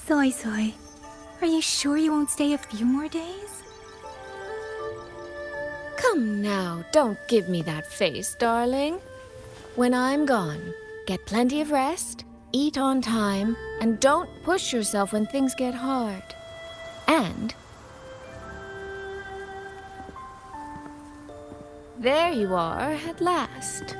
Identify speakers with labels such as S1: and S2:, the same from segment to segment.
S1: Soy Soy, are you sure you won't stay a few more days?
S2: Come now, don't give me that face, darling. When I'm gone, get plenty of rest, eat on time, and don't push yourself when things get hard. And there you are at last.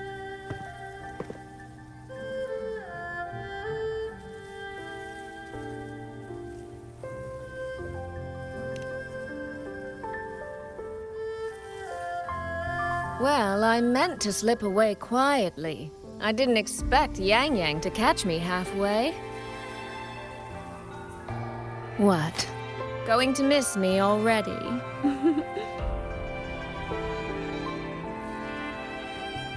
S2: Well, I meant to slip away quietly. I didn't expect Yang Yang to catch me halfway. What? Going to miss me already?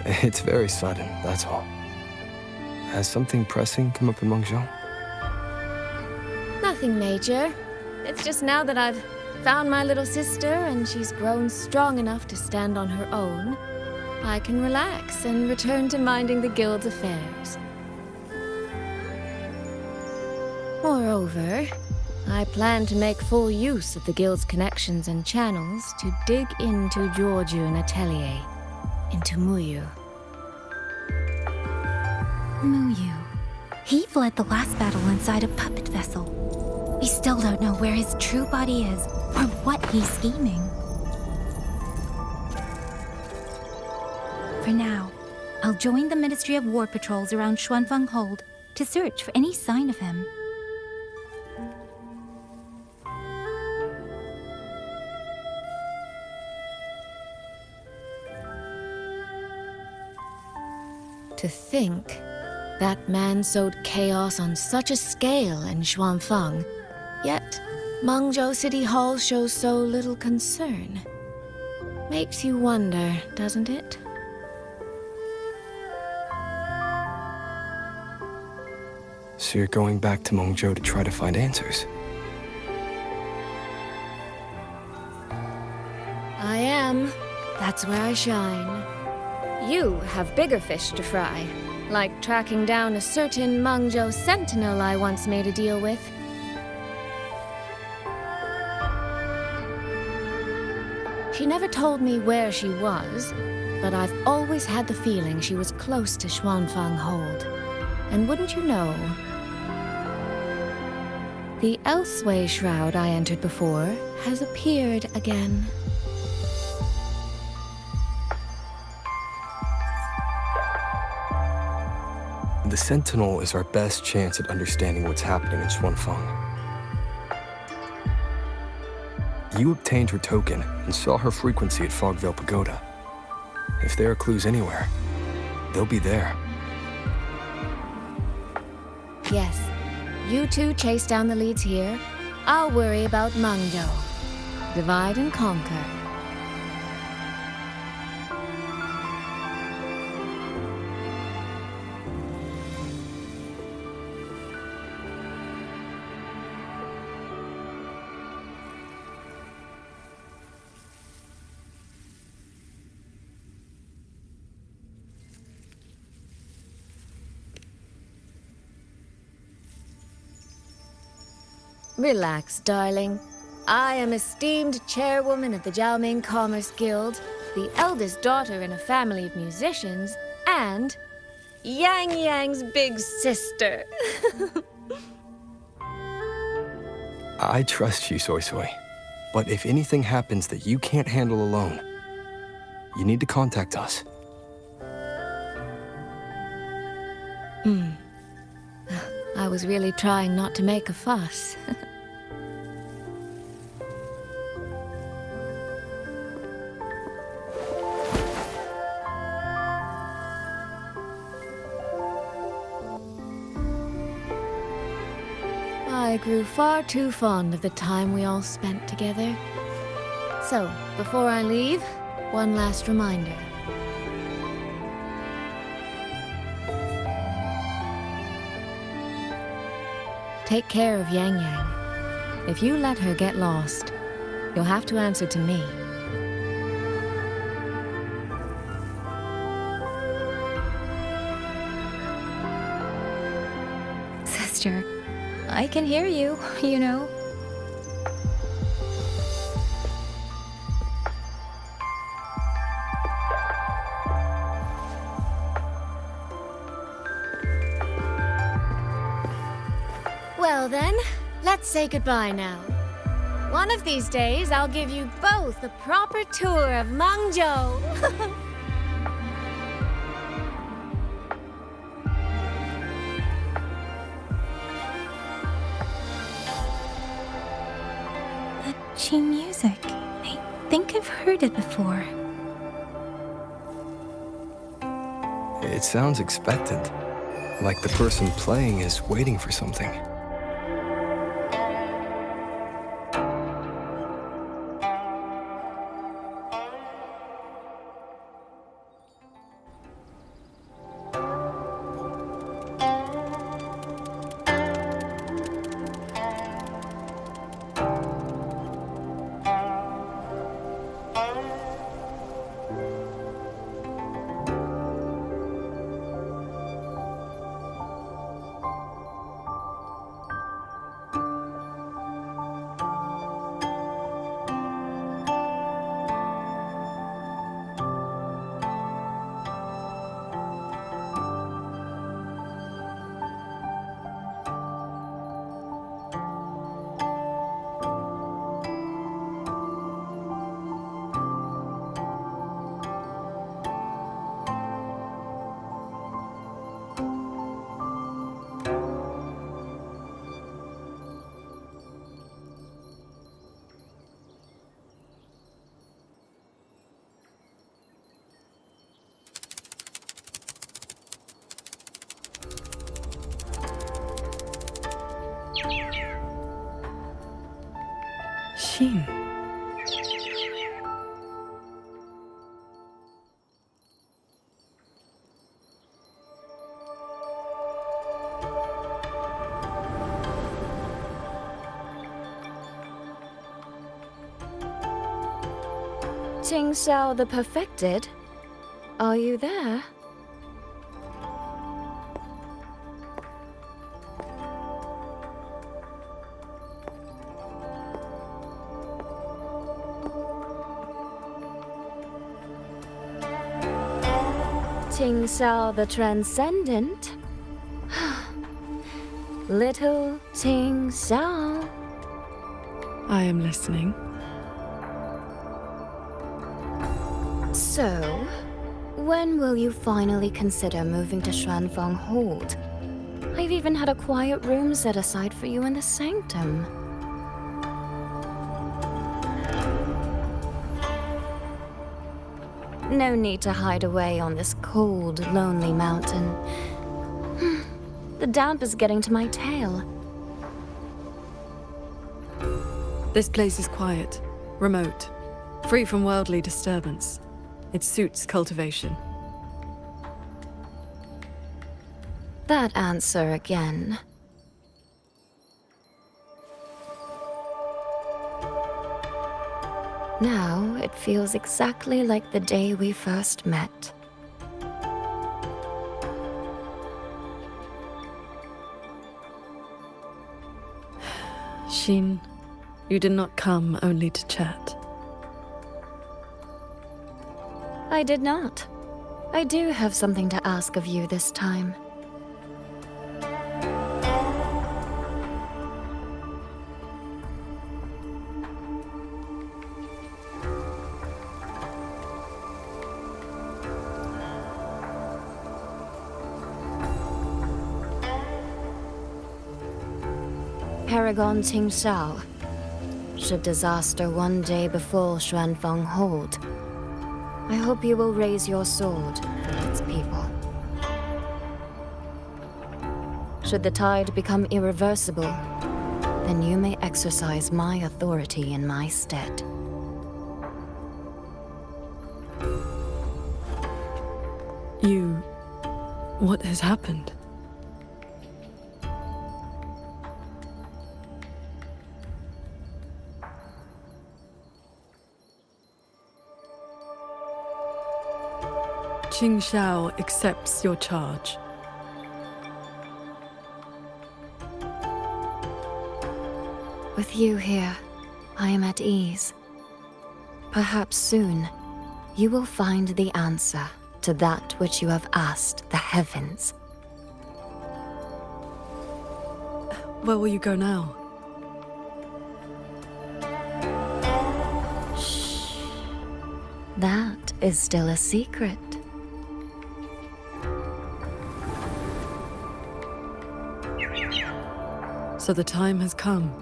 S3: It's very sudden, that's all. Has something pressing come up in Mengzhou?
S2: Nothing major. It's just now that I've found my little sister and she's grown strong enough to stand on her own, I can relax and return to minding the guild's affairs. Moreover, I plan to make full use of the guild's connections and channels to dig into Georgian Atelier, into Muyu.
S1: Muyu. He fled the last battle inside a puppet vessel. We still don't know where his true body is, or what he's scheming. For now, I'll join the Ministry of War patrols around Xuanfeng Hold to search for any sign of him.
S2: To think that man sowed chaos on such a scale in Xuanfeng, yet Mengzhou City Hall shows so little concern. Makes you wonder, doesn't it?
S3: So you're going back to Mengzhou to try to find answers?
S2: I am. That's where I shine. You have bigger fish to fry, like tracking down a certain Mengzhou sentinel I once made a deal with. She never told me where she was, but I've always had the feeling she was close to Xuanfeng Hold. And wouldn't you know, the Elseway shroud I entered before has appeared again.
S3: The Sentinel is our best chance at understanding what's happening in Xuanfeng. You obtained her token and saw her frequency at Fogvale Pagoda. If there are clues anywhere, they'll be there.
S2: Yes, you two chase down the leads here. I'll worry about Mengzhou. Divide and conquer. Relax, darling. I am esteemed chairwoman of the Jiaoming Commerce Guild, the eldest daughter in a family of musicians, and Yang Yang's big sister.
S3: I trust you, Soy Soy. But if anything happens that you can't handle alone, you need to contact us.
S2: I was really trying not to make a fuss. I grew far too fond of the time we all spent together. So, before I leave, one last reminder. Take care of Yang Yang. If you let her get lost, you'll have to answer to me.
S1: Sister,
S2: I can hear you, you know. Well then, let's say goodbye now. One of these days, I'll give you both a proper tour of Mangzhou.
S1: The Qi music. I think I've heard it before.
S3: It sounds expectant, like the person playing is waiting for something.
S4: Xin.
S2: Ting Xiao the Perfected? Are you there? Ting Xiao the Transcendent? Little Ting Xiao.
S4: I am listening.
S2: So, when will you finally consider moving to Xuanfeng Hold? I've even had a quiet room set aside for you in the sanctum. No need to hide away on this cold, lonely mountain. The damp is getting to my tail.
S4: This place is quiet, remote, free from worldly disturbance. It suits cultivation.
S2: That answer again. Now it feels exactly like the day we first met.
S4: Xin, you did not come only to chat.
S2: I did not. I do have something to ask of you this time. Paragon Ting Xiao. Should disaster one day befall Xuanfeng Hold, I hope you will raise your sword for its people. Should the tide become irreversible, then you may exercise my authority in my stead.
S4: What has happened? Qing Xiao accepts your charge.
S1: With you here, I am at ease. Perhaps soon, you will find the answer to that which you have asked the heavens.
S4: Where will you go now?
S1: Shh. That is still a secret.
S4: So the time has come.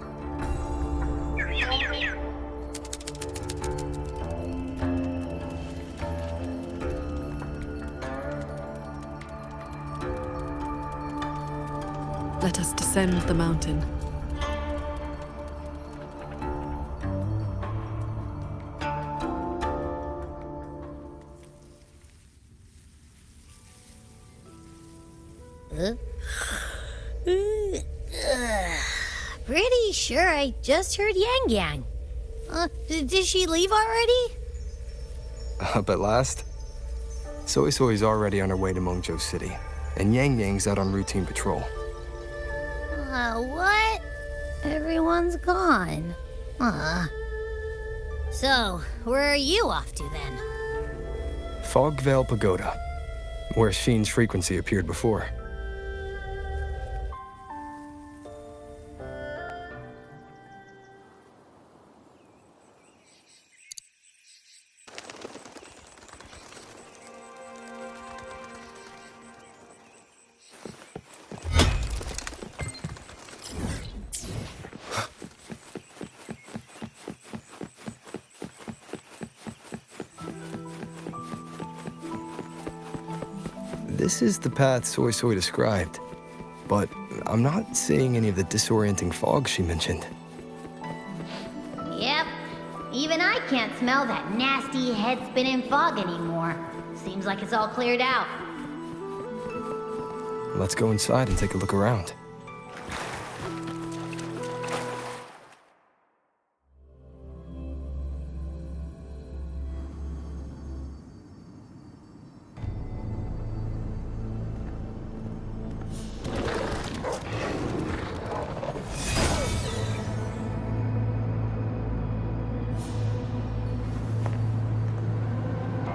S4: Let us descend the mountain.
S5: Pretty sure I just heard Yang Yang. Did she leave already?
S3: Up at last? Soy Soy's already on her way to Mengzhou City, and Yang Yang's out on routine patrol.
S5: What? Everyone's gone. So, where are you off to then?
S3: Fogvale Pagoda, where Sheen's frequency appeared before. This is the path Soy Soy described, but I'm not seeing any of the disorienting fog she mentioned.
S5: Yep. Even I can't smell that nasty head-spinning fog anymore. Seems like it's all cleared out.
S3: Let's go inside and take a look around.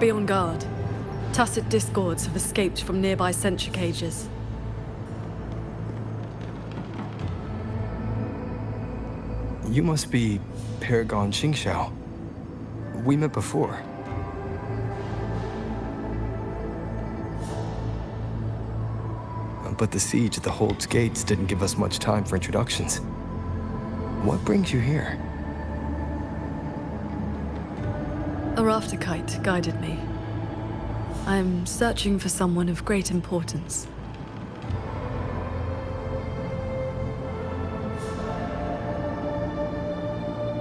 S4: Be on guard. Tacit discords have escaped from nearby sentry cages.
S3: You must be Paragon Xingxiao. We met before. But the siege at the Hold's gates didn't give us much time for introductions. What brings you here?
S4: A rafter kite guided me. I'm searching for someone of great importance.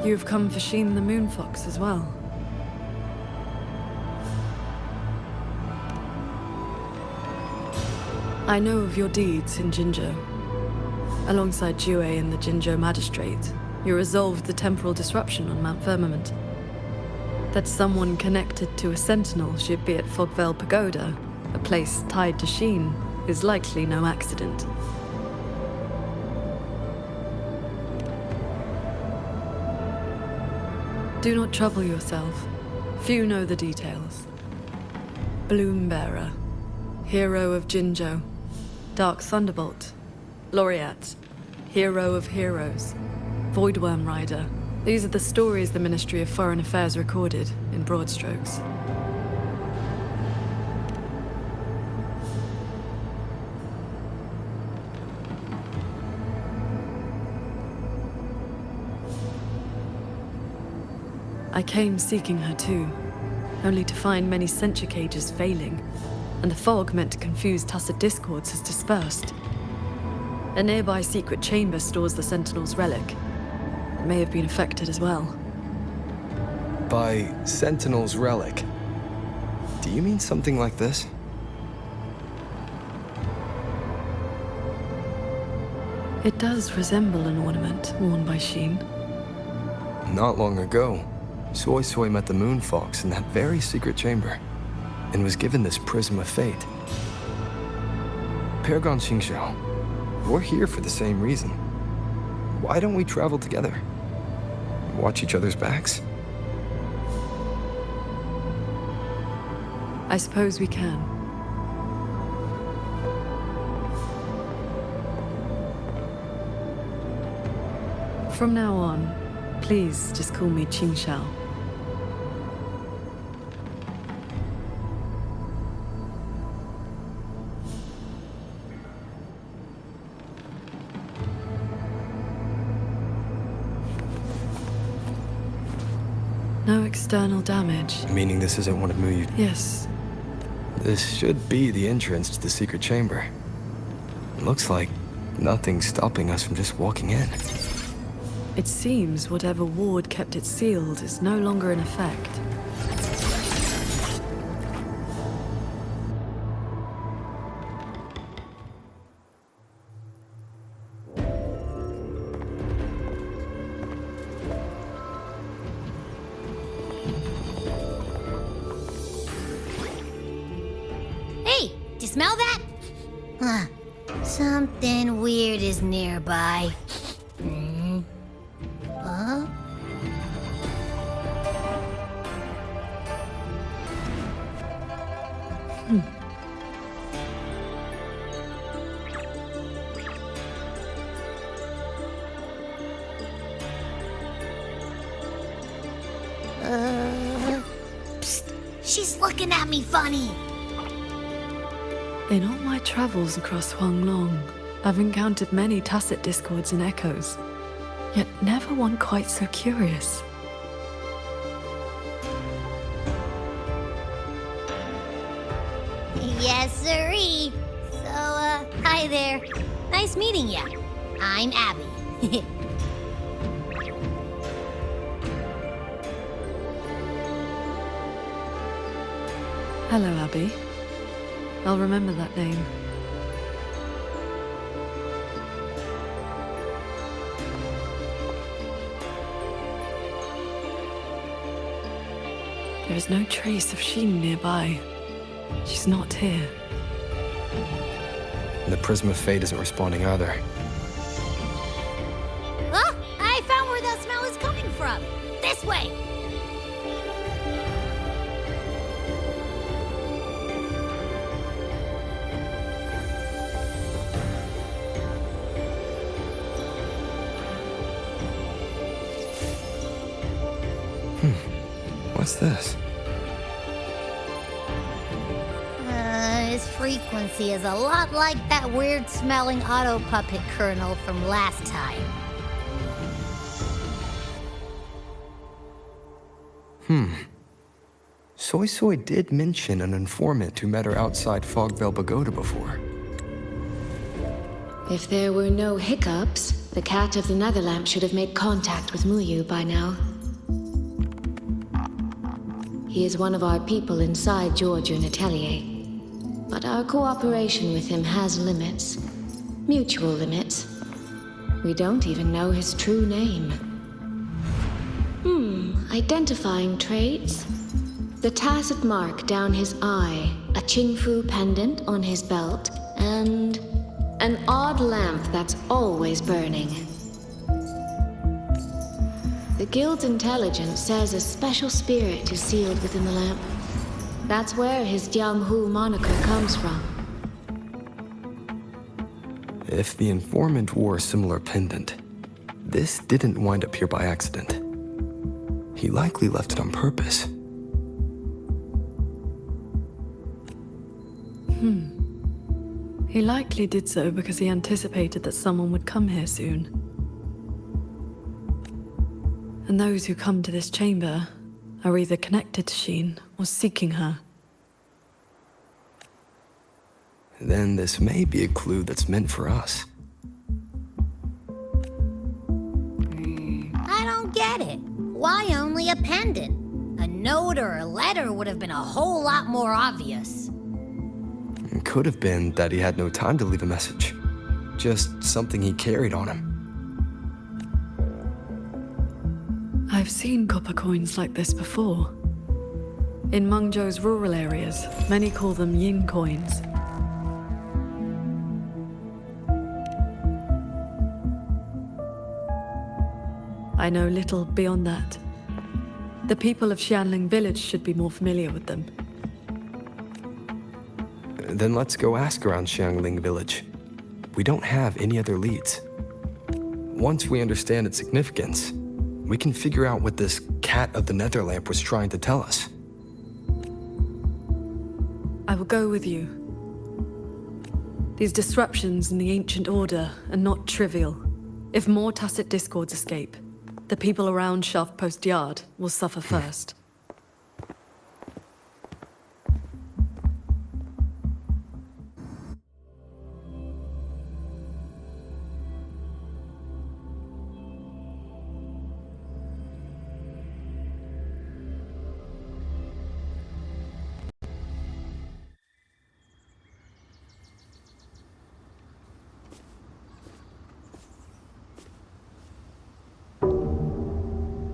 S4: You've come for Sheen the Moonfox as well. I know of your deeds in Jinzhou. Alongside Jue and the Jinzhou Magistrate, you resolved the temporal disruption on Mount Firmament. That someone connected to a sentinel should be at Fogvale Pagoda, a place tied to Sheen, is likely no accident. Do not trouble yourself. Few know the details. Bloombearer, hero of Jinzhou, Dark Thunderbolt, Laureate, hero of heroes, Voidworm Rider. These are the stories the Ministry of Foreign Affairs recorded, in broad strokes. I came seeking her too, only to find many sentry cages failing, and the fog meant to confuse tacit discords has dispersed. A nearby secret chamber stores the Sentinel's relic. It may have been affected as well.
S3: By Sentinel's relic, do you mean something like this?
S4: It does resemble an ornament worn by Sheen.
S3: Not long ago, Soy Soy met the Moonfox in that very secret chamber, and was given this Prism of Fate. Paragon Xingxiao, we're here for the same reason. Why don't we travel together? watch each other's backs?
S4: I suppose we can. From now on, please just call me Qing Shao. No external damage.
S3: Meaning this isn't one of Muyu.
S4: Yes.
S3: This should be the entrance to the secret chamber. Looks like nothing's stopping us from just walking in.
S4: It seems whatever ward kept it sealed is no longer in effect.
S5: Hey, do you smell that? Huh. Something weird is nearby. Huh? Psst. She's looking at me funny.
S4: In all my travels across Huanglong, I've encountered many tacit discords and echoes, yet never one quite so curious.
S5: Yes, sirree. So, hi there. Nice meeting ya. I'm Abby.
S4: Hello, Abby. I'll remember that name. There is no trace of Sheen nearby. She's not here.
S3: The Prism of Fate isn't responding either.
S5: Oh, I found where that smell is coming from. This way.
S3: What's this?
S5: His frequency is a lot like that weird-smelling auto-puppet kernel from last time.
S3: Soy Soy did mention an informant who met her outside Fogvale Pagoda before.
S2: If there were no hiccups, the Cat of the Netherlamp should have made contact with Muyu by now. He is one of our people inside Georgian Atelier. But our cooperation with him has limits. Mutual limits. We don't even know his true name. Identifying traits? The tacit mark down his eye, a Qingfu pendant on his belt, and an odd lamp that's always burning. The Guild's intelligence says a special spirit is sealed within the lamp. That's where his Jianghu moniker comes from.
S3: If the informant wore a similar pendant, this didn't wind up here by accident. He likely left it on purpose.
S4: He likely did so because he anticipated that someone would come here soon. And those who come to this chamber are either connected to Sheen or seeking her.
S3: Then this may be a clue that's meant for us.
S5: I don't get it. Why only a pendant? A note or a letter would have been a whole lot more obvious.
S3: It could have been that he had no time to leave a message. Just something he carried on him.
S4: I've seen copper coins like this before. In Mengzhou's rural areas, many call them yin coins. I know little beyond that. The people of Xianling village should be more familiar with them.
S3: Then let's go ask around Xiangling village. We don't have any other leads. Once we understand its significance, we can figure out what this cat of the Netherlamp was trying to tell us.
S4: I will go with you. These disruptions in the ancient order are not trivial. If more tacit discords escape, the people around Shaft Post Yard will suffer first.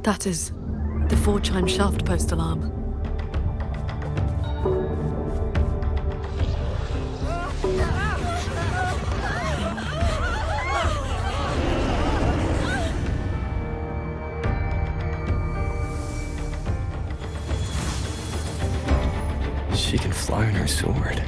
S4: That is the 4-chime shaft post alarm.
S3: She can fly on her sword.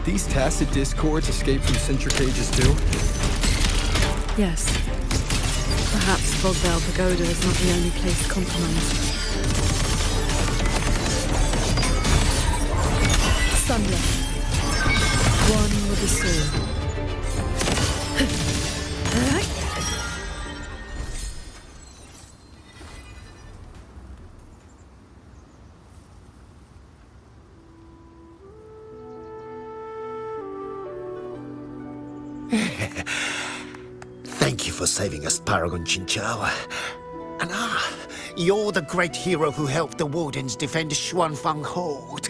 S3: These tacit discords escape from centricages too?
S4: Yes. Perhaps Fogvale Pagoda is not the only place compromised. Sunlight. One with the sword.
S6: Thank you for saving us, Paragon Chinchou. And you're the great hero who helped the Wardens defend Xuanfang Hold.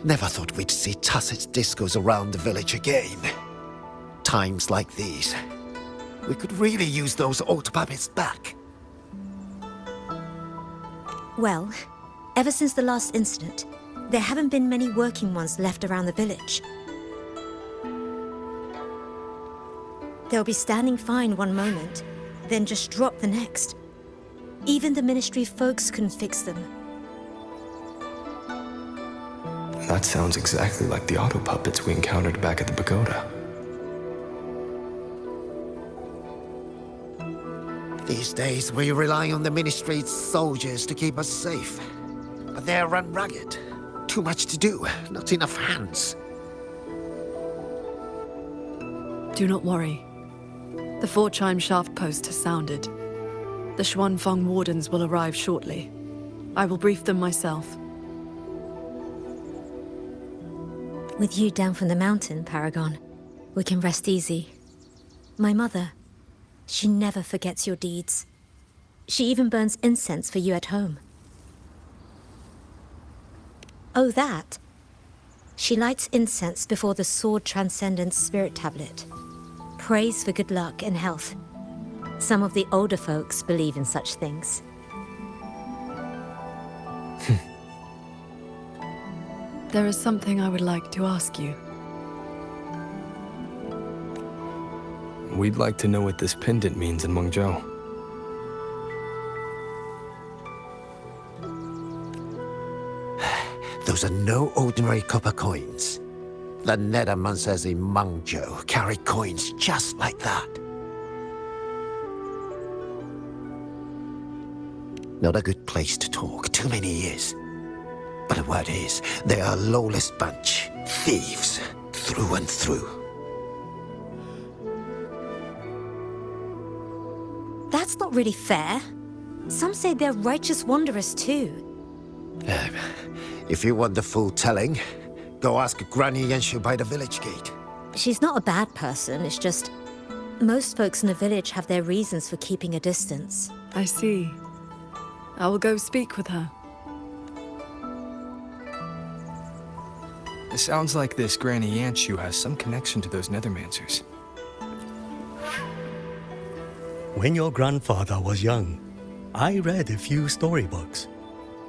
S6: Never thought we'd see tacit discos around the village again. Times like these, we could really use those old puppets back.
S7: Well, ever since the last incident, there haven't been many working ones left around the village. They'll be standing fine one moment, then just drop the next. Even the Ministry folks couldn't fix them.
S3: That sounds exactly like the auto puppets we encountered back at the pagoda.
S6: These days, we rely on the Ministry's soldiers to keep us safe. But they're run ragged. Too much to do, not enough hands.
S4: Do not worry. The 4-chime shaft post has sounded. The Xuanfang Wardens will arrive shortly. I will brief them myself.
S7: With you down from the mountain, Paragon, we can rest easy. My mother, she never forgets your deeds. She even burns incense for you at home. Oh, that. She lights incense before the Sword Transcendence Spirit Tablet. Prays for good luck and health. Some of the older folks believe in such things.
S4: There is something I would like to ask you.
S3: We'd like to know what this pendant means in Mengzhou.
S6: Those are no ordinary copper coins. The Nethermancers in Mengzhou carry coins just like that. Not a good place to talk, too many years. But the word is, they are a lawless bunch. Thieves, through and through.
S7: That's not really fair. Some say they're righteous wanderers too.
S6: If you want the full telling, go ask Granny Yenshu by the village gate.
S7: She's not a bad person, it's just... most folks in the village have their reasons for keeping a distance.
S4: I see. I will go speak with her.
S3: It sounds like this Granny Yanchu has some connection to those Nethermancers.
S8: When your grandfather was young, I read a few storybooks.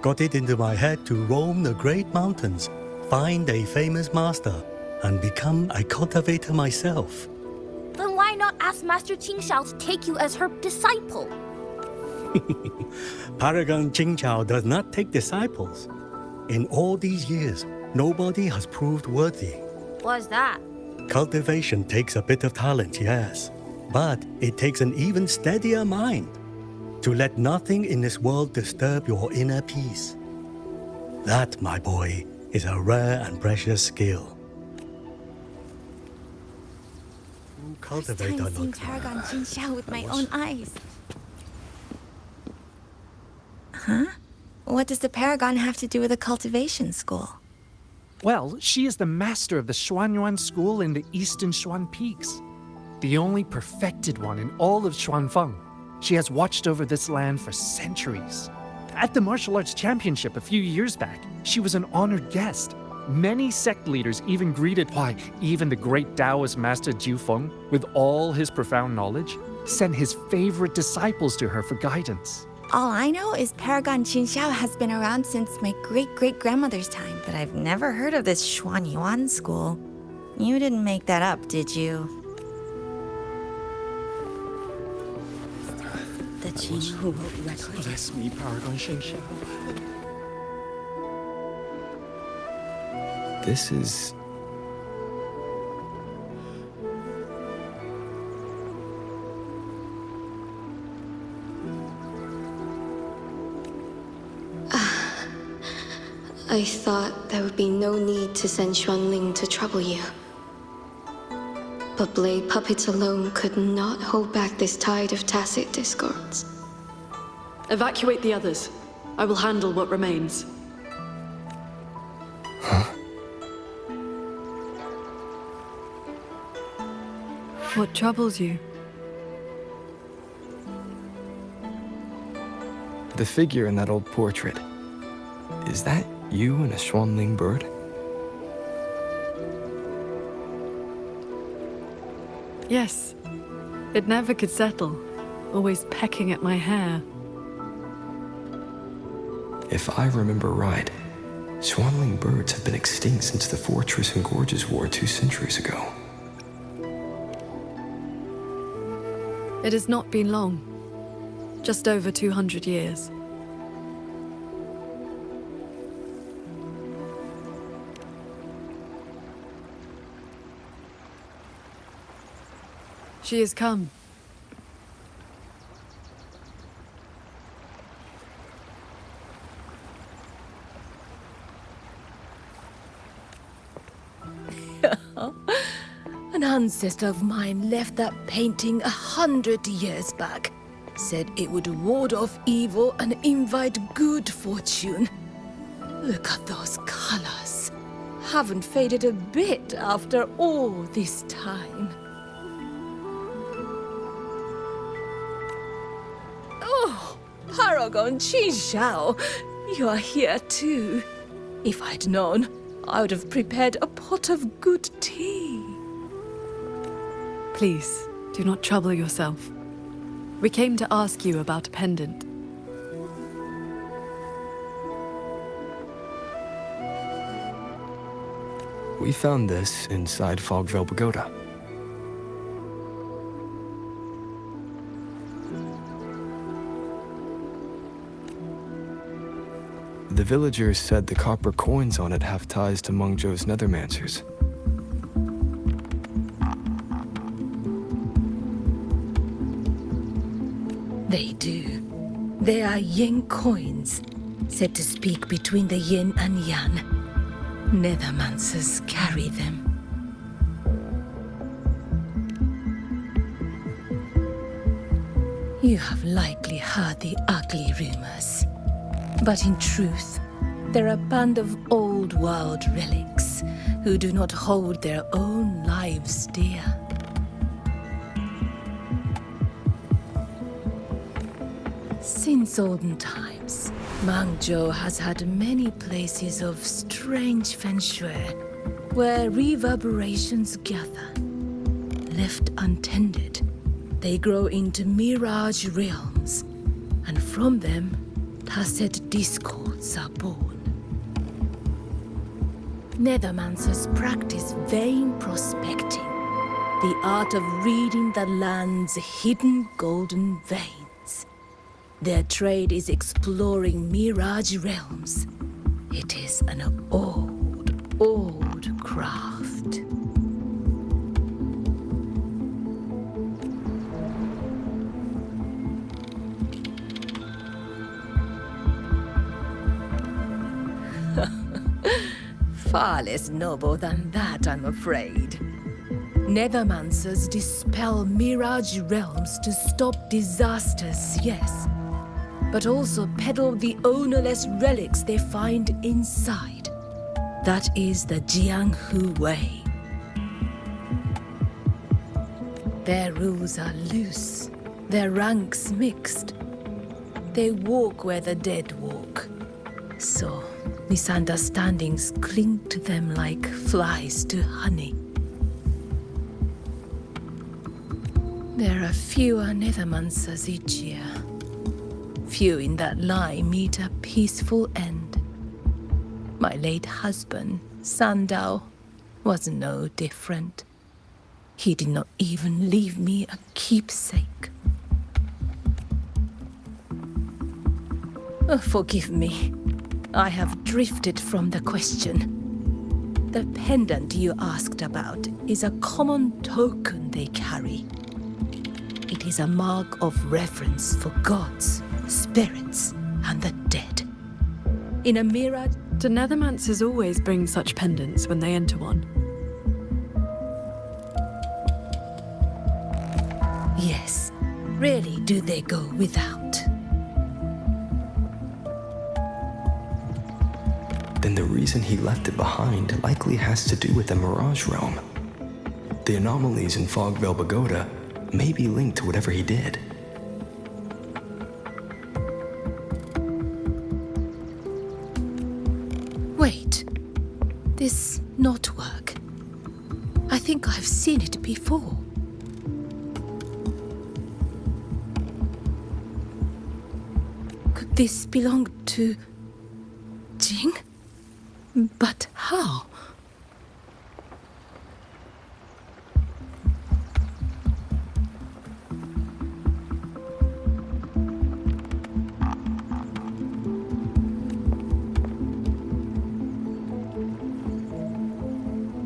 S8: Got it into my head to roam the great mountains, find a famous master, and become a cultivator myself.
S9: Then why not ask Master Qingxiao to take you as her disciple?
S8: Paragon Qingqiao does not take disciples. In all these years, nobody has proved worthy.
S9: What's that?
S8: Cultivation takes a bit of talent, yes, but it takes an even steadier mind to let nothing in this world disturb your inner peace. That, my boy, is a rare and precious skill. Cultivator
S2: Seeing Paragon Qingxiao with my own eyes. Huh? What does the Paragon have to do with a cultivation school?
S10: Well, she is the master of the Xuanyuan school in the eastern Xuan Peaks. The only perfected one in all of Xuanfeng. She has watched over this land for centuries. At the martial arts championship a few years back, she was an honored guest. Many sect leaders even greeted even the great Taoist master Jiufeng, with all his profound knowledge, sent his favorite disciples to her for guidance.
S2: All I know is Paragon Qingxiao has been around since my great-great-grandmother's time, but I've never heard of this Xuanyuan school. You didn't make that up, did you?
S7: The Jin who wrote records.
S10: Bless me, Paragon Qingxiao.
S3: This is...
S11: I thought there would be no need to send Xuanling to trouble you. But blade puppets alone could not hold back this tide of tacit discords.
S4: Evacuate the others. I will handle what remains. What troubles you?
S3: The figure in that old portrait. Is that you and a Xuanling bird?
S4: Yes. It never could settle. Always pecking at my hair.
S3: If I remember right, Xuanling birds have been extinct since the Fortress and Gorges War 2 centuries ago.
S4: It has not been long. Just over 200 years. She has come.
S12: An ancestor of mine left that painting 100 years back. Said it would ward off evil and invite good fortune. Look at those colors. Haven't faded a bit after all this time. Oh, Paragon Qingxiao, you are here too. If I'd known, I would have prepared a pot of good tea.
S4: Please, do not trouble yourself. We came to ask you about a pendant.
S3: We found this inside Fogville Pagoda. The villagers said the copper coins on it have ties to Mengzhou's Nethermancers.
S12: They do. They are yin coins, said to speak between the yin and yang. Nethermancers carry them. You have likely heard the ugly rumors. But in truth, they're a band of old world relics who do not hold their own lives dear. Since olden times, Mengzhou has had many places of strange feng shui. where reverberations gather. Left untended, they grow into Mirage realms, and from them, tacit discords are born. Nethermancers practice vain prospecting, the art of reading the land's hidden golden veins. Their trade is exploring Mirage realms. It is an old craft. Far less noble than that, I'm afraid. Nethermancers dispel Mirage realms to stop disasters, yes, but also peddle the ownerless relics they find inside. That is the Jianghu way. Their rules are loose, their ranks mixed. They walk where the dead walk. So, misunderstandings cling to them like flies to honey. There are fewer Nethermancers each year. Few in that line meet a peaceful end. My late husband, Sandao, was no different. He did not even leave me a keepsake. Forgive me. I have drifted from the question. The pendant you asked about is a common token they carry. It is a mark of reverence for gods, spirits, and the dead. In a Mirage...
S4: Do Nethermancers always bring such pendants when they enter one?
S12: Yes. Rarely do they go without.
S3: Then the reason he left it behind likely has to do with the Mirage realm. The anomalies in Fogvale Pagoda may be linked to whatever he did.
S12: Wait. This knotwork. I think I've seen it before. Could this belong to... Jing? But how?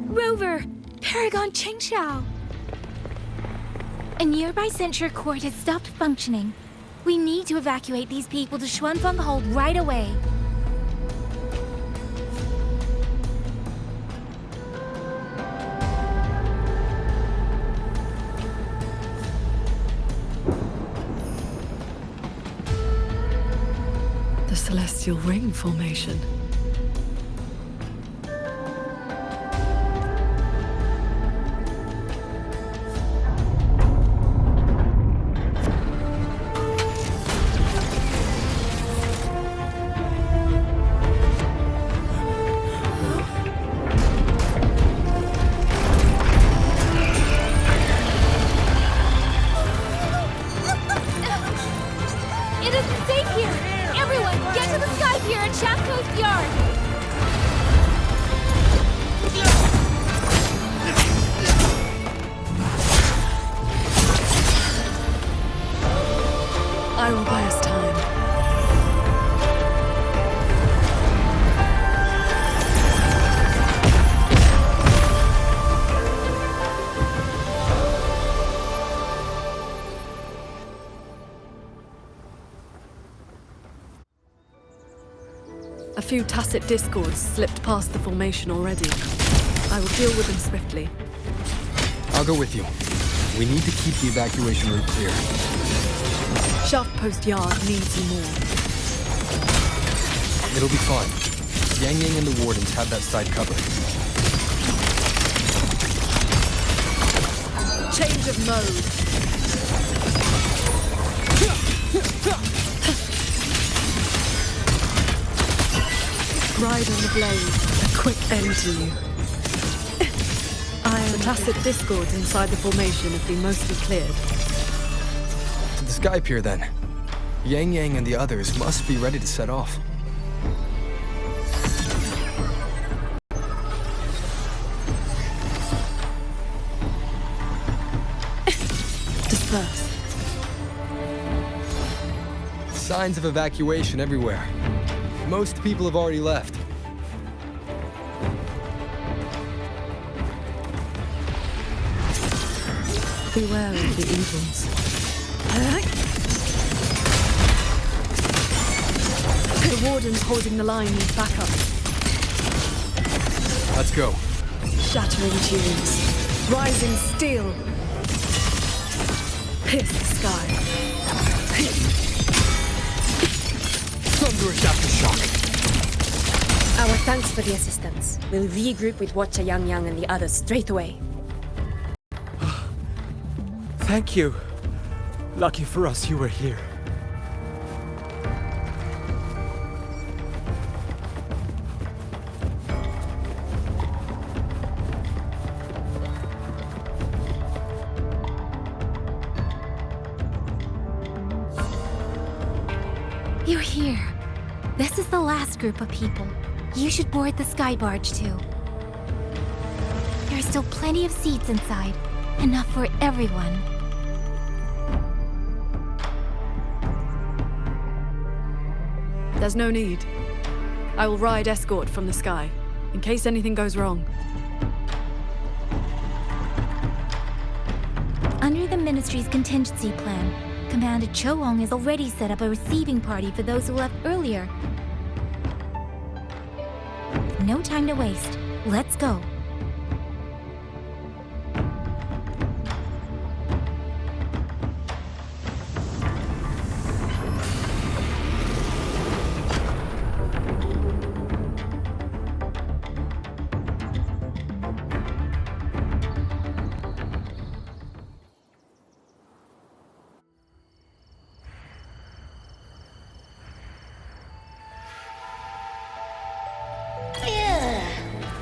S9: Rover! Paragon Qingxiao! A nearby censure court has stopped functioning. We need to evacuate these people to Xuanfeng Hold right away.
S4: The Celestial Ring formation.
S9: It isn't safe here! Everyone, get to the sky pier at Shaft Coast Yard!
S4: I will buy us time. A few tacit discords slipped past the formation already. I will deal with them swiftly.
S3: I'll go with you. We need to keep the evacuation route clear.
S4: Shaft Post Yard needs you more.
S3: It'll be fine. Yang Yang and the Wardens have that side covered.
S4: Change of mode. Ride on the blade. A quick end to you. Tacit discords inside the formation have been mostly cleared.
S3: To the sky pier, then. Yang Yang and the others must be ready to set off.
S4: Disperse.
S3: Signs of evacuation everywhere. Most people have already left.
S4: Beware of the evils. The warden's holding the line needs backup.
S3: Let's go.
S4: Shattering tunes. Rising steel. Pierce the sky.
S3: Thunderous aftershock.
S13: Our thanks for the assistance. We'll regroup with Watcher Yang Yang and the others straight away.
S14: Thank you. Lucky for us you were here.
S9: You're here. This is the last group of people. You should board the sky barge too. There are still plenty of seats inside. Enough for everyone.
S4: There's no need. I will ride escort from the sky, in case anything goes wrong.
S9: Under the Ministry's contingency plan, Commander Cho-Ong has already set up a receiving party for those who left earlier. No time to waste. Let's go.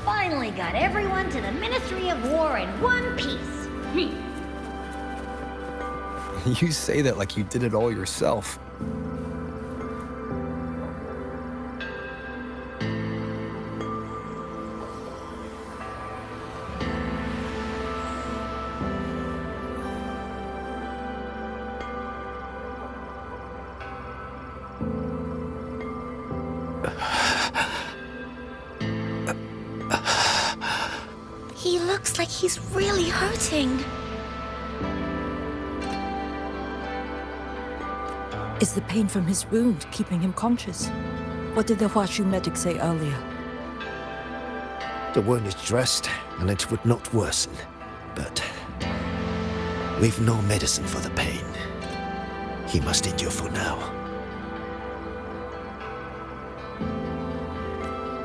S5: Finally got everyone to the Ministry of War in one piece.
S3: You say that like you did it all yourself.
S9: He looks like he's really hurting.
S12: Is the pain from his wound keeping him conscious? What did the Huashu medic say earlier?
S6: The wound is dressed, and it would not worsen. But we've no medicine for the pain. He must endure for now.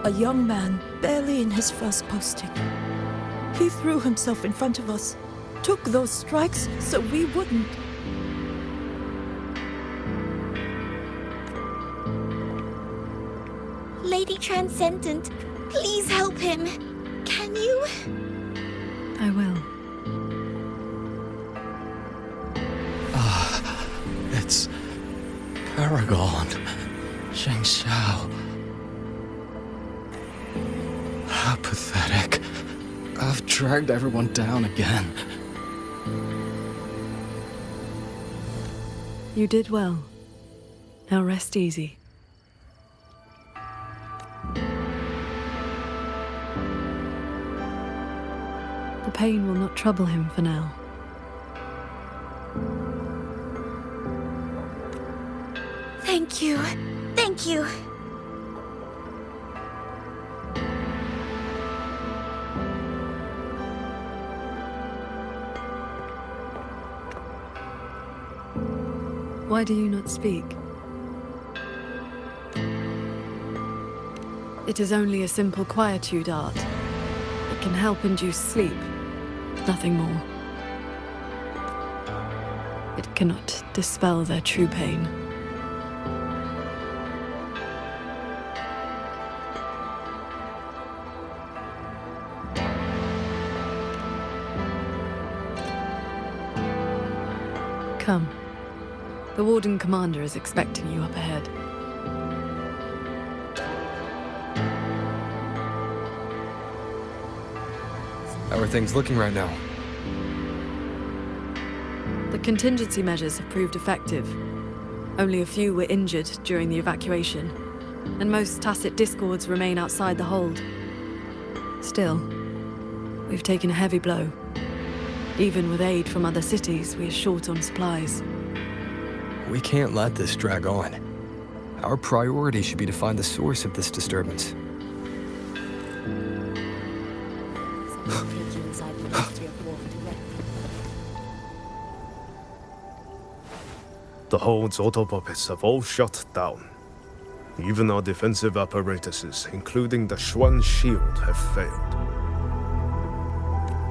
S12: A young man, barely in his first posting. He threw himself in front of us, took those strikes so we wouldn't.
S9: Lady Transcendent, please help him. Can you?
S4: I will.
S14: It's Paragon. Sheng Xiao. How pathetic. I've dragged everyone down again.
S4: You did well. Now rest easy. The pain will not trouble him for now.
S9: Thank you. Thank you.
S4: Why do you not speak? It is only a simple quietude art. It can help induce sleep, nothing more. It cannot dispel their true pain. The Warden Commander is expecting you up ahead.
S3: How are things looking right now?
S4: The contingency measures have proved effective. Only a few were injured during the evacuation, and most Tacit discords remain outside the hold. Still, we've taken a heavy blow. Even with aid from other cities, we are short on supplies.
S3: We can't let this drag on. Our priority should be to find the source of this disturbance.
S15: The hold's autopuppets have all shut down. Even our defensive apparatuses, including the Xuan shield, have failed.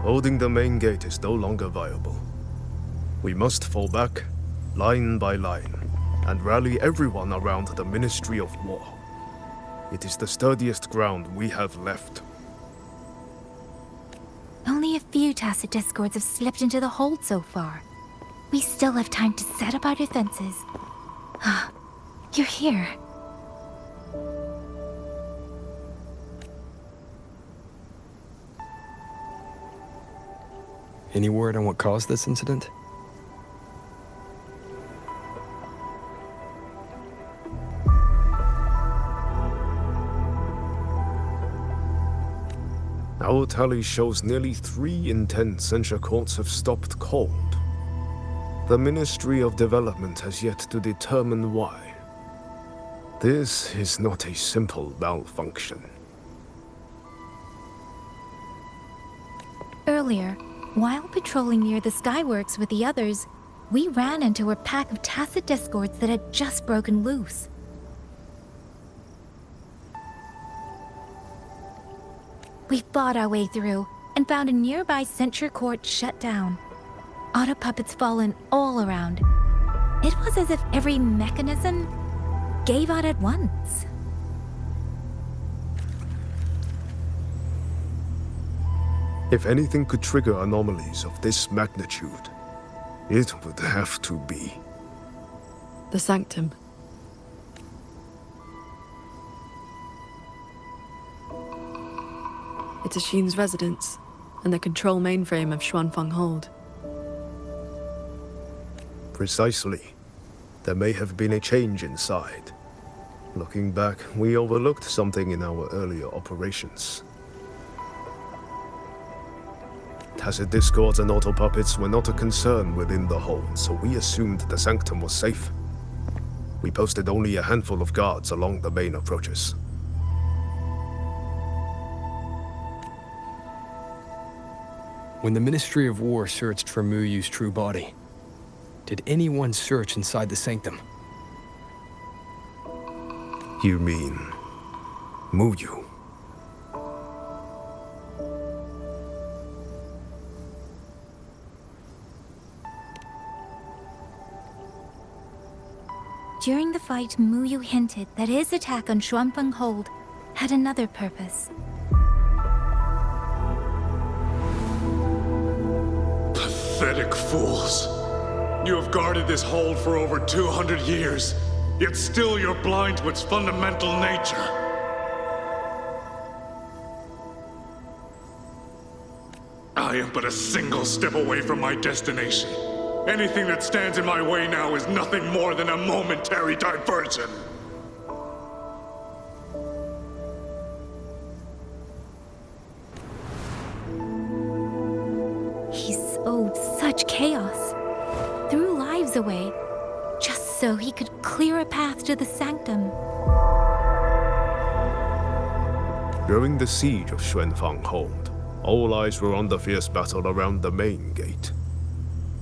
S15: Holding the main gate is no longer viable. We must fall back, line by line, and rally everyone around the Ministry of War. It is the sturdiest ground we have left.
S9: Only a few Tacit discords have slipped into the hold so far. We still have time to set up our defenses. You're here.
S3: Any word on what caused this incident?
S15: Our tally shows nearly 3 in 10 censure courts have stopped cold. The Ministry of Development has yet to determine why. This is not a simple malfunction.
S9: Earlier, while patrolling near the Skyworks with the others, we ran into a pack of Tacit discords that had just broken loose. We fought our way through and found a nearby censure court shut down. Autopuppets fallen all around. It was as if every mechanism gave out at once.
S15: If anything could trigger anomalies of this magnitude, it would have to be
S4: The Sanctum. It's Ashin's residence, and the control mainframe of Xuanfeng Hold.
S15: Precisely. There may have been a change inside. Looking back, we overlooked something in our earlier operations. Tacit discords and autopuppets were not a concern within the hold, so we assumed the Sanctum was safe. We posted only a handful of guards along the main approaches.
S3: When the Ministry of War searched for Muyu's true body, did anyone search inside the Sanctum?
S15: You mean Muyu?
S9: During the fight, Muyu hinted that his attack on Xuanfeng Hold had another purpose.
S16: Pathetic fools. You have guarded this hold for over 200 years, yet still you're blind to its fundamental nature. I am but a single step away from my destination. Anything that stands in my way now is nothing more than a momentary diversion.
S9: He sowed such chaos, threw lives away, just so he could clear a path to the Sanctum.
S15: During the siege of Xuanfeng Hold, all eyes were on the fierce battle around the main gate.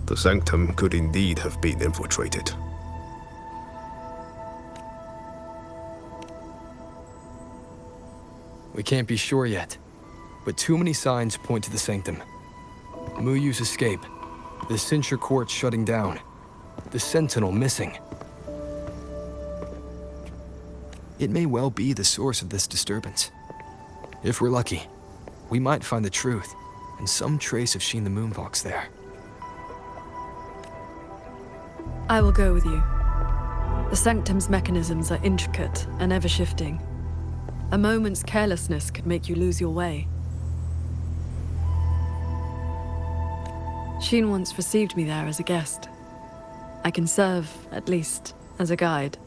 S15: The Sanctum could indeed have been infiltrated.
S3: We can't be sure yet, but too many signs point to the Sanctum. Muyu's escape, the censure court shutting down, the Sentinel missing. It may well be the source of this disturbance. If we're lucky, we might find the truth and some trace of Sheen the Moonfox there.
S4: I will go with you. The Sanctum's mechanisms are intricate and ever-shifting. A moment's carelessness could make you lose your way. Sheen once received me there as a guest. I can serve, at least, as a guide.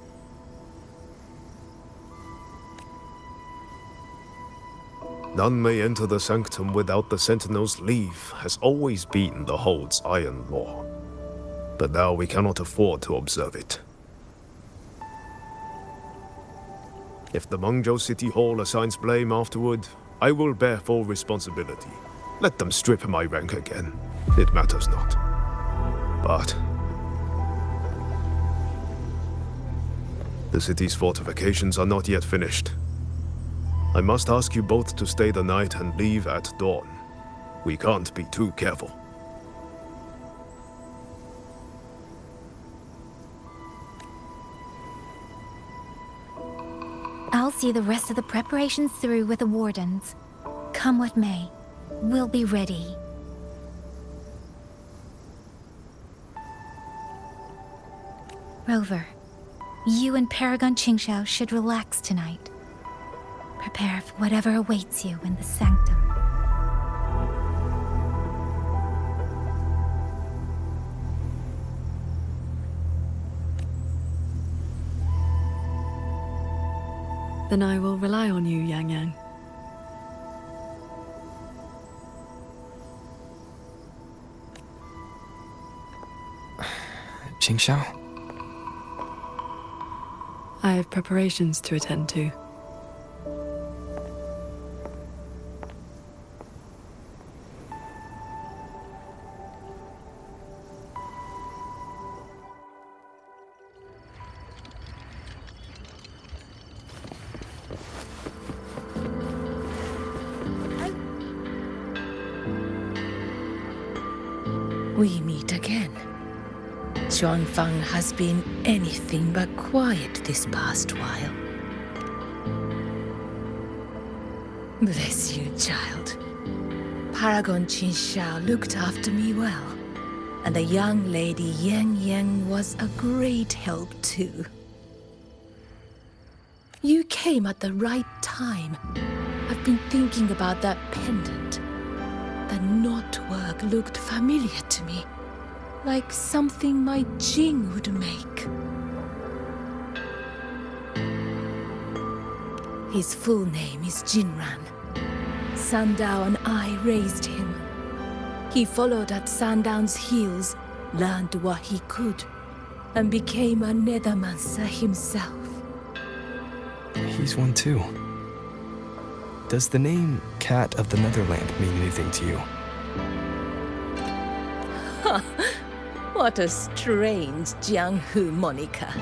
S15: None may enter the Sanctum without the Sentinel's leave has always been the Hold's iron law. But now we cannot afford to observe it. If the Mengzhou City Hall assigns blame afterward, I will bear full responsibility. Let them strip my rank again. It matters not. But the city's fortifications are not yet finished. I must ask you both to stay the night and leave at dawn. We can't be too careful.
S9: I'll see the rest of the preparations through with the wardens. Come what may, we'll be ready. Rover, you and Paragon Qingxiao should relax tonight. Prepare for whatever awaits you in the Sanctum.
S4: Then I will rely on you, Yang Yang.
S3: Qingxiao?
S4: I have preparations to attend to.
S12: We meet again. Xuanfang has been anything but quiet this past while. Bless you, child. Paragon Qingxiao looked after me well, and the young lady Yang Yang was a great help too. You came at the right time. I've been thinking about that pendant. The knotwork looked familiar to me, like something my Jing would make. His full name is Jinran. Sandao and I raised him. He followed at Sandown's heels, learned what he could, and became a Nethermancer himself.
S3: He's one too. Does the name Cat of the Netherlamp mean anything to you?
S12: What a strange Jianghu moniker.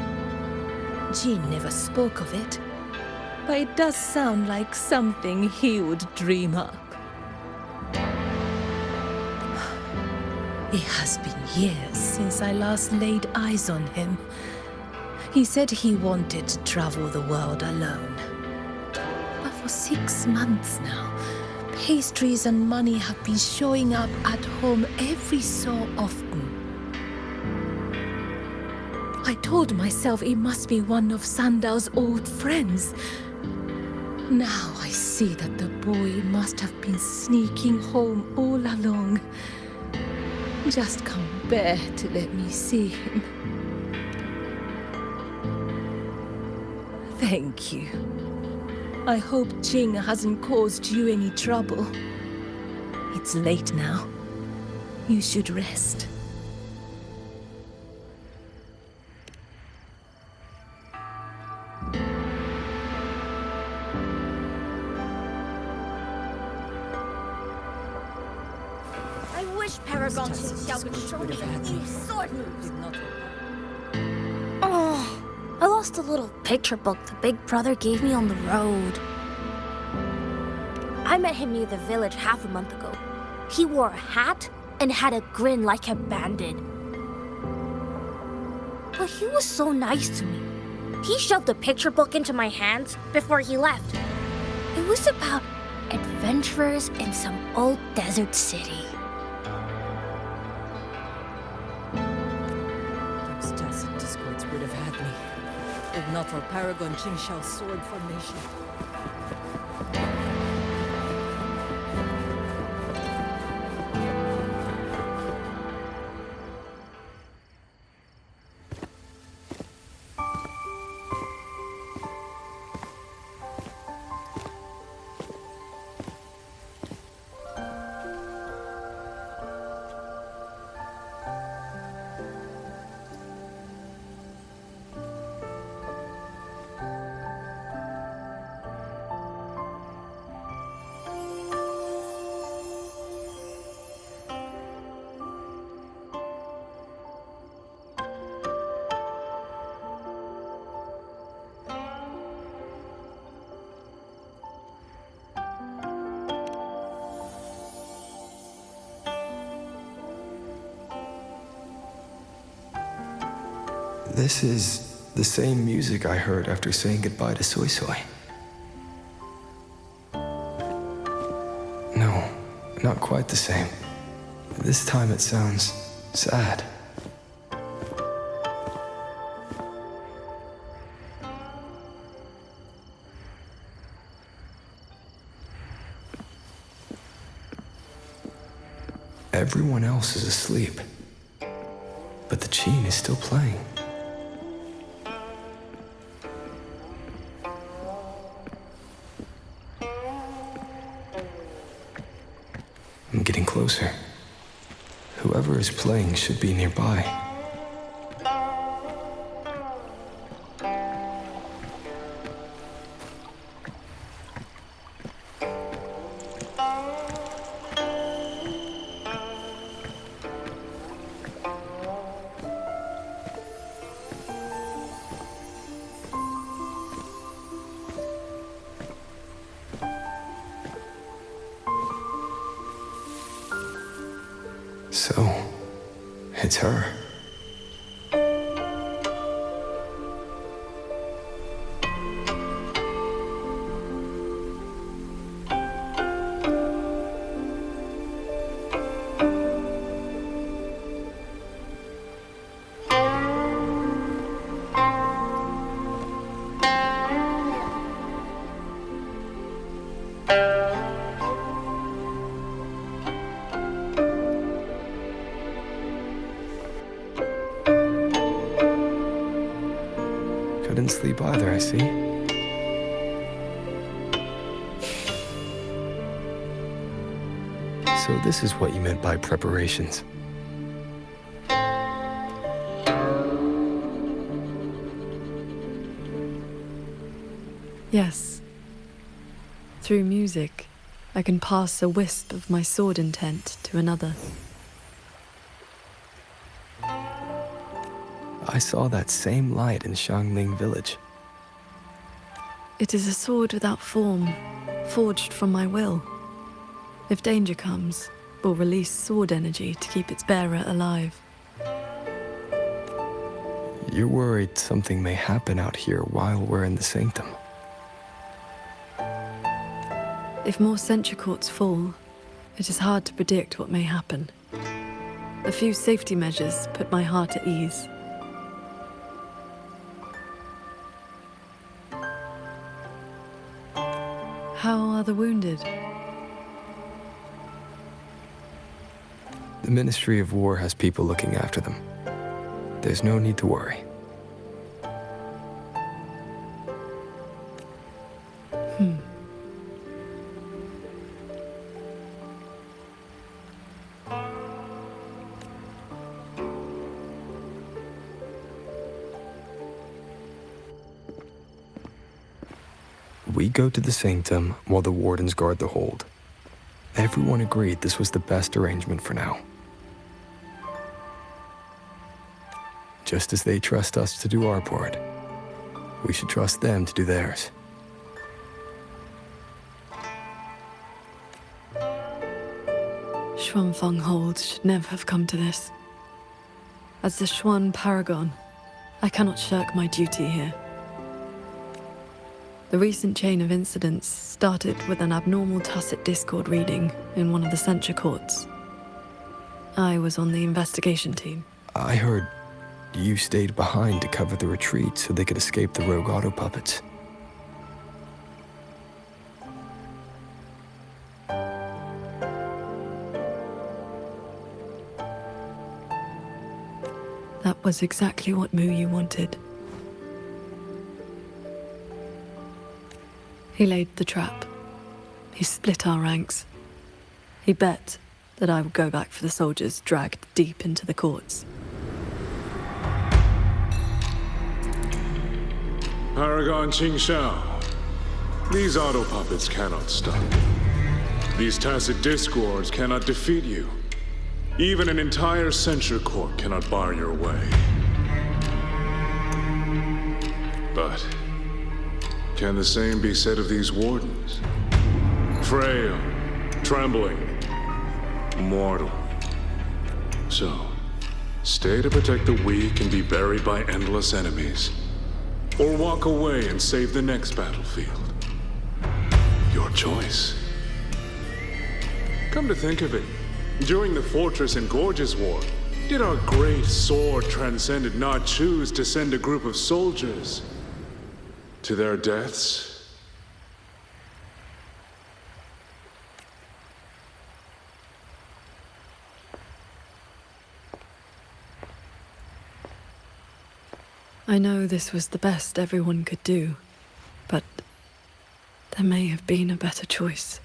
S12: Jin never spoke of it, but it does sound like something he would dream up. It has been years since I last laid eyes on him. He said he wanted to travel the world alone. But for 6 months now, pastries and money have been showing up at home every so often. I told myself it must be one of Sandao's old friends. Now I see that the boy must have been sneaking home all along. Just can't bear to let me see him. Thank you. I hope Jing hasn't caused you any trouble. It's late now. You should rest.
S17: I wish Paragon Qingxiao could show me his new sword moves. Oh, I lost a little picture book the big brother gave me on the road. I met him near the village half a month ago. He wore a hat and had a grin like a bandit. But he was so nice to me. He shoved the picture book into my hands before he left. It was about adventurers in some old desert city.
S18: Those Tacit Discords would have had me.
S12: If not for Paragon Qingxiao's sword formation.
S3: This is the same music I heard after saying goodbye to Soy Soy. No, not quite the same. This time it sounds sad. Everyone else is asleep, but the Qin is still playing. I'm getting closer. Whoever is playing should be nearby. So, it's her. Couldn't sleep either, I see. So this is what you meant by preparations.
S4: Yes. Through music, I can pass a wisp of my sword intent to another.
S3: I saw that same light in Xiangling village.
S4: It is a sword without form, forged from my will. If danger comes, will release sword energy to keep its bearer alive.
S3: You're worried something may happen out here while we're in the sanctum.
S4: If more sentry courts fall, it is hard to predict what may happen. A few safety measures put my heart at ease. How are the wounded?
S3: The Ministry of War has people looking after them. There's no need to worry. We go to the sanctum while the wardens guard the hold. Everyone agreed this was the best arrangement for now. Just as they trust us to do our part, we should trust them to do theirs.
S4: Xuanfeng holds should never have come to this. As the Xuan Paragon, I cannot shirk my duty here. The recent chain of incidents started with an abnormal tacit discord reading in one of the censure courts. I was on the investigation team.
S3: I heard you stayed behind to cover the retreat so they could escape the rogue auto puppets.
S4: That was exactly what Mu Yu wanted. He laid the trap. He split our ranks. He bet that I would go back for the soldiers dragged deep into the courts.
S16: Paragon Qingxiao, these auto puppets cannot stop you. These tacit discords cannot defeat you. Even an entire censure court cannot bar your way. But can the same be said of these wardens? Frail, trembling, mortal. So, stay to protect the weak and be buried by endless enemies. Or walk away and save the next battlefield. Your choice. Come to think of it, during the Fortress and Gorges War, did our great sword transcendent not choose to send a group of soldiers to their deaths?
S4: I know this was the best everyone could do, but there may have been a better choice.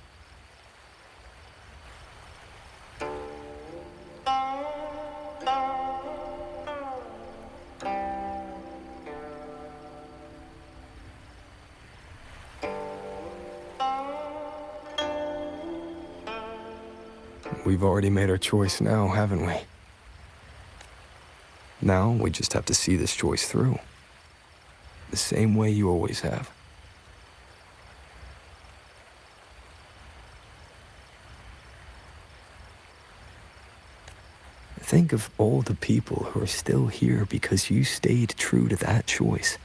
S3: We've already made our choice now, haven't we? Now we just have to see this choice through. The same way you always have. Think of all the people who are still here because you stayed true to that choice.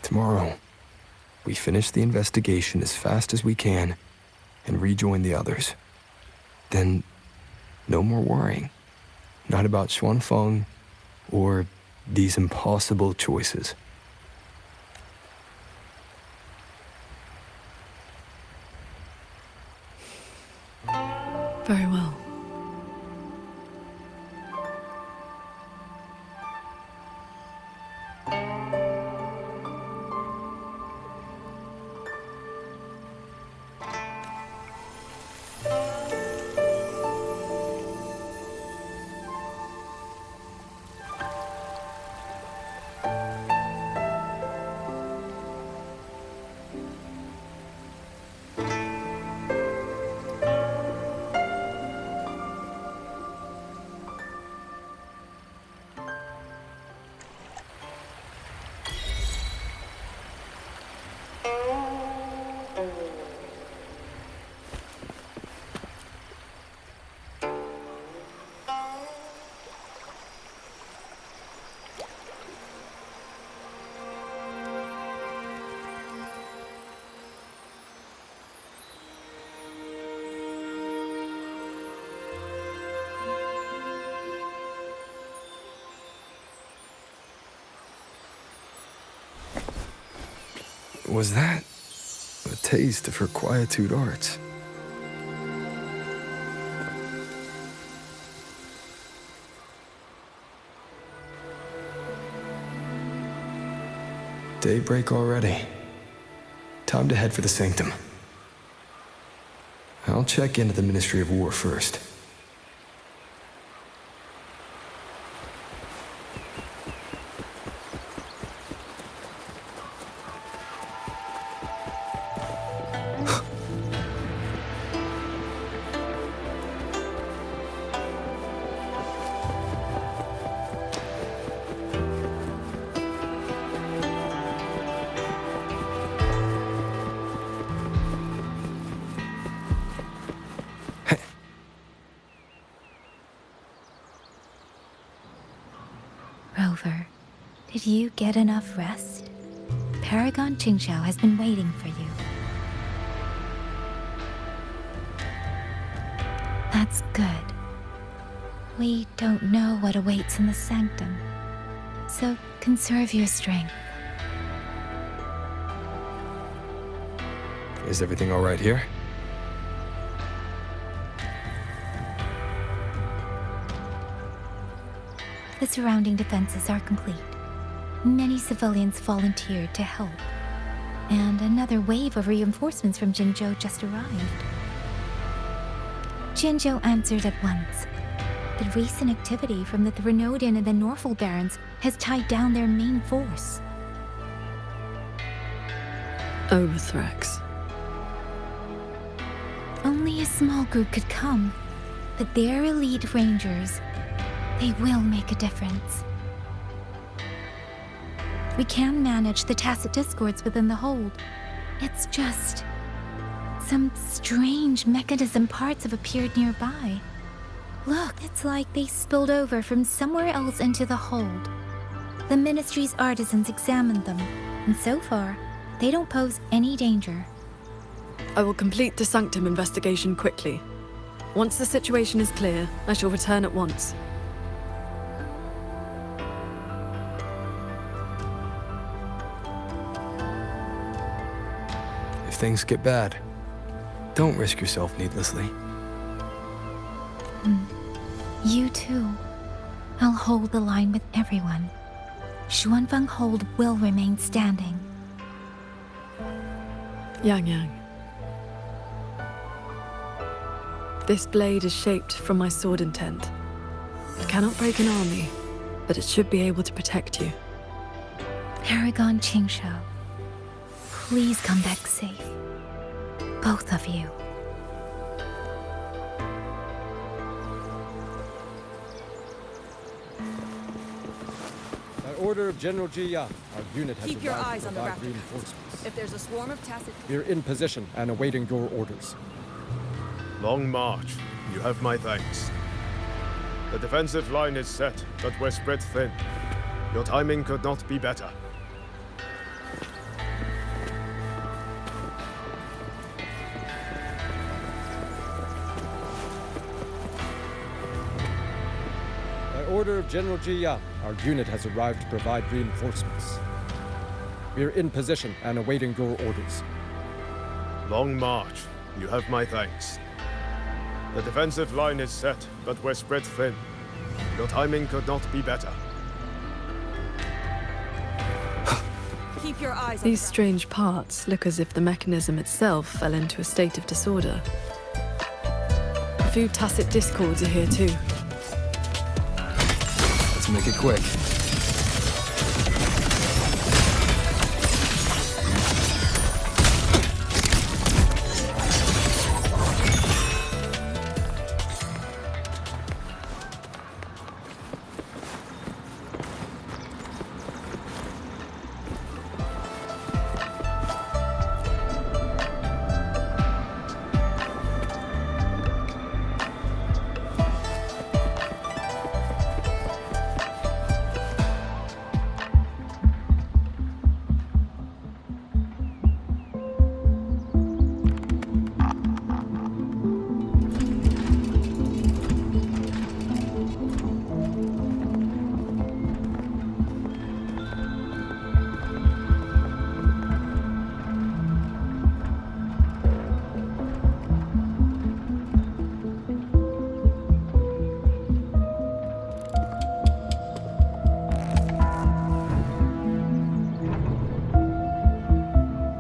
S3: Tomorrow, we finish the investigation as fast as we can and rejoin the others. Then, no more worrying. Not about Xuanfeng or these impossible choices.
S4: Very well.
S3: Was that a taste of her quietude arts? Daybreak already. Time to head for the Sanctum. I'll check into the Ministry of War first.
S9: Rover, did you get enough rest? Paragon Qingxiao has been waiting for you. That's good. We don't know what awaits in the sanctum, so conserve your strength.
S3: Is everything all right here?
S9: The surrounding defenses are complete. Many civilians volunteered to help, and another wave of reinforcements from Jinzhou just arrived. Jinzhou answered at once. The recent activity from the Threnodian and the Norful barons has tied down their main force.
S4: Overthrax.
S9: Only a small group could come, but their elite rangers, they will make a difference. We can manage the tacit discords within the hold. It's just some strange mechanism parts have appeared nearby. Look, it's like they spilled over from somewhere else into the hold. The Ministry's artisans examined them, and so far, they don't pose any danger.
S4: I will complete the Sanctum investigation quickly. Once the situation is clear, I shall return at once.
S3: If things get bad, don't risk yourself needlessly.
S9: You too. I'll hold the line with everyone. Xuanfeng Hold will remain standing.
S4: Yang. This blade is shaped from my sword intent. It cannot break an army, but it should be able to protect you.
S9: Paragon Qingshou, please come back safe. Both of you.
S14: By order of General Ji Yang, our unit has
S18: Keep your
S14: arrived
S18: eyes
S14: to
S18: on the
S14: provide
S18: rafter.
S14: reinforcements.
S18: If there's a swarm of tacit...
S14: We're in position and awaiting your orders.
S15: Long March, you have my thanks. The defensive line is set, but we're spread thin. Your timing could not be better.
S14: By order of General Ji Yang, our unit has arrived to provide reinforcements. We're in position and awaiting your orders.
S15: Long March, you have my thanks. The defensive line is set, but we're spread thin. Your timing could not be better.
S18: Keep your eyes on
S4: These strange parts look as if the mechanism itself fell into a state of disorder. A few tacit discords are here too.
S3: Let's make it quick.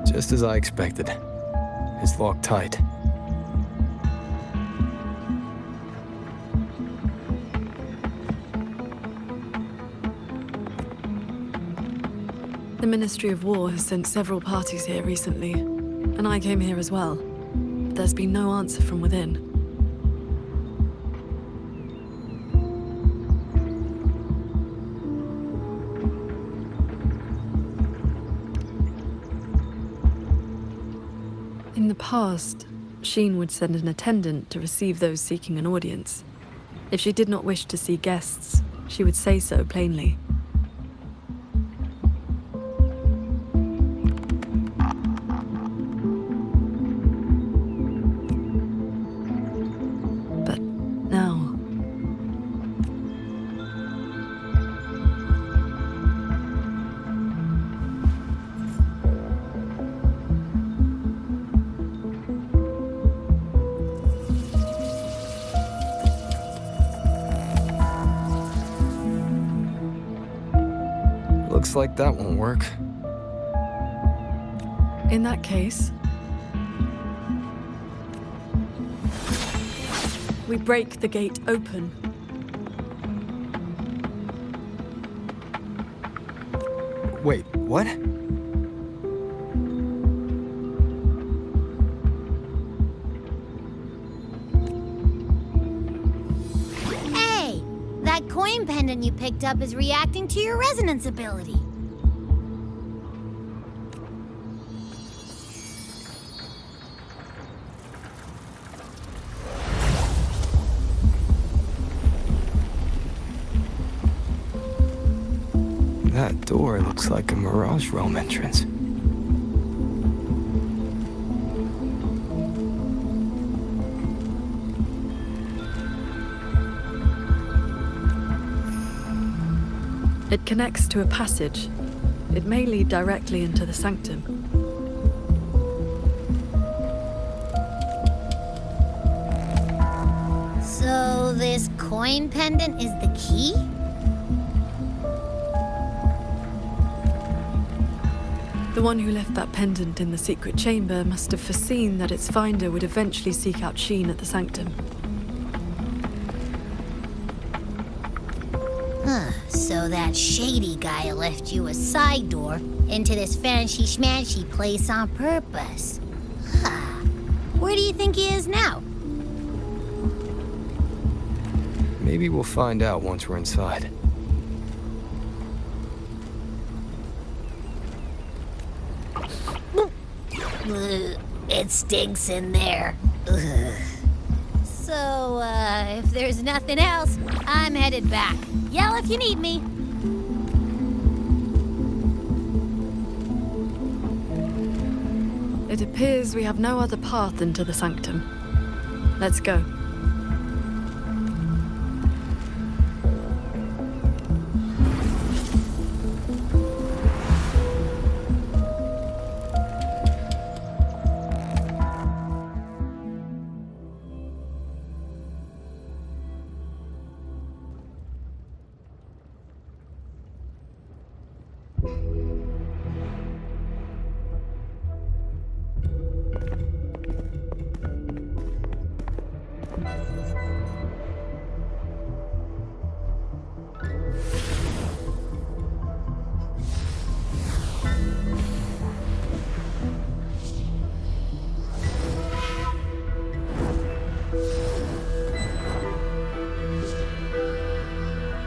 S3: Just as I expected. It's locked tight.
S4: The Ministry of War has sent several parties here recently, and I came here as well. But there's been no answer from within. In the past, Sheen would send an attendant to receive those seeking an audience. If she did not wish to see guests, she would say so plainly. But
S3: Looks like that won't work.
S4: In that case, we break the gate open.
S3: Wait, what?
S5: Hey! That coin pendant you picked up is reacting to your resonance ability.
S3: That door looks like a Mirage realm entrance.
S4: It connects to a passage. It may lead directly into the sanctum.
S5: So this coin pendant is the key?
S4: The one who left that pendant in the secret chamber must have foreseen that its finder would eventually seek out Sheen at the sanctum.
S5: So that shady guy left you a side door into this fancy-schmancy place on purpose. Where do you think he is now?
S3: Maybe we'll find out once we're inside.
S5: It stinks in there. Ugh. So, if there's nothing else, I'm headed back. Yell if you need me.
S4: It appears we have no other path into the sanctum. Let's go.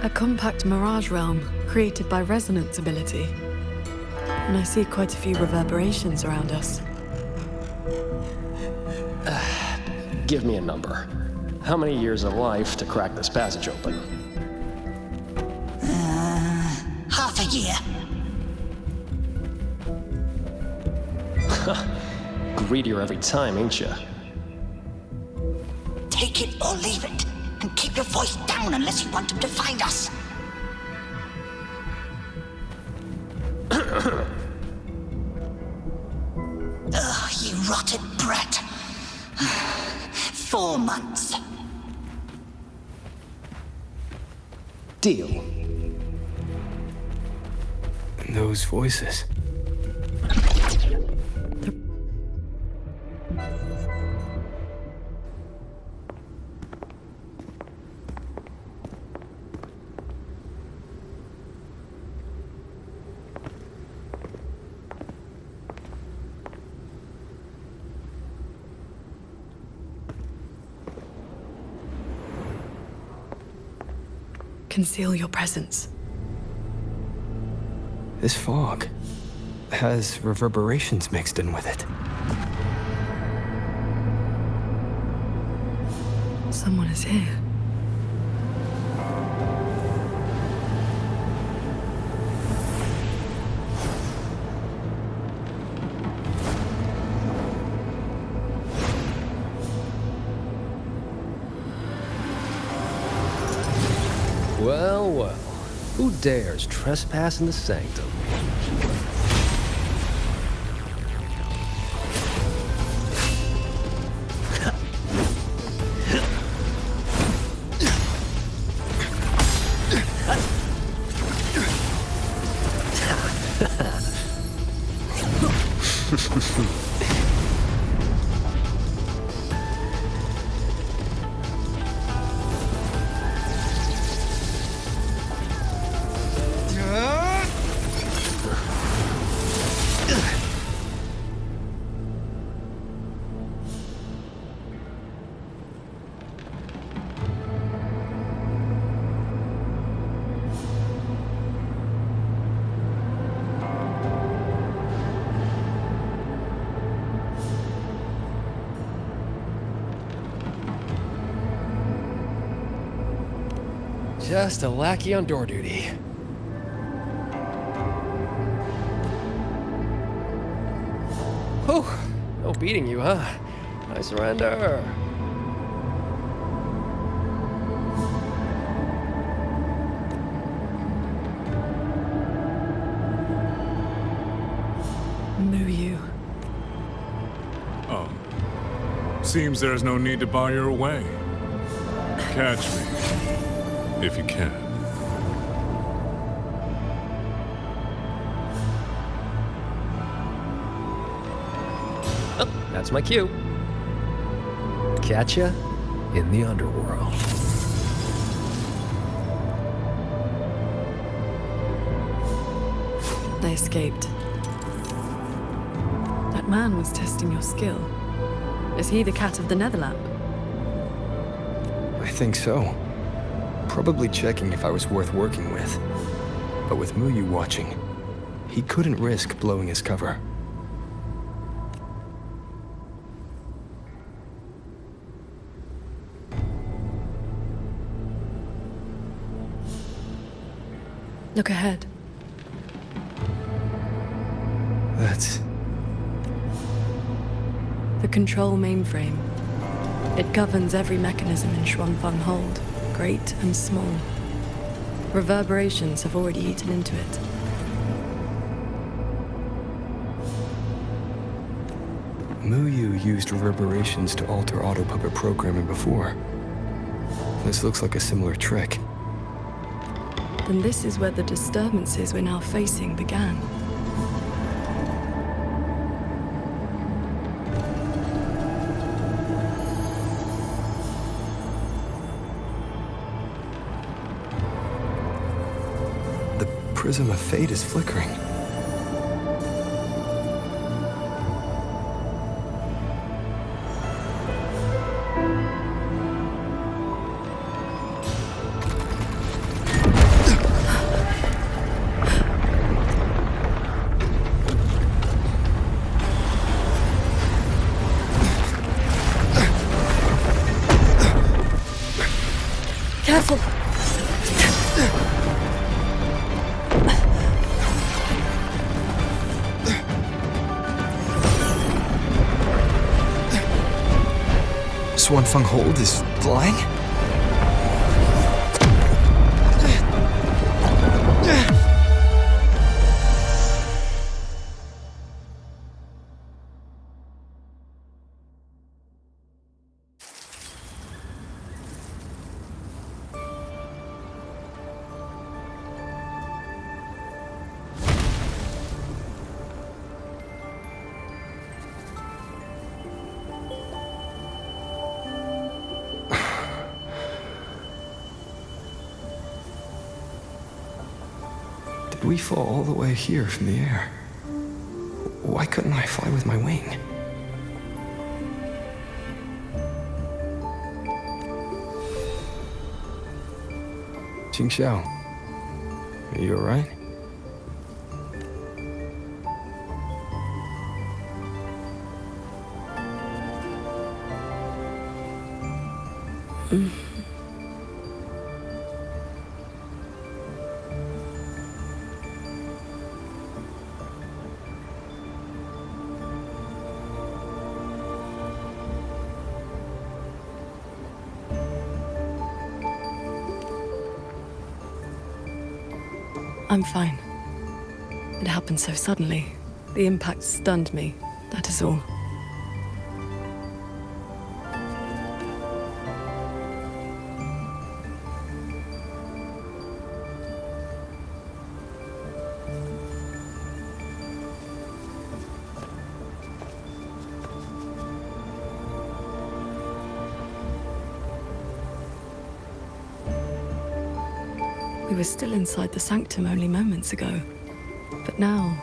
S4: A compact Mirage realm created by resonance ability. And I see quite a few reverberations around us.
S19: Give me a number. How many years of life to crack this passage open?
S20: Half a year.
S19: Greedier every time, ain't ya?
S20: Take it or leave it. And keep your voice down unless you want them to find us. Ugh, you rotted brat. 4 months.
S19: Deal.
S3: And those voices.
S4: Conceal your presence.
S3: This fog has reverberations mixed in with it.
S4: Someone is here.
S21: Well, well. Who dares trespass in the sanctum? Just a lackey on door duty. Whew, no beating you, huh? I surrender.
S4: Muyu.
S16: Oh. Seems there's no need to bar your way. Catch me, if you can.
S21: Oh, that's my cue. Catch ya in the underworld.
S4: They escaped. That man was testing your skill. Is he the cat of the Netherlamp?
S3: I think so. Probably checking if I was worth working with. But with Muyu watching, he couldn't risk blowing his cover.
S4: Look ahead.
S3: That's...
S4: the control mainframe. It governs every mechanism in Xuanfeng Hold, great and small. Reverberations have already eaten into it.
S3: Muyu used reverberations to alter auto-puppet programming before. This looks like a similar trick.
S4: Then this is where the disturbances we're now facing began.
S3: The prism of fate is flickering.
S4: Careful!
S3: Xuanfeng Hold is flying? Did we fall all the way here from the air? Why couldn't I fly with my wing? Qingxiao, are you alright?
S4: I'm fine. It happened so suddenly. The impact stunned me, that is all. We were still inside the sanctum only moments ago. But now...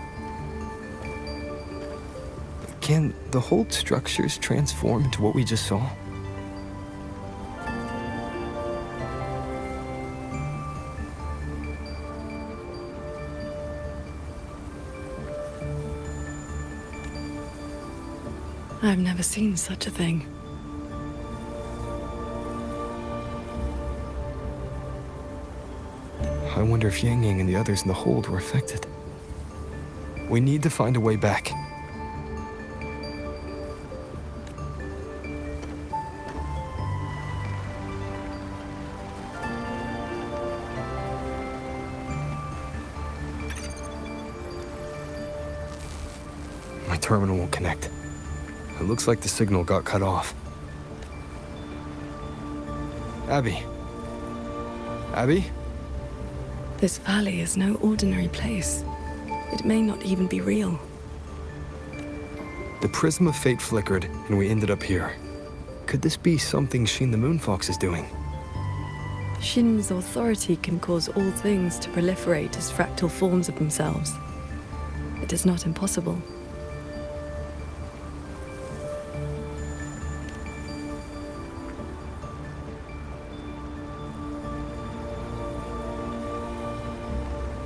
S3: Can the Hold structures transform into what we just saw?
S4: I've never seen such a thing.
S3: I wonder if Yang Yang and the others in the hold were affected. We need to find a way back. My terminal won't connect. It looks like the signal got cut off. Abby? Abby?
S4: This valley is no ordinary place. It may not even be real.
S3: The prism of fate flickered, and we ended up here. Could this be something Shin the Moonfox is doing?
S4: Shin's authority can cause all things to proliferate as fractal forms of themselves. It is not impossible.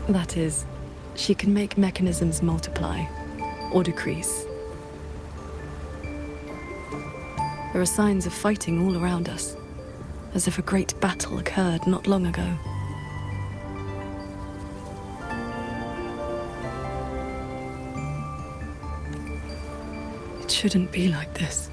S4: That is, she can make mechanisms multiply or decrease. There are signs of fighting all around us, as if a great battle occurred not long ago. It shouldn't be like this.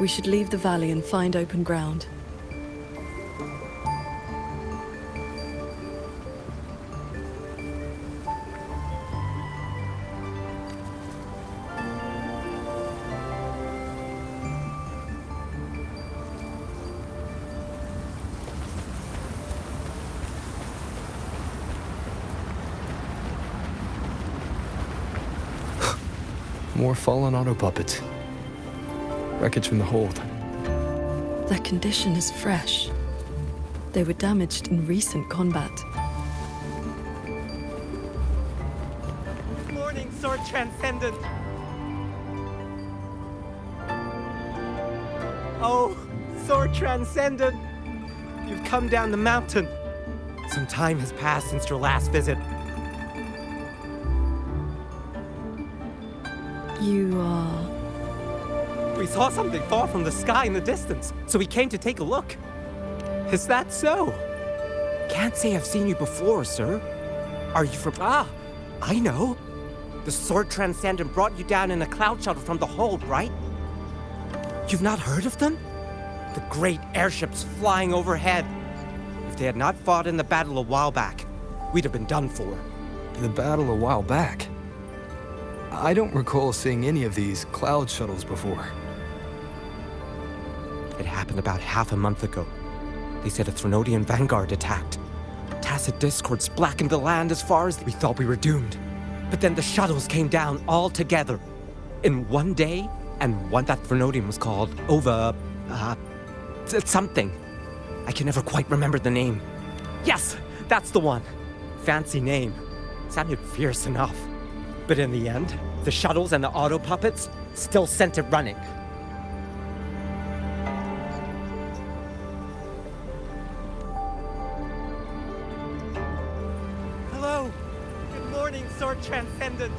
S4: We should leave the valley and find open ground.
S3: More fallen auto puppets. Wreckage from the hold.
S4: Their condition is fresh. They were damaged in recent combat.
S1: Good morning, Sword Transcendent! Oh, Sword Transcendent! You've come down the mountain. Some time has passed since your last visit.
S4: You are...
S1: We saw something fall from the sky in the distance, so we came to take a look. Is that so? Can't say I've seen you before, sir. Are you from... Ah, I know. The Sword Transcendent brought you down in a cloud shuttle from the hold, right? You've not heard of them? The great airships flying overhead. If they had not fought in the battle a while back, we'd have been done for.
S3: The battle a while back? I don't recall seeing any of these cloud shuttles before.
S1: It happened about half a month ago. They said a Threnodian vanguard attacked. Tacit discords blackened the land as far as we thought we were doomed. But then the shuttles came down all together. In one day, and one that Threnodian was called something. I can never quite remember the name. Yes, that's the one. Fancy name. Sounded fierce enough. But in the end, the shuttles and the auto puppets still sent it running. Hello! Good morning, Sword Transcendent!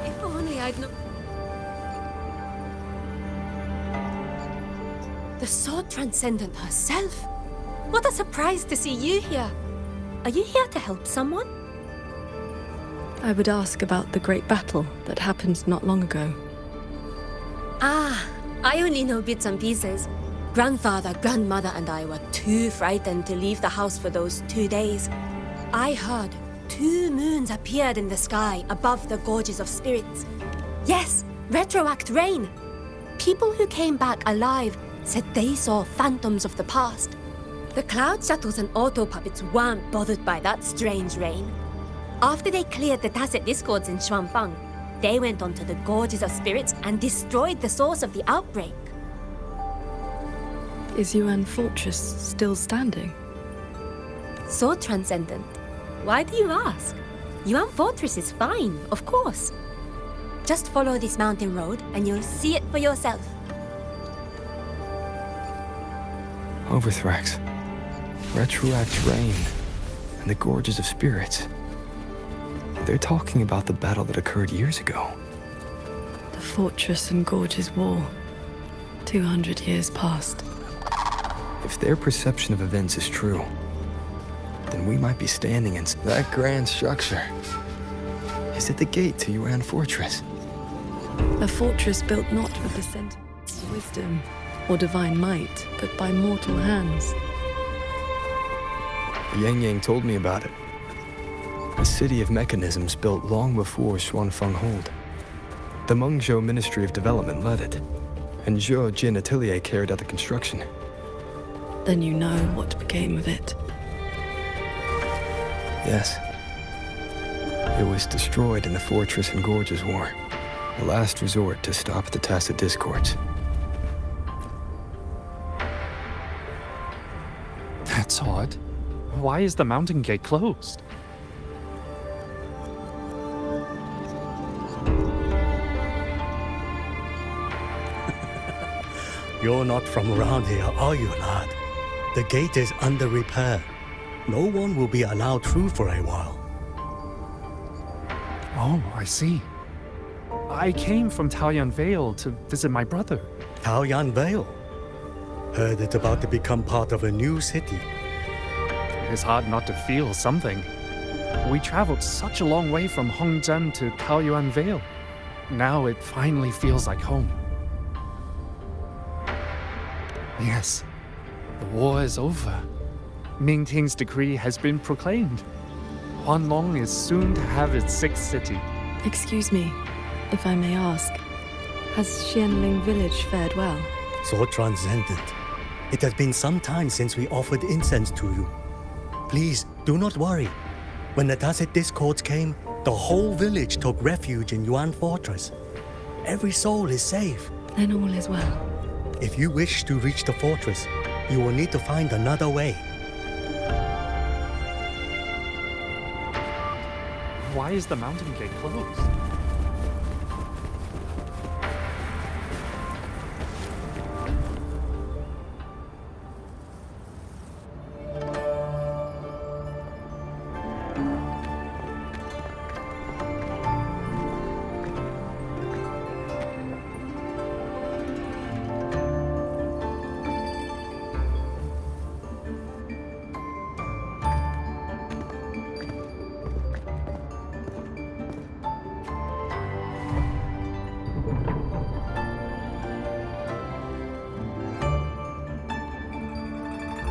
S12: If only I'd known. The Sword Transcendent herself? What a surprise to see you here.
S7: Are you here to help someone?
S4: I would ask about the great battle that happened not long ago.
S7: Ah, I only know bits and pieces. Grandfather, grandmother, and I were too frightened to leave the house for those 2 days. I heard 2 moons appeared in the sky above the gorges of spirits. Yes, retroact rain. People who came back alive said they saw phantoms of the past. The cloud shuttles and auto puppets weren't bothered by that strange rain. After they cleared the tacit discords in Xuanfang, they went onto the gorges of spirits and destroyed the source of the outbreak.
S4: Is Yuan Fortress still standing?
S7: So transcendent. Why do you ask? Yuan Fortress is fine, of course. Just follow this mountain road and you'll see it for yourself.
S3: Overthrax, retroact rain, and the gorges of spirits. They're talking about the battle that occurred years ago.
S4: The Fortress and Gorges War. 200 years past.
S3: If their perception of events is true, then we might be standing in that grand structure. Is it the gate to Yuan Fortress?
S4: A fortress built not with the sentiments of wisdom or divine might, but by mortal hands.
S3: Yang Yang told me about it. A city of mechanisms built long before Xuanfeng hold. The Mengzhou Ministry of Development led it, and Zhou Jin Atelier carried out the construction.
S4: Then you know what became of it.
S3: Yes. It was destroyed in the Fortress and Gorges War, a last resort to stop the Tacit Discords.
S10: That's odd. Why is the mountain gate closed?
S8: You're not from around here, are you, lad? The gate is under repair. No one will be allowed through for a while.
S10: Oh, I see. I came from Taoyuan Vale to visit my brother.
S8: Taoyuan Vale? Heard it's about to become part of a new city.
S10: It's hard not to feel something. We traveled such a long way from Hongzhen to Taoyuan Vale. Now it finally feels like home. Yes, the war is over. Ming Ting's decree has been proclaimed. Huanlong is soon to have its 6th city.
S4: Excuse me, if I may ask, has Xianling village fared well?
S8: So transcendent. It has been some time since we offered incense to you. Please, do not worry. When the Tacit Discords came, the whole village took refuge in Yuan Fortress. Every soul is safe.
S4: Then all is well.
S8: If you wish to reach the fortress, you will need to find another way.
S10: Why is the mountain gate closed?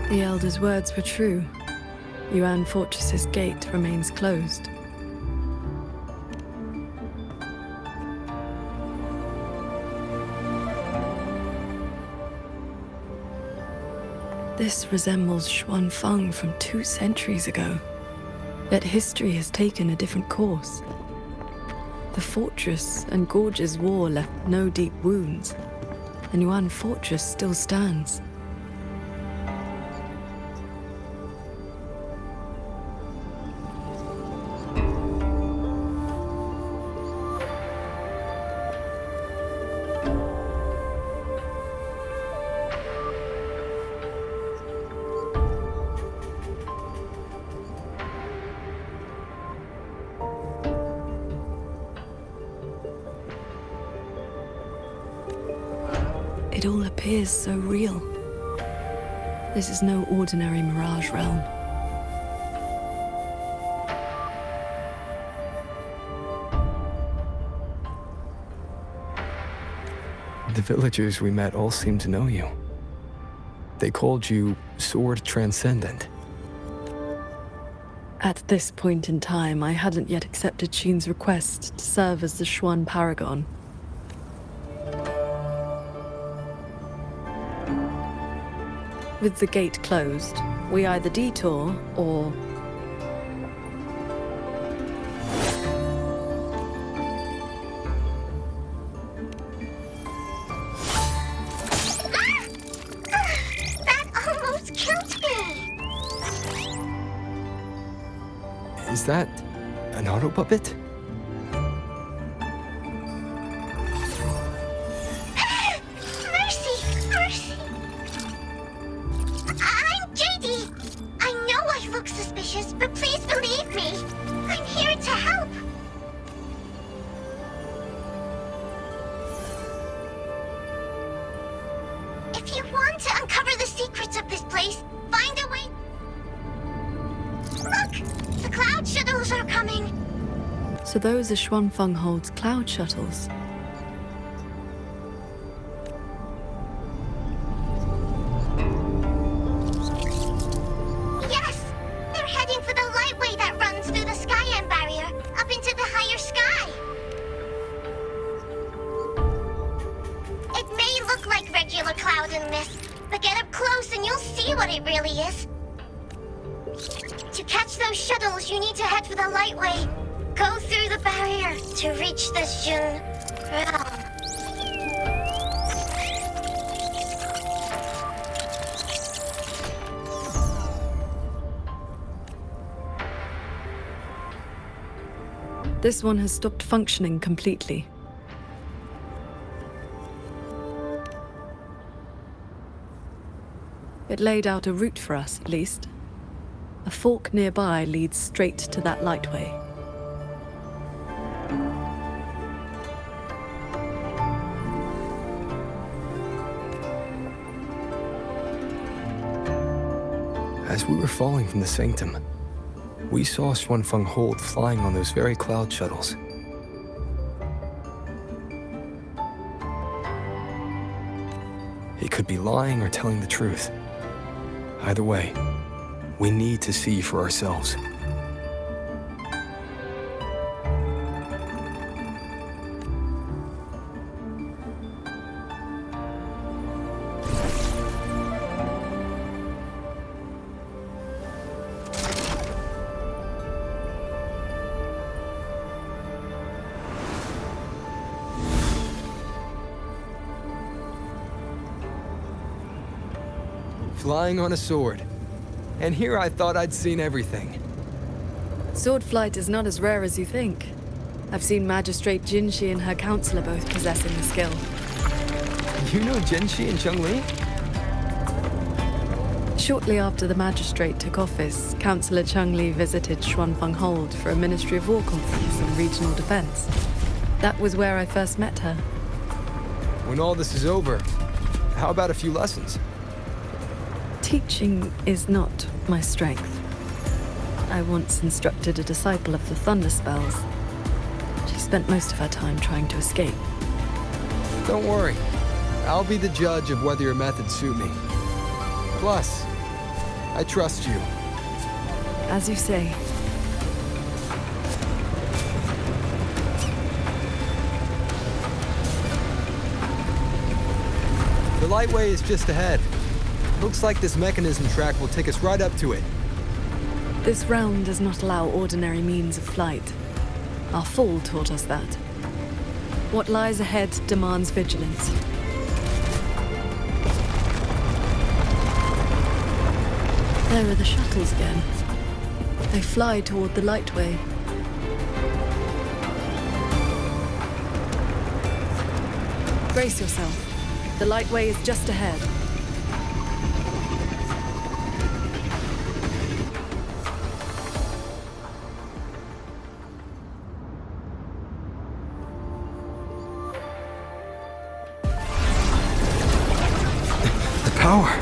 S4: The Elder's words were true. Yuan Fortress's gate remains closed. This resembles Xuanfeng from 2 centuries ago. Yet history has taken a different course. The Fortress and Gorges War left no deep wounds, and Yuan Fortress still stands. It all appears so real. This is no ordinary Mirage realm.
S3: The villagers we met all seemed to know you. They called you Sword Transcendent.
S4: At this point in time, I hadn't yet accepted Qin's request to serve as the Xuan Paragon. With the gate closed, we either detour or...
S5: That almost killed me!
S3: Is that an auto puppet?
S5: Mercy! Mercy! suspicious, but please believe me. I'm here to help. If you want to uncover the secrets of this place, find a way. Look! The cloud shuttles are coming.
S4: So those are Xuanfeng Hold's cloud shuttles.
S5: Yes! They're heading for the lightway that runs through the Skyend barrier, up into the higher sky. It may look like regular cloud and mist, but get up close and you'll see what it really is. To catch those shuttles, you need to head for the lightway. Go through the barrier to reach the Jun realm.
S4: This one has stopped functioning completely. It laid out a route for us, at least. A fork nearby leads straight to that lightway.
S3: As we were falling from the sanctum, we saw Xuanfeng Hold flying on those very cloud shuttles. He could be lying or telling the truth. Either way, we need to see for ourselves. Flying on a sword. And here I thought I'd seen everything.
S4: Sword flight is not as rare as you think. I've seen Magistrate Jinshi and her counselor both possessing the skill.
S3: You know Jinshi and Cheng-Li?
S4: Shortly after the magistrate took office, Councillor Cheng-Li visited Xuanfeng Hold for a Ministry of War conference on regional defense. That was where I first met her.
S3: When all this is over, how about a few lessons?
S4: Teaching is not my strength. I once instructed a disciple of the Thunder Spells. She spent most of her time trying to escape.
S3: Don't worry. I'll be the judge of whether your methods suit me. Plus, I trust you.
S4: As you say.
S3: The lightway is just ahead. Looks like this mechanism track will take us right up to it.
S4: This realm does not allow ordinary means of flight. Our fall taught us that. What lies ahead demands vigilance. There are the shuttles again. They fly toward the lightway. Brace yourself. The lightway is just ahead.
S3: The power.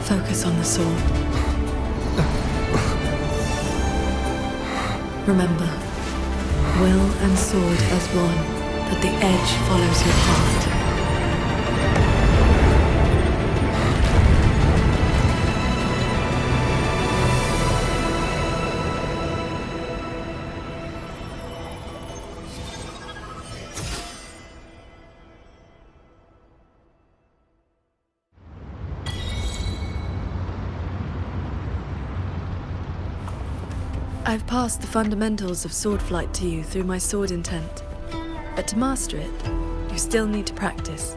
S4: Focus on the sword. Remember, will and sword as one, that the edge follows your heart. I've passed the fundamentals of sword flight to you through my sword intent, but to master it, you still need to practice.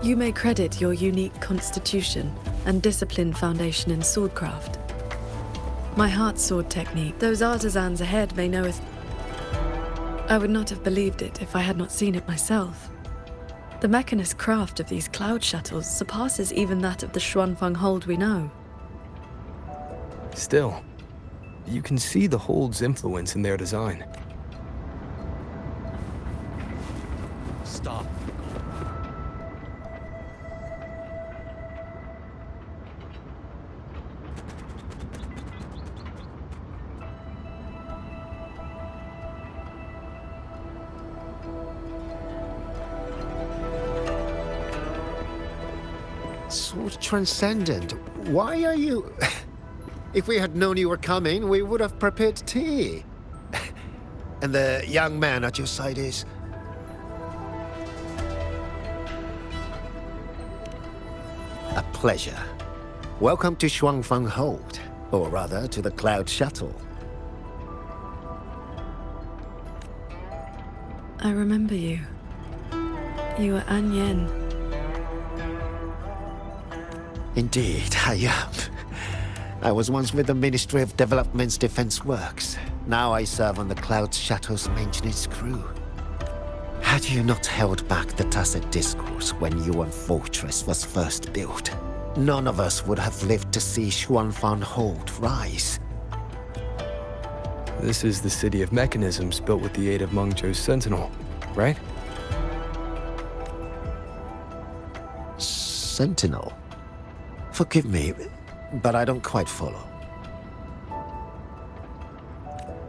S4: You may credit your unique constitution and disciplined foundation in swordcraft, My heart sword technique. Those artisans ahead may know it. I would not have believed it if I had not seen it myself. The mechanist craft of these cloud shuttles surpasses even that of the Xuanfeng hold we know.
S3: Still, you can see the hold's influence in their design.
S1: Stop.
S6: Sword Transcendent, why are you... If we had known you were coming, we would have prepared tea. And the young man at your side is... A pleasure. Welcome to Xuanfeng Hold, or rather, to the Cloud Shuttle.
S4: I remember you. You were An Yen.
S6: Indeed, I am. I was once with the Ministry of Development's Defense Works. Now I serve on the Cloud Shuttle's maintenance crew. Had you not held back the Tacit Discourse when Yuan Fortress was first built, none of us would have lived to see Xuanfeng Hold rise.
S3: This is the city of mechanisms built with the aid of Mengzhou's Sentinel, right?
S6: Sentinel? Forgive me, but I don't quite follow.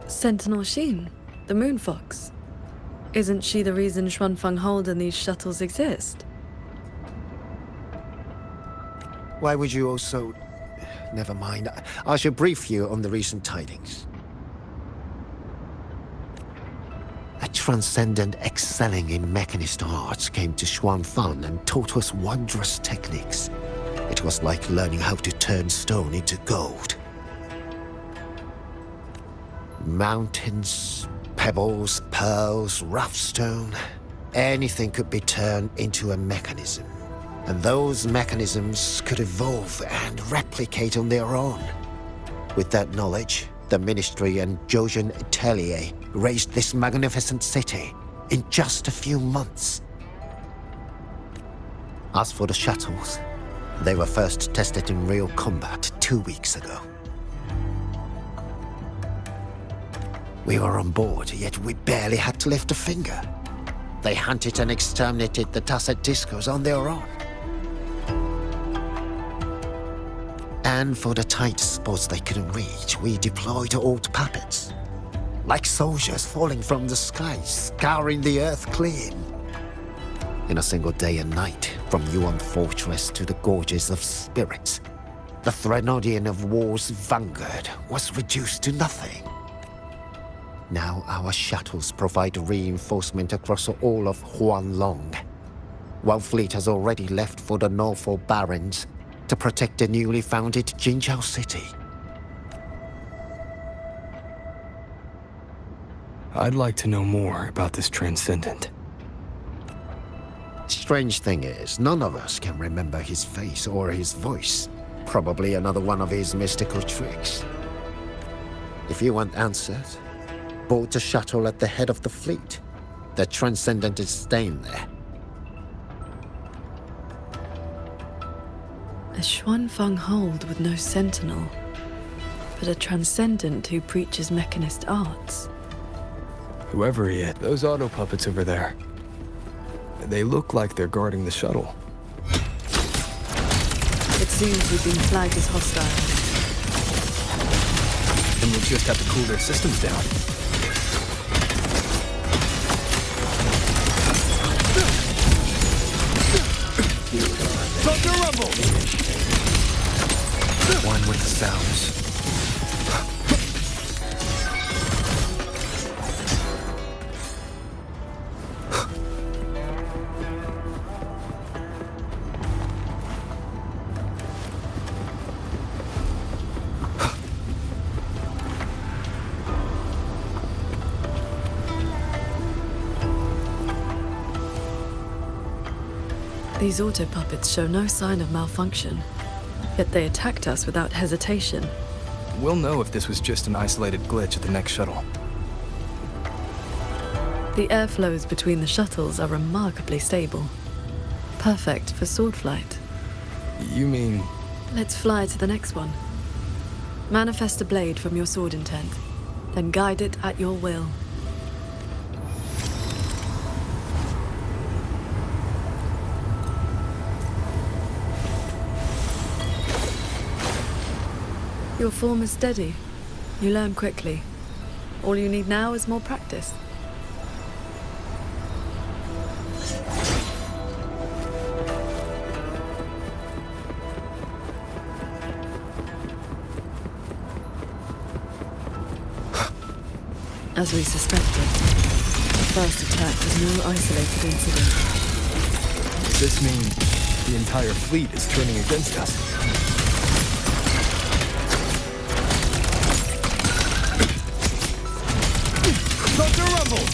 S4: Sentinel Xin, the Moon Fox. Isn't she the reason Xuanfeng Hold and these shuttles exist?
S6: Why would you also... Never mind. I shall brief you on the recent tidings. A transcendent excelling in mechanist arts came to Xuanfeng and taught us wondrous techniques. It was like learning how to turn stone into gold. Mountains, pebbles, pearls, rough stone. Anything could be turned into a mechanism. And those mechanisms could evolve and replicate on their own. With that knowledge, the Ministry and Zhouzhen Atelier raised this magnificent city in just a few months. As for the shuttles, they were first tested in real combat 2 weeks ago. We were on board, yet we barely had to lift a finger. They hunted and exterminated the Tacit Discos on their own. And for the tight spots they couldn't reach, we deployed old puppets. Like soldiers falling from the sky, scouring the earth clean. In a single day and night, from Yuan Fortress to the Gorges of Spirits, the Threnodian of War's vanguard was reduced to nothing. Now our shuttles provide reinforcement across all of Huanglong. One fleet has already left for the Northall Barrens to protect the newly founded Jinzhou city.
S3: I'd like to know more about this Transcendent.
S6: Strange thing is, none of us can remember his face or his voice. Probably another one of his mystical tricks. If you want answers, board the shuttle at the head of the fleet. The Transcendent is staying there.
S4: A Xuanfeng Hold with no sentinel, but a Transcendent who preaches mechanist arts.
S3: Whoever he is, those auto puppets over there. They look like they're guarding the shuttle.
S4: It seems we've been flagged as hostile.
S3: And we'll just have to cool their systems down.
S6: Thunder rumble! One with the sounds.
S4: These auto puppets show no sign of malfunction, yet they attacked us without hesitation.
S3: we'll know if this was just an isolated glitch at the next shuttle.
S4: The airflows between the shuttles are remarkably stable. Perfect for sword flight.
S3: You mean...
S4: Let's fly to the next one. Manifest a blade from your sword intent, then guide it at your will. Your form is steady. You learn quickly. All you need now is more practice. As we suspected, the first attack was no isolated incident.
S3: Does this mean the entire fleet is turning against us? Thunder rumble!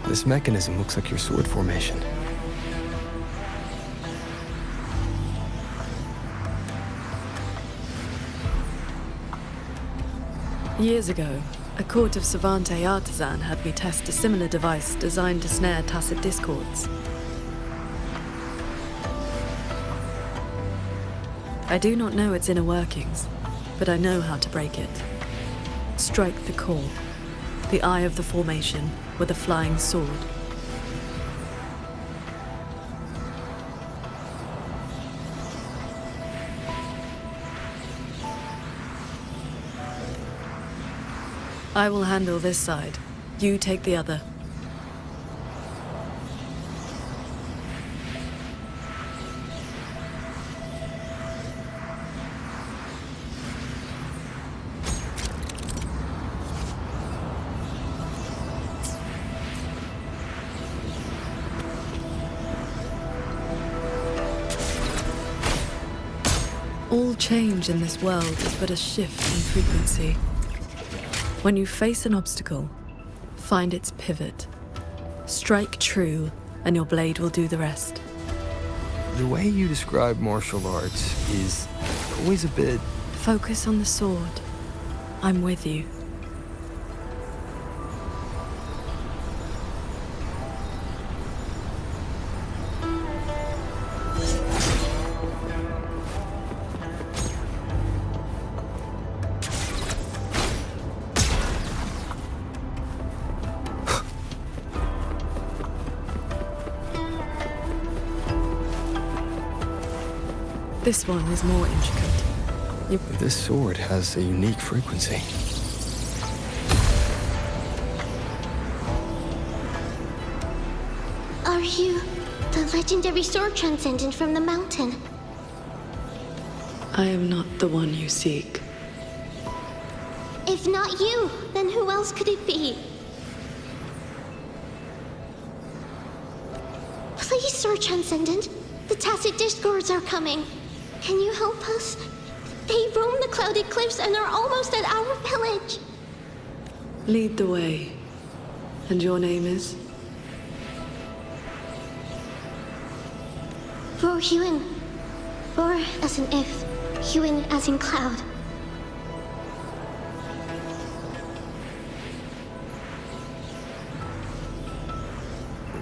S3: This mechanism looks like your sword formation.
S4: Years ago, a court of Savante artisan had me test a similar device designed to snare tacit discords. I do not know its inner workings, but I know how to break it. Strike the core, the eye of the formation, with a flying sword. I will handle this side. You take the other. All change in this world is but a shift in frequency. When you face an obstacle, find its pivot. Strike true, and your blade will do the rest.
S3: The way you describe martial arts is always a bit...
S4: Focus on the sword. I'm with you. This one is more intricate.
S3: This sword has a unique frequency.
S5: Are you the legendary sword transcendent from the mountain?
S4: I am not the one you seek.
S5: If not you, then who else could it be? Please, Sword Transcendent. The Tacit Discords are coming. Can you help us? They roam the clouded cliffs and are almost at our village.
S4: Lead the way. And your name is?
S5: Vor Huin. Vor as in if, Huin as in cloud.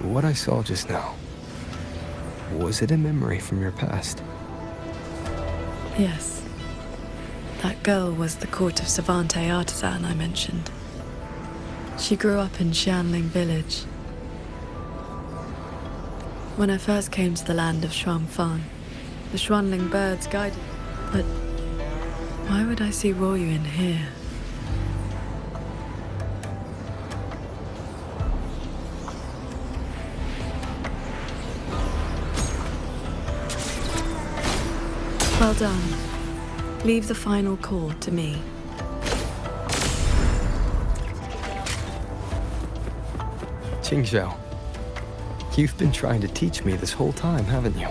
S3: What I saw just now, was it a memory from your past?
S4: Yes. That girl was the court of Savante artisan I mentioned. She grew up in Xianling village. When I first came to the land of Xuanfang, the Xuanling birds guided me. But why would I see Ruoyuan here? Well done. Leave the final call to me.
S3: Qingzhou, you've been trying to teach me this whole time, haven't you?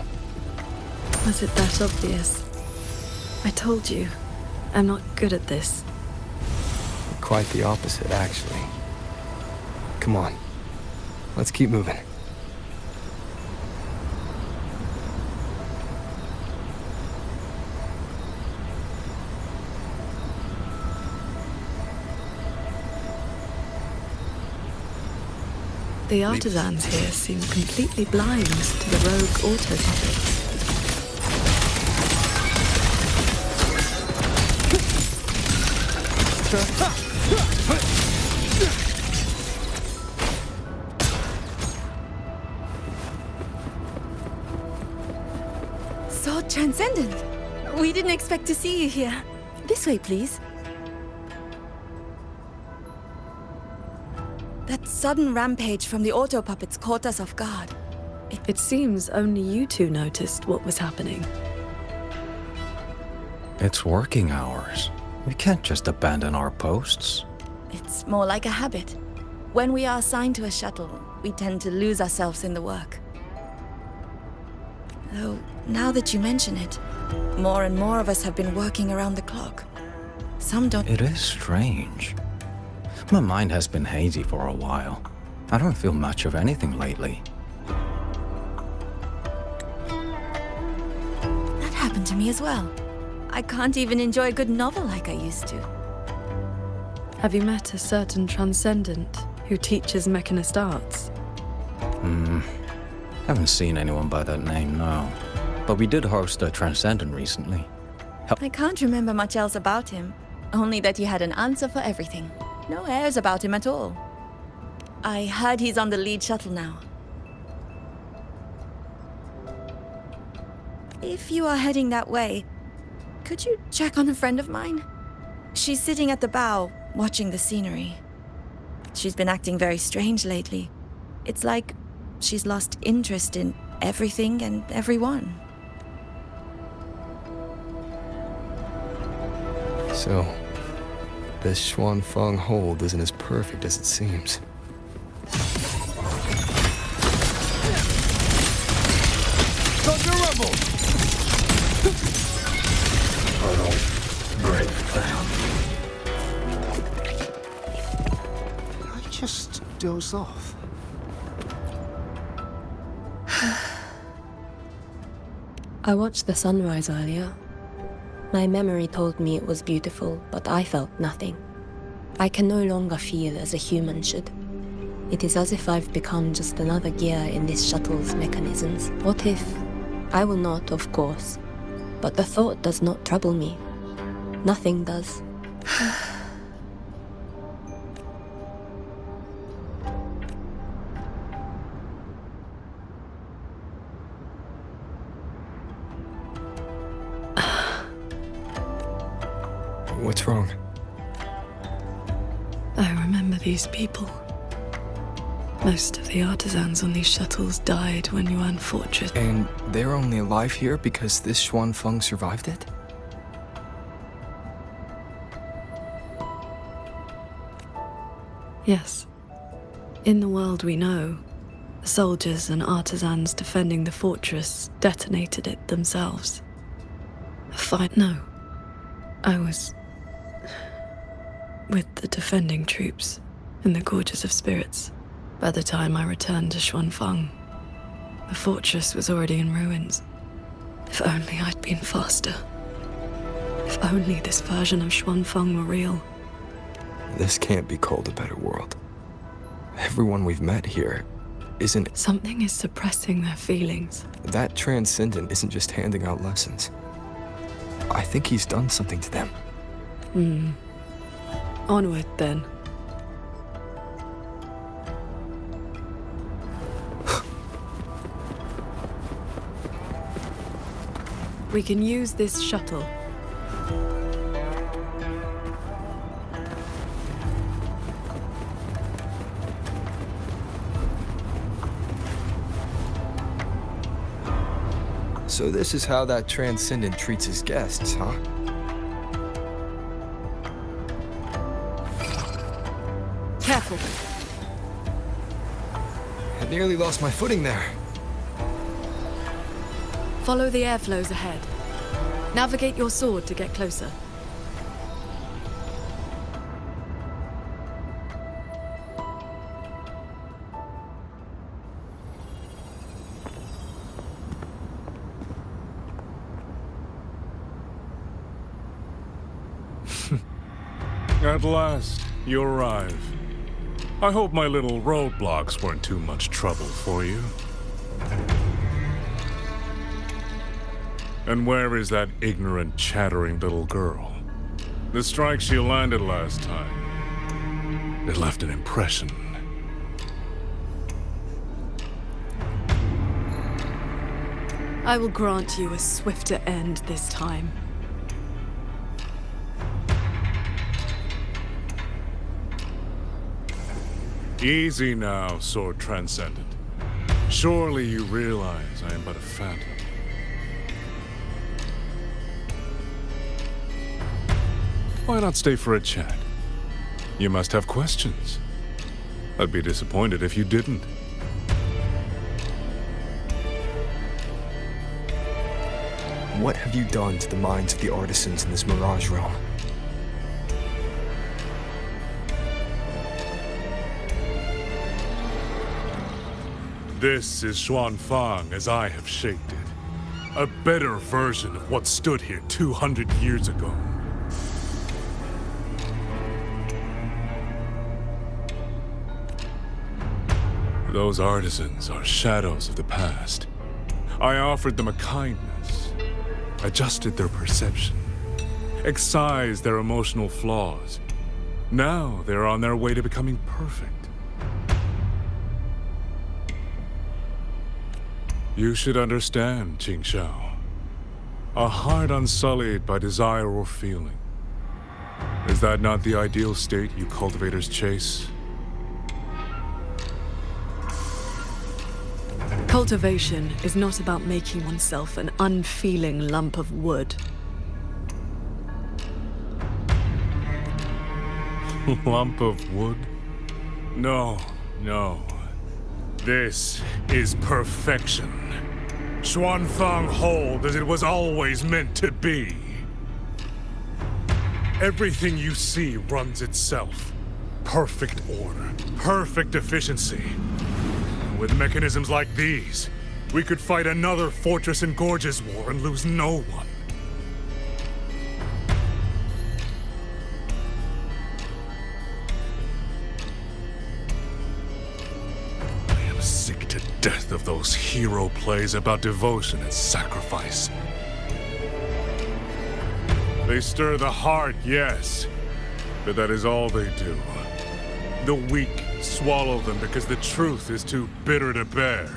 S4: Was it that obvious? I told you, I'm not good at this.
S3: Quite the opposite, actually. Come on. Let's keep moving.
S4: The artisans here seem completely blind to the rogue auto puppets.
S12: So transcendent. We didn't expect to see you here. This way, please. That sudden rampage from the auto puppets caught us off guard.
S4: It seems only you two noticed what was happening.
S2: It's working hours. We can't just abandon our posts.
S12: It's more like a habit. When we are assigned to a shuttle, we tend to lose ourselves in the work. Though, now that you mention it, more and more of us have been working around the clock. Some don't.
S2: It is strange. My mind has been hazy for a while. I don't feel much of anything lately.
S12: That happened to me as well. I can't even enjoy a good novel like I used to.
S4: Have you met a certain transcendent who teaches mechanist arts?
S2: Haven't seen anyone by that name, no. But we did host a transcendent recently.
S12: I can't remember much else about him, only that he had an answer for everything. No airs about him at all. I heard he's on the lead shuttle now. If you are heading that way, could you check on a friend of mine? She's sitting at the bow, watching the scenery. She's been acting very strange lately. It's like she's lost interest in everything and everyone.
S3: So, this Xuanfeng hold isn't as perfect as it seems.
S22: Thunder Rebel!
S6: Did I just doze off?
S23: I watched the sunrise earlier. My memory told me it was beautiful, but I felt nothing. I can no longer feel as a human should. It is as if I've become just another gear in this shuttle's mechanisms. What if? I will not, of course. But the thought does not trouble me. Nothing does.
S3: What's wrong?
S4: I remember these people. Most of the artisans on these shuttles died when Yuan Fortress.
S3: And they're only alive here because this Xuanfeng survived it?
S4: Yes. In the world we know, the soldiers and artisans defending the fortress detonated it themselves. A fight? No. I was with the defending troops in the Gorges of Spirits. By the time I returned to Xuanfeng, the fortress was already in ruins. If only I'd been faster. If only this version of Xuanfeng were real.
S3: This can't be called a better world. Everyone we've met here isn't...
S4: Something is suppressing their feelings.
S3: That transcendent isn't just handing out lessons. I think he's done something to them.
S4: Onward, then. We can use this shuttle.
S3: So this is how that transcendent treats his guests, huh?
S12: Careful.
S3: I nearly lost my footing there.
S4: Follow the airflows ahead. Navigate your sword to get closer.
S16: At last, you arrive. I hope my little roadblocks weren't too much trouble for you. And where is that ignorant, chattering little girl? The strike she landed last time, it left an impression.
S4: I will grant you a swifter end this time.
S16: Easy now, Sword Transcendent. Surely you realize I am but a phantom. Why not stay for a chat? You must have questions. I'd be disappointed if you didn't.
S3: What have you done to the minds of the artisans in this Mirage realm?
S16: This is Xuanfang as I have shaped it. A better version of what stood here 200 years ago. Those artisans are shadows of the past. I offered them a kindness, adjusted their perception, excised their emotional flaws. Now they're on their way to becoming perfect. You should understand, Qingxiao. A heart unsullied by desire or feeling. Is that not the ideal state you cultivators chase?
S4: Cultivation is not about making oneself an unfeeling lump of wood.
S16: Lump of wood? No, no. This is perfection. Xuanfang hold as it was always meant to be. Everything you see runs itself. Perfect order, perfect efficiency. With mechanisms like these, we could fight another Fortress and Gorges war and lose no one. I am sick to death of those hero plays about devotion and sacrifice. They stir the heart, yes, but that is all they do. The weak swallow them because the truth is too bitter to bear.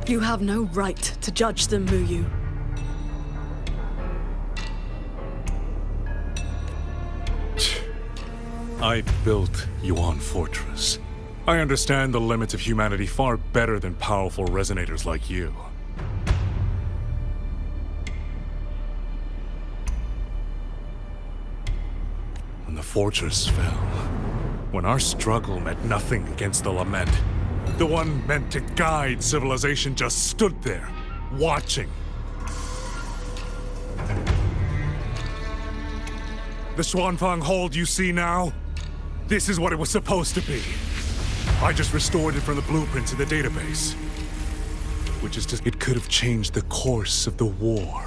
S4: You have no right to judge them, Muyu.
S16: I built Yuan Fortress. I understand the limits of humanity far better than powerful resonators like you. When the fortress fell, when our struggle meant nothing against the lament, the one meant to guide civilization just stood there, watching. The Xuanfang hold you see now? This is what it was supposed to be. I just restored it from the blueprints in the database. Which is just, it could have changed the course of the war.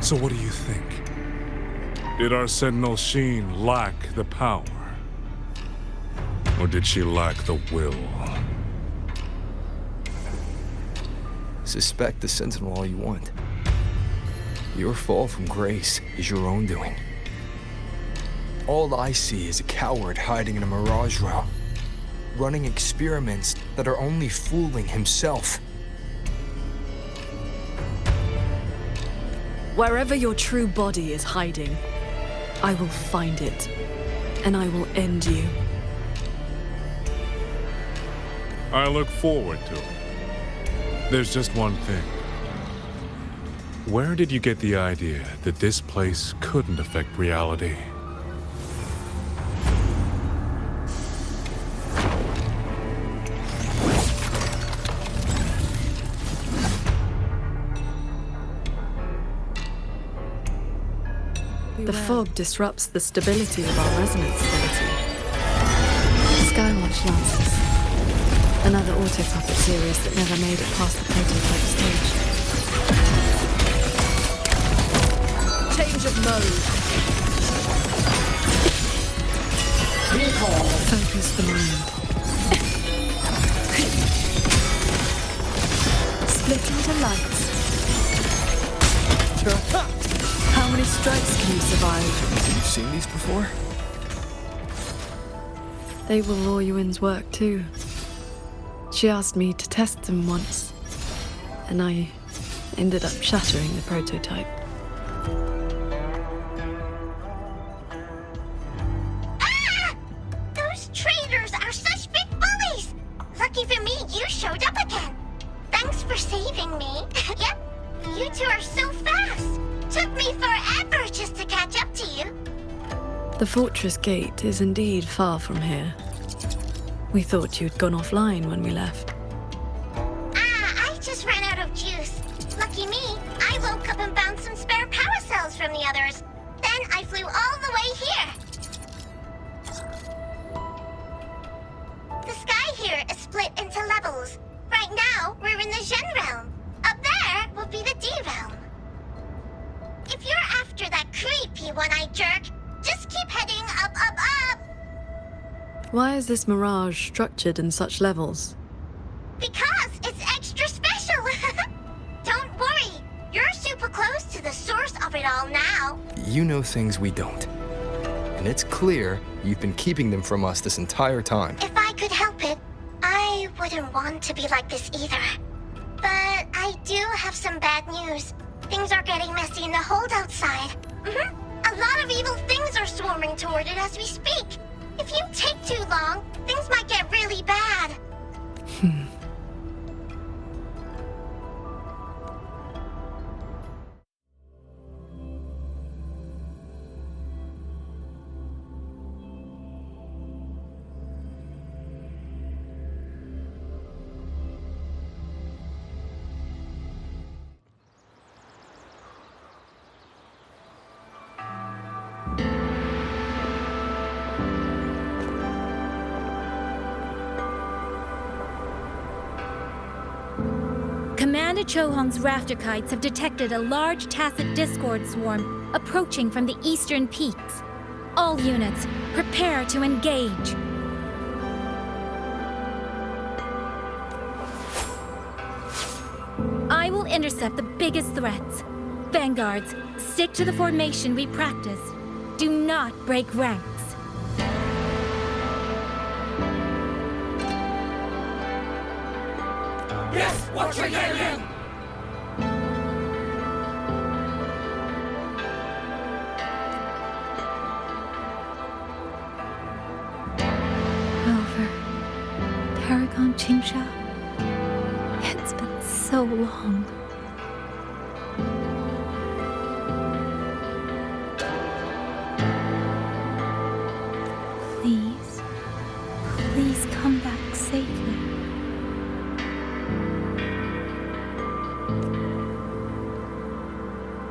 S16: So what do you think? Did our Sentinel Sheen lack the power? Or did she lack the will?
S3: Suspect the Sentinel all you want. Your fall from grace is your own doing. All I see is a coward hiding in a Mirage realm, running experiments that are only fooling himself.
S4: Wherever your true body is hiding, I will find it, and I will end you.
S16: I look forward to it. There's just one thing. Where did you get the idea that this place couldn't affect reality?
S4: The fog disrupts the stability of our resonance ability. Skywatch Lances. Another auto-puppet series that never made it past the prototype stage.
S18: Change of mode.
S4: Recall. Focus the mind. Split into lights. How many strikes can you survive?
S3: Have you seen these before?
S4: They were Law Yuan's work too. She asked me to test them once, and I ended up shattering the prototype.
S5: Ah! Those traitors are such big bullies! Lucky for me, you showed up again. Thanks for saving me. Yep, you two are so fast. Took me forever just to catch up to you.
S4: The fortress gate is indeed far from here. We thought you'd gone offline when we left.
S5: I just ran out of juice. Lucky me, I woke up and bounced some spare power cells from the others. Then I flew all the way here. The sky here is split into levels. Right now, we're in the Zhen realm. Up there will be the D realm. If you're after that creepy one-eyed jerk, just keep heading up, up, up!
S4: Why is this Mirage structured in such levels?
S5: Because it's extra special! Don't worry, you're super close to the source of it all now.
S3: You know things we don't. And it's clear you've been keeping them from us this entire time.
S5: If I could help it, I wouldn't want to be like this either. But I do have some bad news. Things are getting messy in the hold outside. A lot of evil things are swarming toward it as we speak. If you take too long, things might get really bad.
S9: Commander Chohong's rafter kites have detected a large tacit discord swarm approaching from the eastern peaks. All units, prepare to engage. I will intercept the biggest threats. Vanguards, stick to the formation we practiced. Do not break ranks.
S22: Yes, watch your Yang!
S9: Over. Paragon Qingsha. It's been so long. Please. Please come back safely.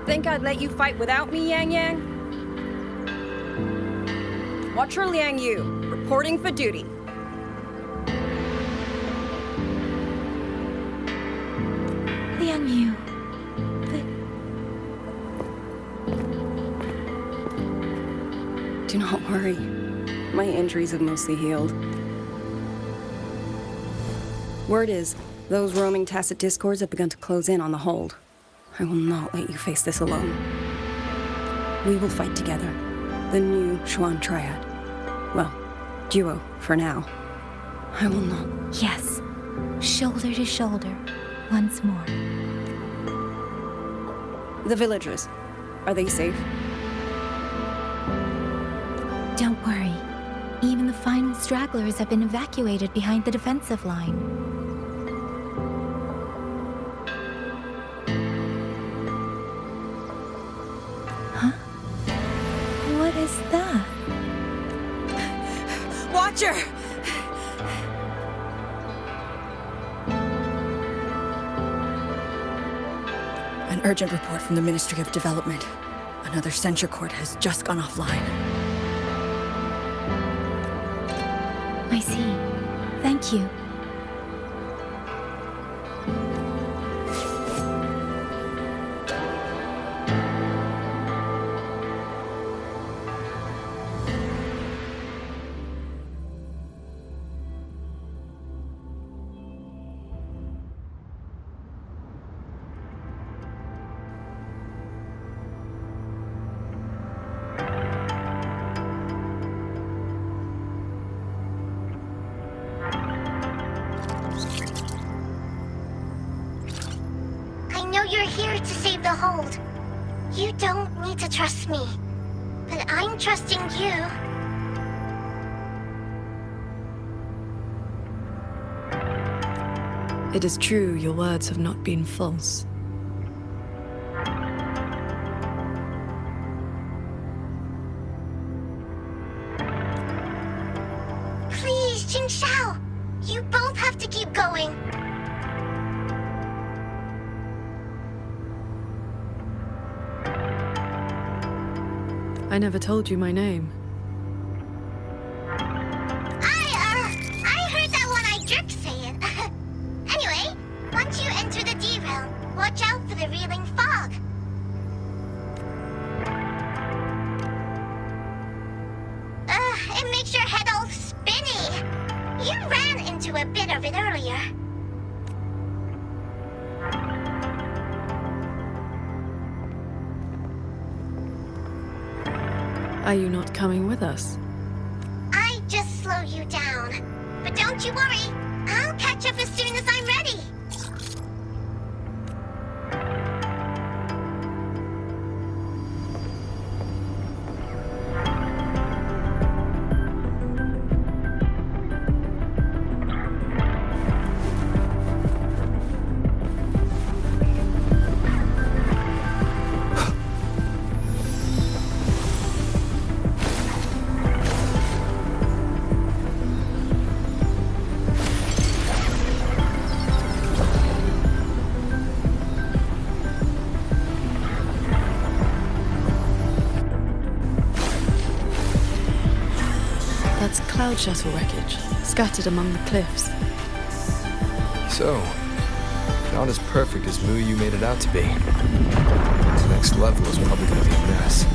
S18: Think I'd let you fight without me, Yang Yang? Watcher Liang Yu, reporting for duty.
S9: Liang Yu,
S18: Do not worry. My injuries have mostly healed. Word is, those roaming tacit discords have begun to close in on the hold. I will not let you face this alone. We will fight together. The new Xuan Triad. Well, duo, for now. I will not.
S9: Yes. Shoulder to shoulder. Once more.
S18: The villagers. Are they safe?
S9: Don't worry. Even the final stragglers have been evacuated behind the defensive line.
S18: Watcher! An urgent report from the Ministry of Development. Another censure court has just gone offline.
S9: I see. Thank you.
S5: You're here to save the hold. You don't need to trust me, but I'm trusting you.
S4: It is true your words have not been false.
S5: Please, Jingxiao! You both have to keep going.
S4: I never told you my name.
S5: I heard that one-eyed jerk say it. Anyway, once you enter the D-realm, watch out for the reeling fog. It makes your head all spinny. You ran into a bit of it earlier.
S4: Are you not coming with us?
S5: I just slow you down. But don't you worry. I'll catch up as soon as I'm ready.
S4: That's cloud shuttle wreckage, scattered among the cliffs.
S3: So, not as perfect as Muyu made it out to be. The next level is probably gonna be a mess.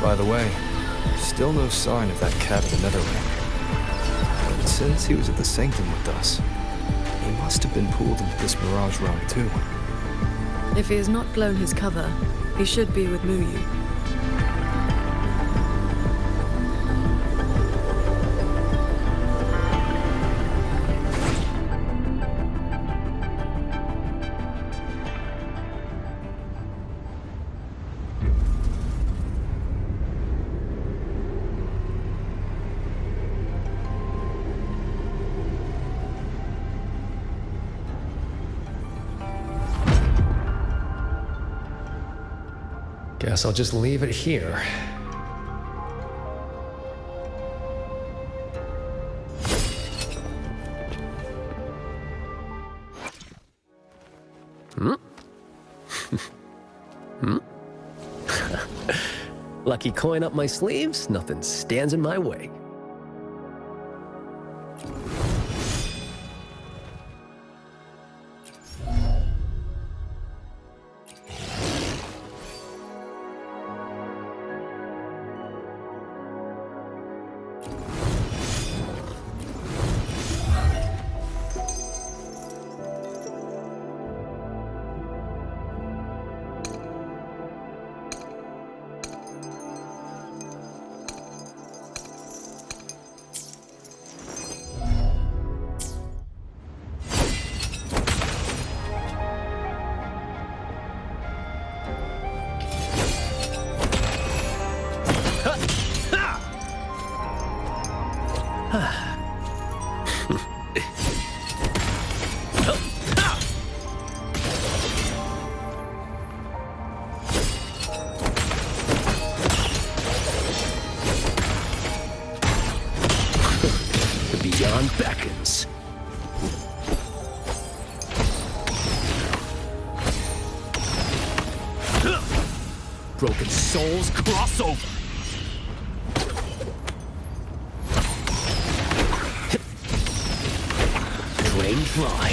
S3: By the way, still no sign of that cat of the Netherland. But since he was at the Sanctum with us, he must have been pulled into this Mirage realm too.
S4: If he has not blown his cover, he should be with Muyu.
S21: Guess I'll just leave it here. Lucky coin up my sleeves, nothing stands in my way.
S19: The beyond beckons.
S11: Broken Souls crossover.
S19: Drain dry.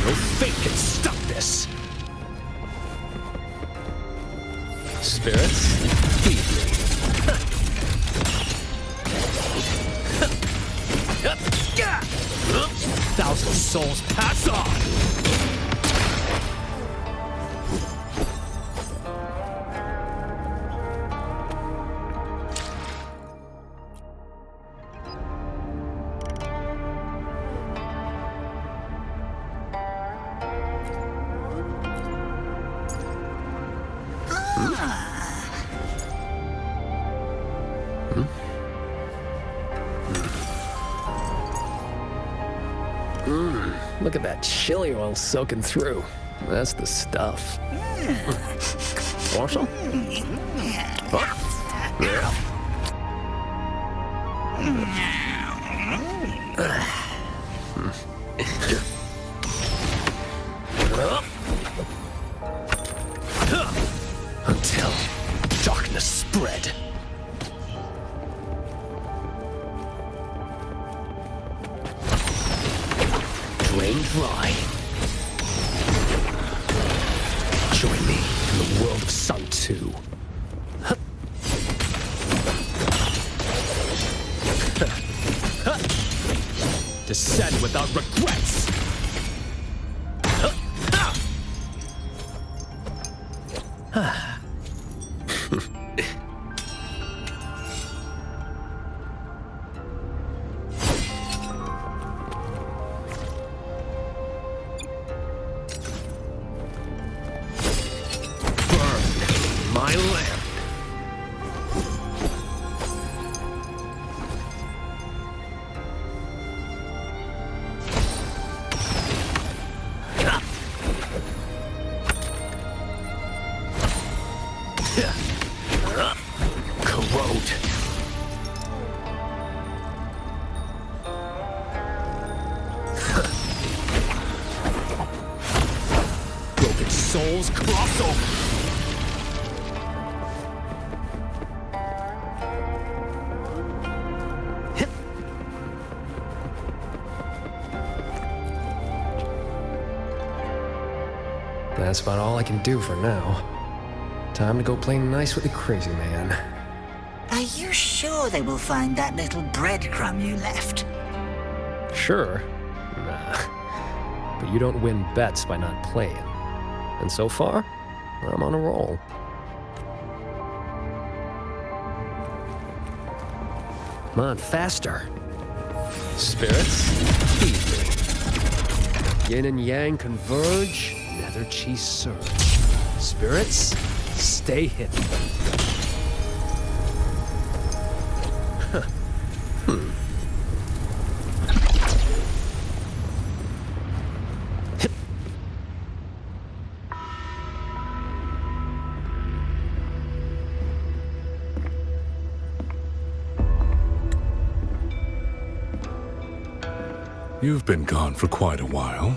S11: No fate can stop this.
S19: Spirits, feed me.
S11: Thousand souls pass on.
S19: Look at that chili oil soaking through. That's the stuff. Want some? Until darkness spread. Drain dry. Join me in the world of Sun 2.
S11: Descend without regrets.
S19: My land.
S11: Corrode. Broken Souls crossover.
S19: That's about all I can do for now. Time to go play nice with the crazy man.
S20: Are you sure they will find that little breadcrumb you left?
S19: Sure. Nah. But you don't win bets by not playing. And so far, I'm on a roll. Come on, faster. Spirits, feed me. Yin and yang converge, nether chi surge. Spirits, stay hidden.
S16: You've been gone for quite a while.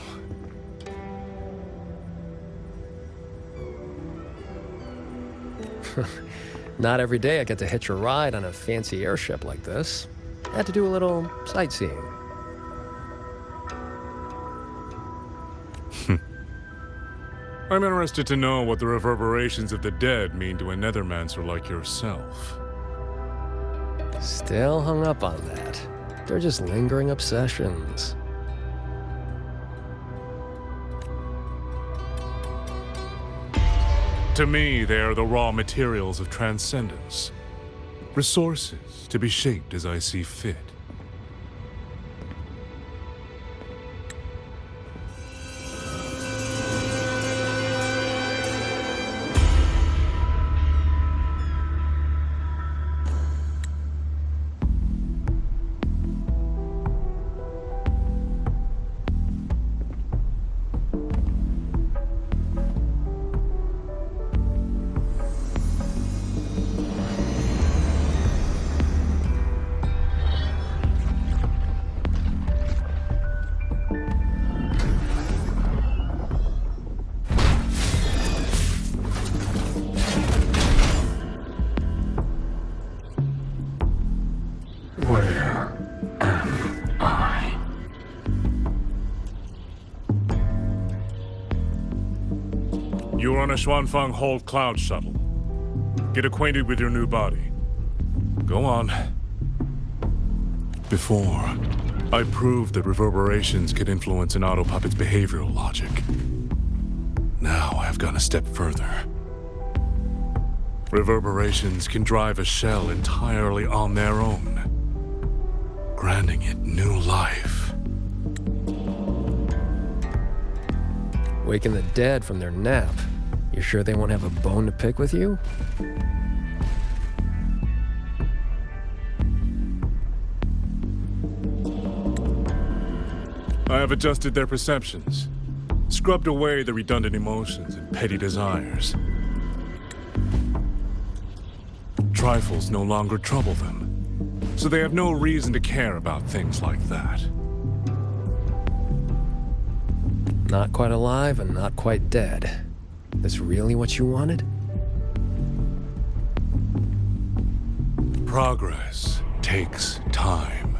S19: Not every day I get to hitch a ride on a fancy airship like this. I had to do a little sightseeing.
S16: I'm interested to know what the reverberations of the dead mean to a nethermancer like yourself.
S19: Still hung up on that. They're just lingering obsessions.
S16: To me, they are the raw materials of transcendence. Resources to be shaped as I see fit. You are on a Xuanfeng Hold Cloud shuttle. Get acquainted with your new body. Go on. Before, I proved that reverberations could influence an autopuppet's behavioral logic. Now I've gone a step further. Reverberations can drive a shell entirely on their own, granting it new life.
S19: Waking the dead from their nap. You sure they won't have a bone to pick with you?
S16: I have adjusted their perceptions, scrubbed away the redundant emotions and petty desires. Trifles no longer trouble them, so they have no reason to care about things like that.
S19: Not quite alive and not quite dead. This really what you wanted?
S16: Progress takes time.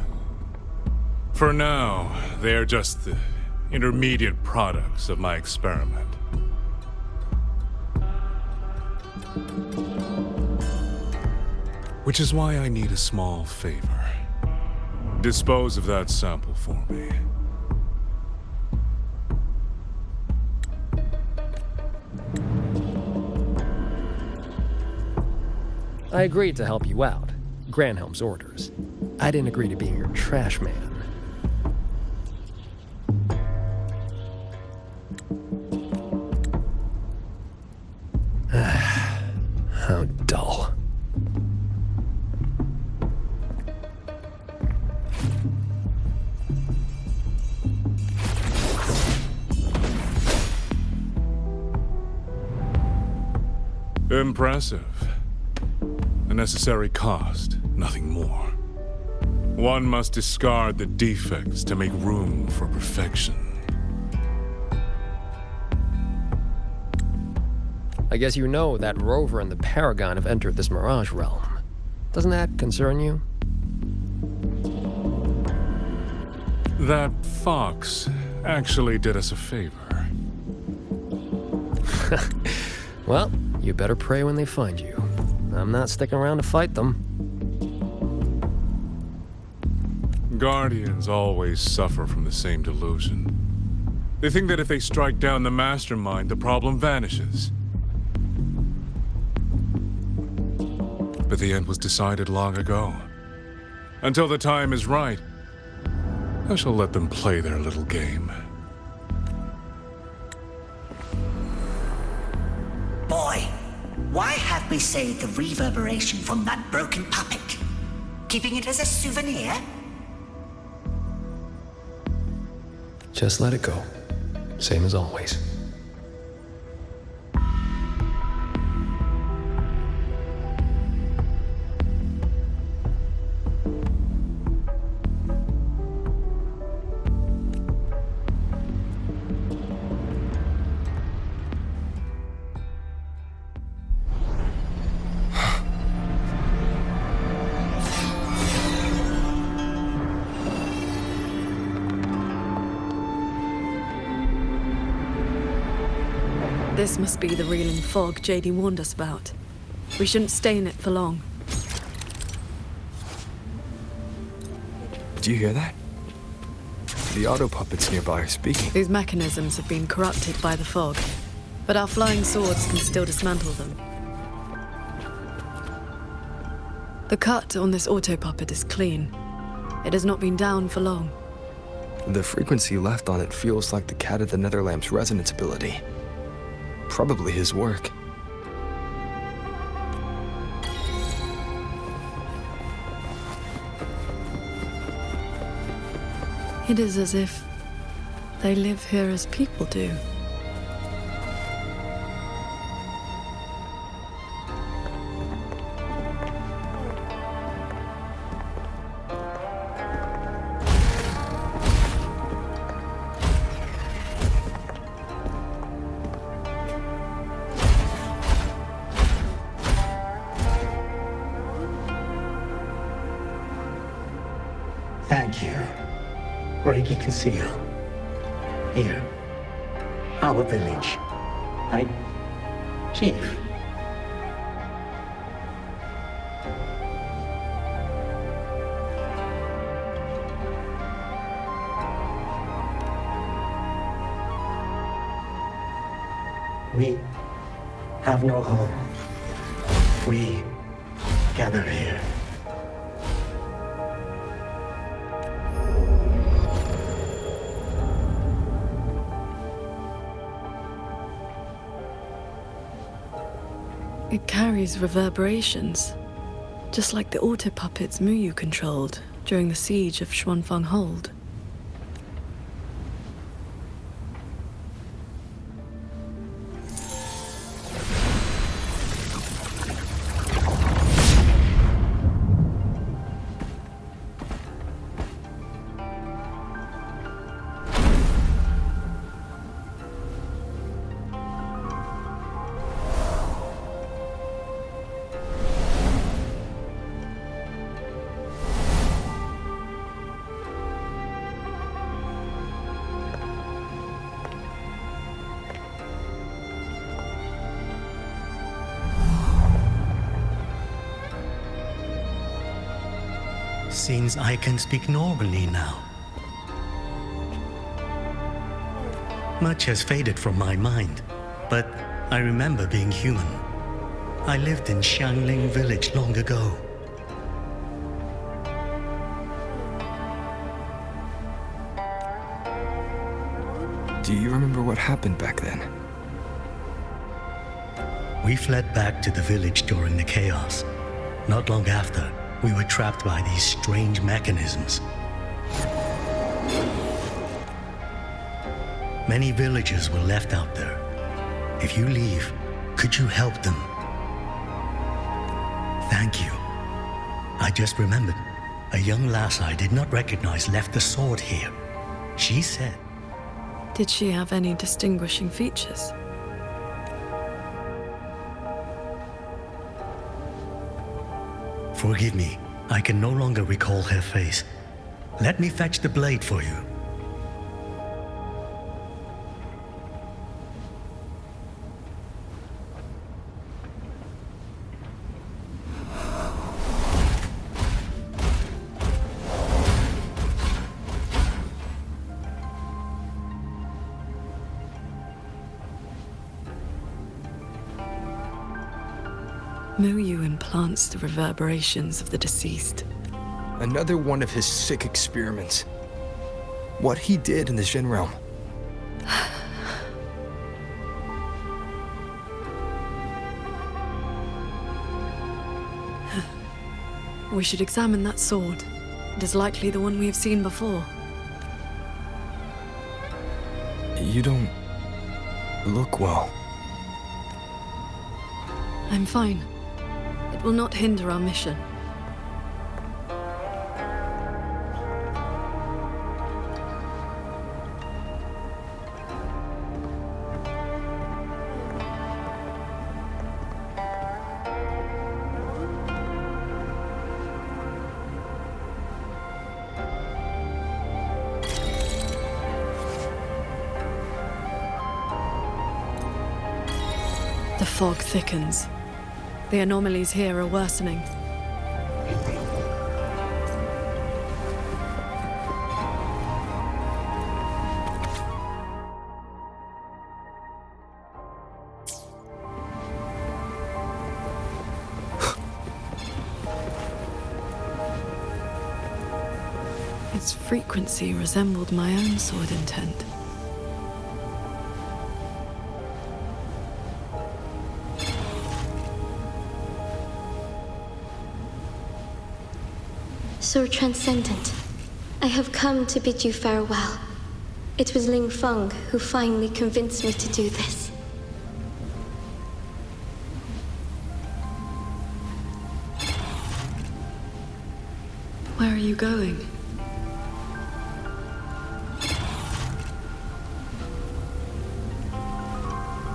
S16: For now, they are just the intermediate products of my experiment. Which is why I need a small favor. Dispose of that sample for me.
S19: I agreed to help you out. Granhelm's orders. I didn't agree to being your trash man. How dull.
S16: Impressive. A necessary cost, nothing more. One must discard the defects to make room for perfection.
S19: I guess you know that Rover and the Paragon have entered this Mirage realm. Doesn't that concern you?
S16: That fox actually did us a favor.
S19: Well, you better pray when they find you. I'm not sticking around to fight them.
S16: Guardians always suffer from the same delusion. They think that if they strike down the mastermind, the problem vanishes. But the end was decided long ago. Until the time is right, I shall let them play their little game.
S20: Boy, why have we saved the reverberation from that broken puppet? Keeping it as a souvenir?
S19: Just let it go. Same as always.
S4: This must be the reeling fog JD warned us about. We shouldn't stay in it for long.
S3: Do you hear that? The auto puppets nearby are speaking.
S4: These mechanisms have been corrupted by the fog. but our flying swords can still dismantle them. The cut on this auto-puppet is clean. It has not been down for long.
S3: The frequency left on it feels like the Cat of the Netherlamp's resonance ability. Probably his work.
S4: It is as if they live here as people do.
S8: Thank you. Reiki Conceal. Here. Our village. Right? Chief. We have no home. We gather here.
S4: It carries reverberations, just like the auto-puppets Muyu controlled during the siege of Xuanfeng Hold.
S8: Seems I can speak normally now. Much has faded from my mind, but I remember being human. I lived in Xiangling village long ago.
S3: Do you remember what happened back then?
S8: We fled back to the village during the chaos. Not long after, we were trapped by these strange mechanisms. Many villagers were left out there. If you leave, could you help them? Thank you. I just remembered, a young lass I did not recognize left the sword here. She said...
S4: Did she have any distinguishing features?
S8: Forgive me, I can no longer recall her face. Let me fetch the blade for you.
S4: Muyu implants the reverberations of the deceased.
S3: Another one of his sick experiments. What he did in the Jin realm.
S4: We should examine that sword. It is likely the one we have seen before.
S3: You don't look well.
S4: I'm fine. It will not hinder our mission. The fog thickens. The anomalies here are worsening. Its frequency resembled my own sword intent.
S9: Sir Transcendent, I have come to bid you farewell. It was Ling Feng who finally convinced me to do this.
S4: Where are you going?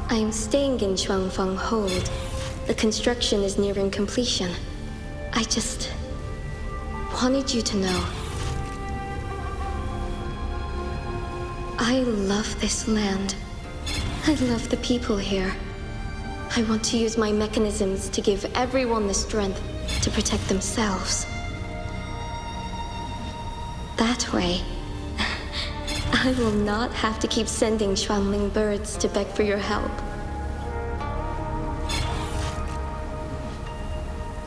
S9: I am staying in Shuangfeng Hold. The construction is nearing completion. I just wanted you to know. I love this land. I love the people here. I want to use my mechanisms to give everyone the strength to protect themselves. That way, I will not have to keep sending Xuanling birds to beg for your help.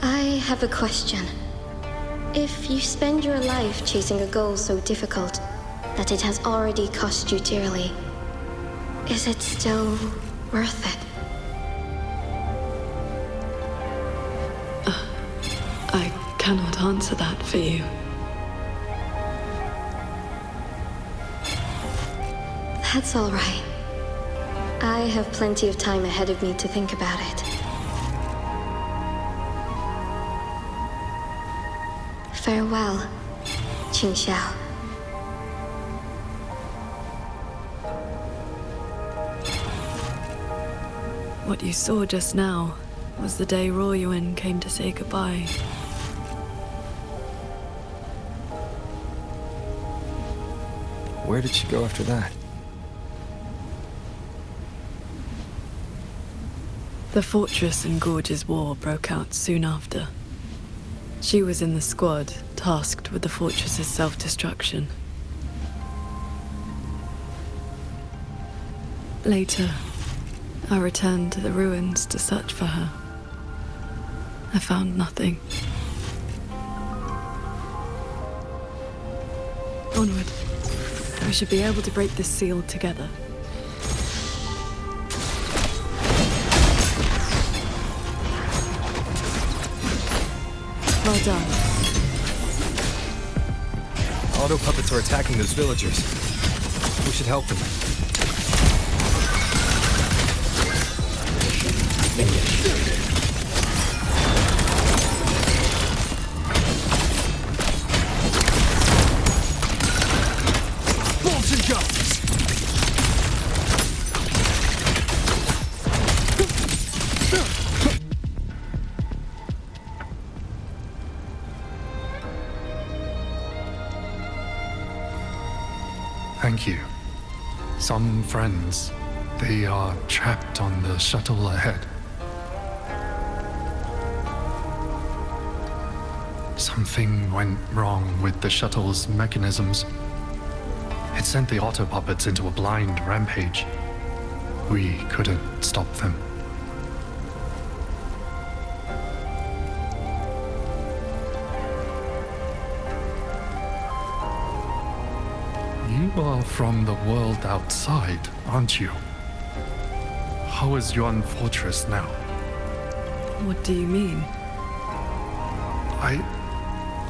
S9: I have a question. If you spend your life chasing a goal so difficult that it has already cost you dearly, is it still worth it?
S4: I cannot answer that for you.
S9: That's all right. I have plenty of time ahead of me to think about it. Farewell, Qing Xiao.
S4: What you saw just now was the day Royuan came to say goodbye.
S3: Where did she go after that?
S4: The Fortress and Gorges War broke out soon after. She was in the squad tasked with the fortress's self-destruction. Later, I returned to the ruins to search for her. I found nothing. Onward. We should be able to break this seal together. Well done.
S3: Auto puppets are attacking those villagers. We should help them.
S11: Bolts and guns!
S10: Thank you. Some friends, they are trapped on the shuttle ahead. Something went wrong with the shuttle's mechanisms. It sent the auto puppets into a blind rampage. We couldn't stop them. You are from the world outside, aren't you? How is Yuan Fortress now?
S4: What do you mean?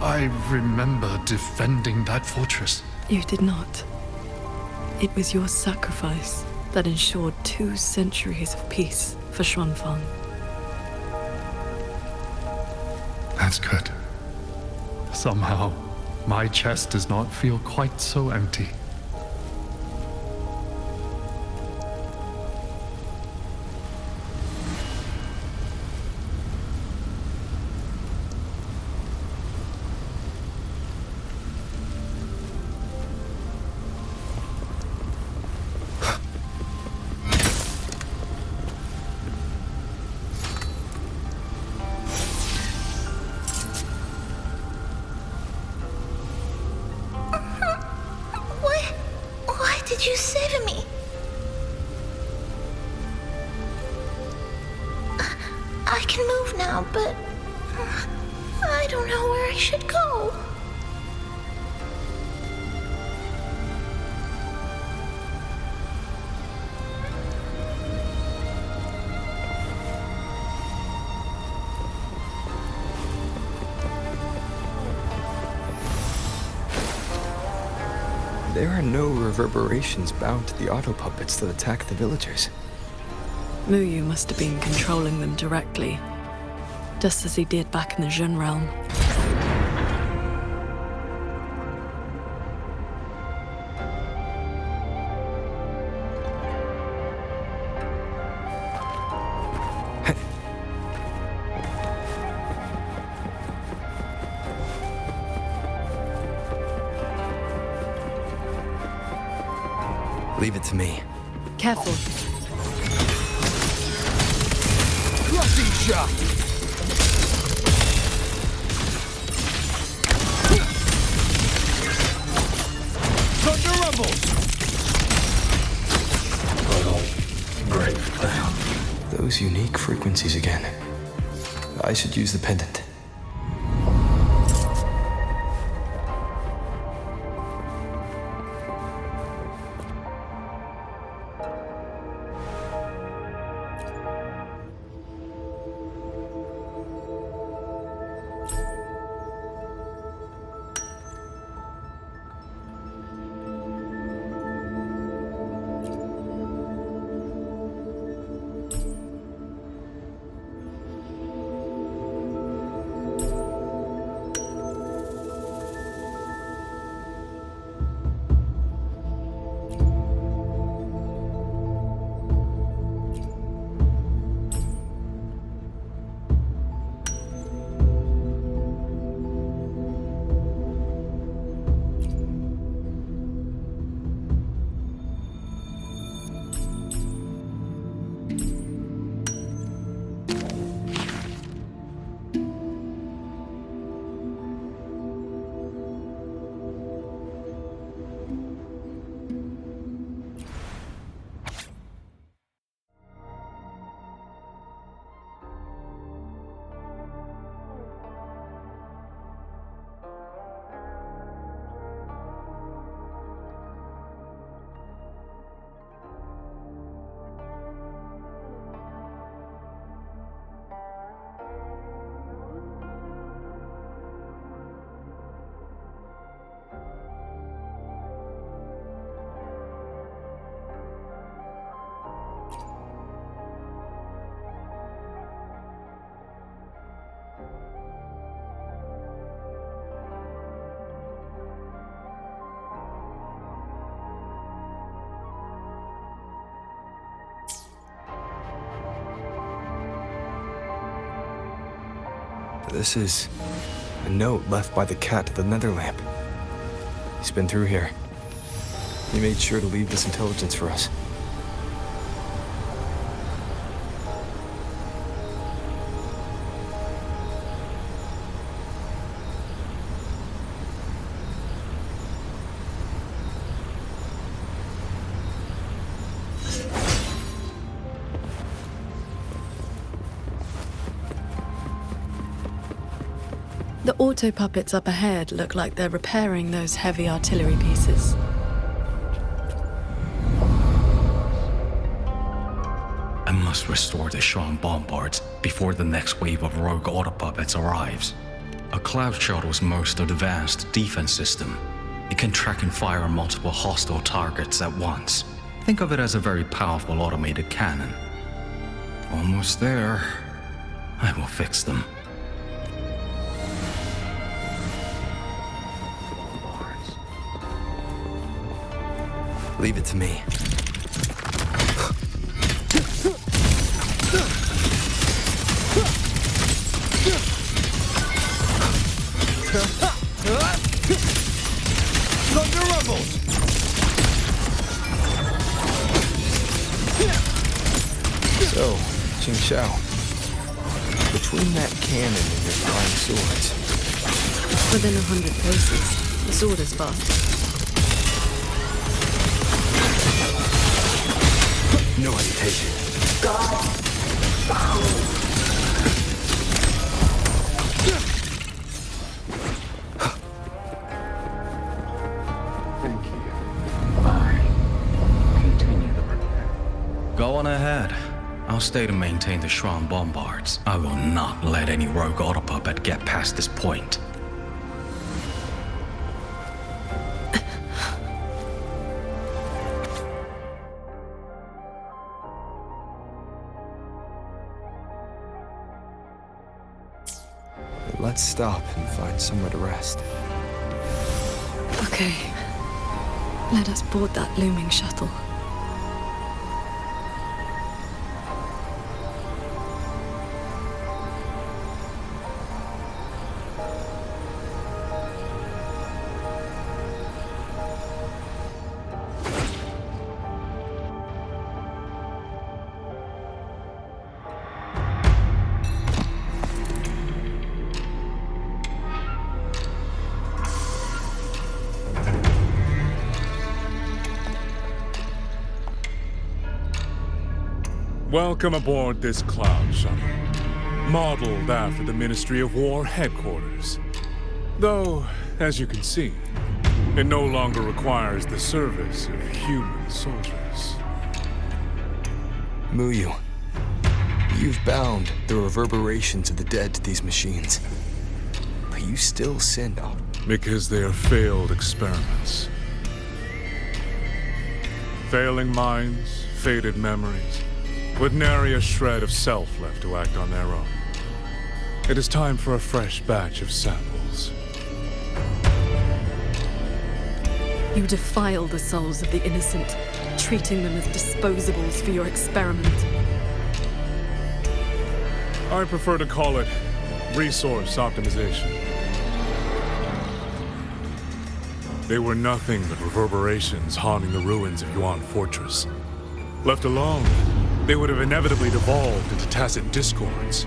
S10: I remember defending that fortress.
S4: You did not. It was your sacrifice that ensured 2 centuries of peace for Xuanfeng.
S10: That's good. Somehow, my chest does not feel quite so empty.
S9: Why did you save me? I can move now, but I don't know where I should go.
S3: There are no reverberations bound to the auto puppets that attack the villagers.
S4: Muyu must have been controlling them directly, just as he did back in the Jun realm.
S3: Leave it to me.
S4: Careful.
S11: Crushing shot! Thunder rumble!
S3: Great plan. Those unique frequencies again. I should use the pendant. This is a note left by the cat to the nether lamp. He's been through here. He made sure to leave this intelligence for us.
S4: The auto puppets up ahead look like they're repairing those heavy artillery pieces.
S2: I must restore the Shan bombards before the next wave of rogue auto puppets arrives. A cloud shuttle's most advanced defense system. It can track and fire on multiple hostile targets at once. Think of it as a very powerful automated cannon. Almost there. I will fix them.
S3: Leave it to me.
S11: Thunder rumbles!
S3: So, Jing Xiao, between that cannon and your flying swords.
S4: Within 100 paces, the sword is fast.
S3: No hesitation.
S2: Thank you. I continue the repair. Go on ahead. I'll stay to maintain the Shan bombards. I will not let any rogue auto puppet get past this point.
S3: Let's stop and find somewhere to rest.
S4: Okay. Let us board that looming shuttle.
S16: Welcome aboard this cloud shuttle, modeled after the Ministry of War headquarters. Though, as you can see, it no longer requires the service of human soldiers.
S3: Muyu, you've bound the reverberations of the dead to these machines. But you still sin on them.
S16: Because they are failed experiments. Failing minds, faded memories, with nary a shred of self left to act on their own. It is time for a fresh batch of samples.
S4: You defile the souls of the innocent, treating them as disposables for your experiment.
S16: I prefer to call it resource optimization. They were nothing but reverberations haunting the ruins of Yuan Fortress. Left alone, they would have inevitably devolved into tacit discords.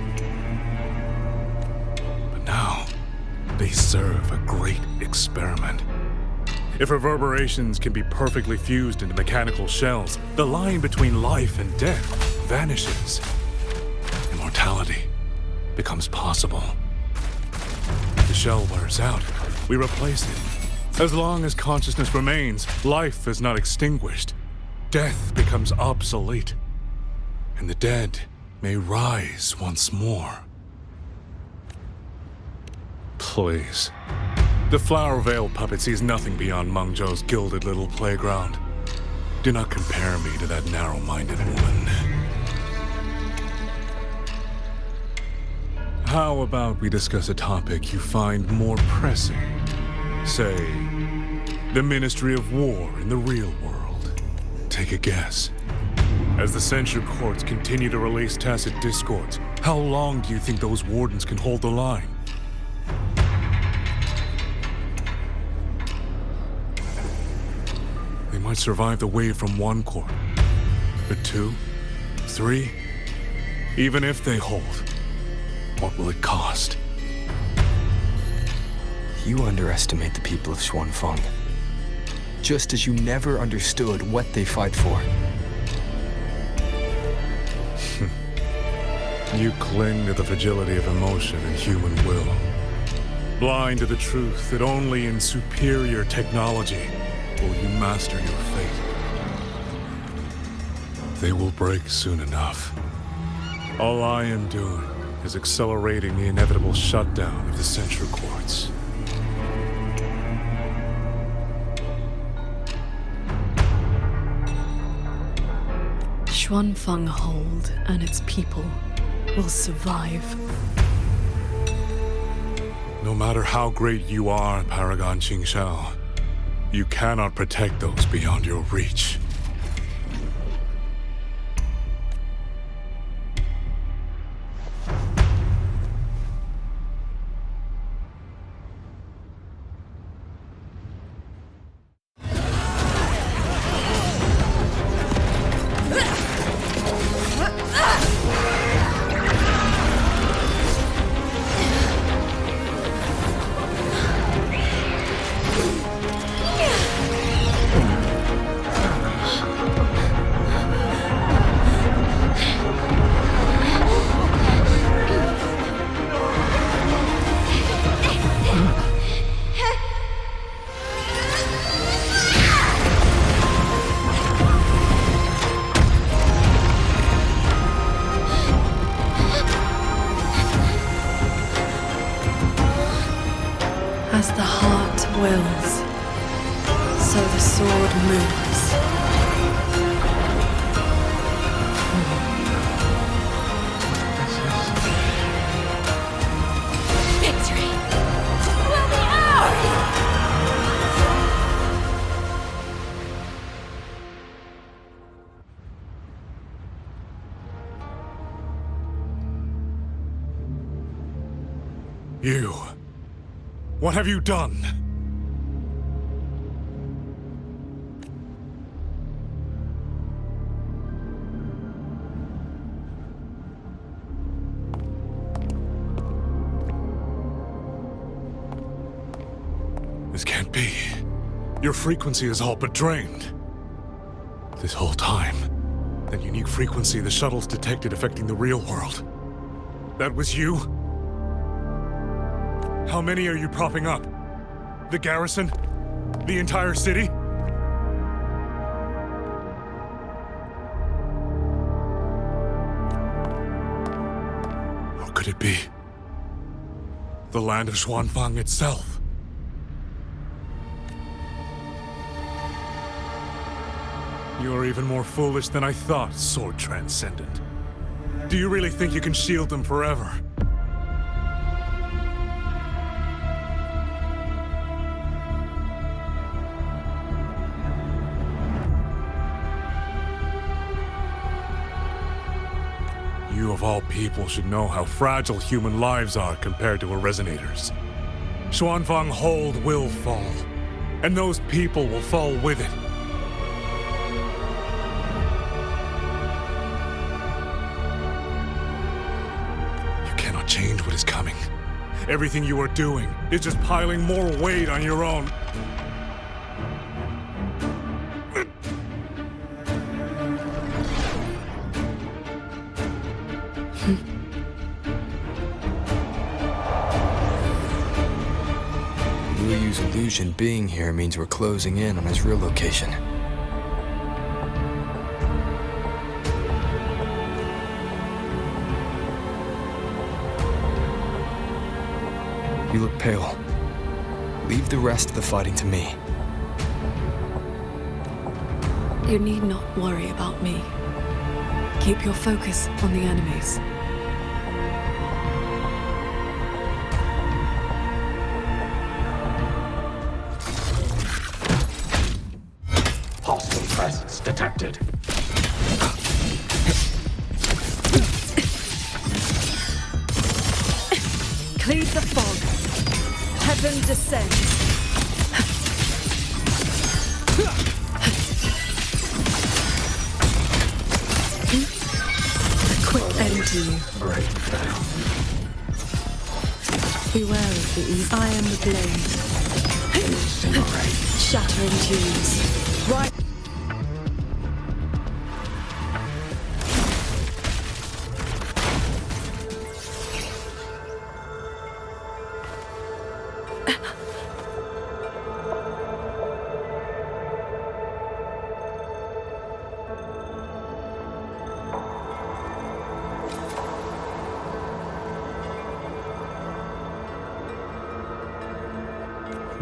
S16: But now, they serve a great experiment. If reverberations can be perfectly fused into mechanical shells, the line between life and death vanishes. Immortality becomes possible. If the shell wears out, we replace it. As long as consciousness remains, life is not extinguished. Death becomes obsolete. And the dead may rise once more. Please. The Flower Veil puppet sees nothing beyond Mengzhou's gilded little playground. Do not compare me to that narrow-minded woman. How about we discuss a topic you find more pressing? Say, the Ministry of War in the real world. Take a guess. As the censure courts continue to release tacit discords, how long do you think those wardens can hold the line? They might survive the wave from one court, but 2, 3, even if they hold, what will it cost?
S3: You underestimate the people of Xuanfeng, just as you never understood what they fight for.
S16: You cling to the fragility of emotion and human will, blind to the truth that only in superior technology will you master your fate. They will break soon enough. All I am doing is accelerating the inevitable shutdown of the censure courts.
S4: Xuanfeng Hold and its people will survive.
S16: No matter how great you are, Paragon Qingxiao, you cannot protect those beyond your reach.
S4: As the heart wills, so the sword moves.
S12: It's
S11: You. What have you done? This can't be. Your frequency is all but drained. This whole time, that unique frequency the shuttles detected affecting the real world. That was you? How many are you propping up? The garrison? The entire city? Or could it be the land of Xuanfang itself? You are even more foolish than I thought, Sword Transcendent. Do you really think you can shield them forever? You of all people should know how fragile human lives are compared to a Resonator's. Xuanfang Hold will fall, and those people will fall with it. Change what is coming. Everything you are doing is just piling more weight on your own.
S3: Liyu's illusion being here means we're closing in on his real location. You look pale. Leave the rest of the fighting to me.
S4: You need not worry about me. Keep your focus on the enemies.
S13: Hostile presence detected.
S12: Cleave the fog. Heaven descends. A quick end to you.
S4: Beware of the evil. I am the blade. Shattering tunes. Right.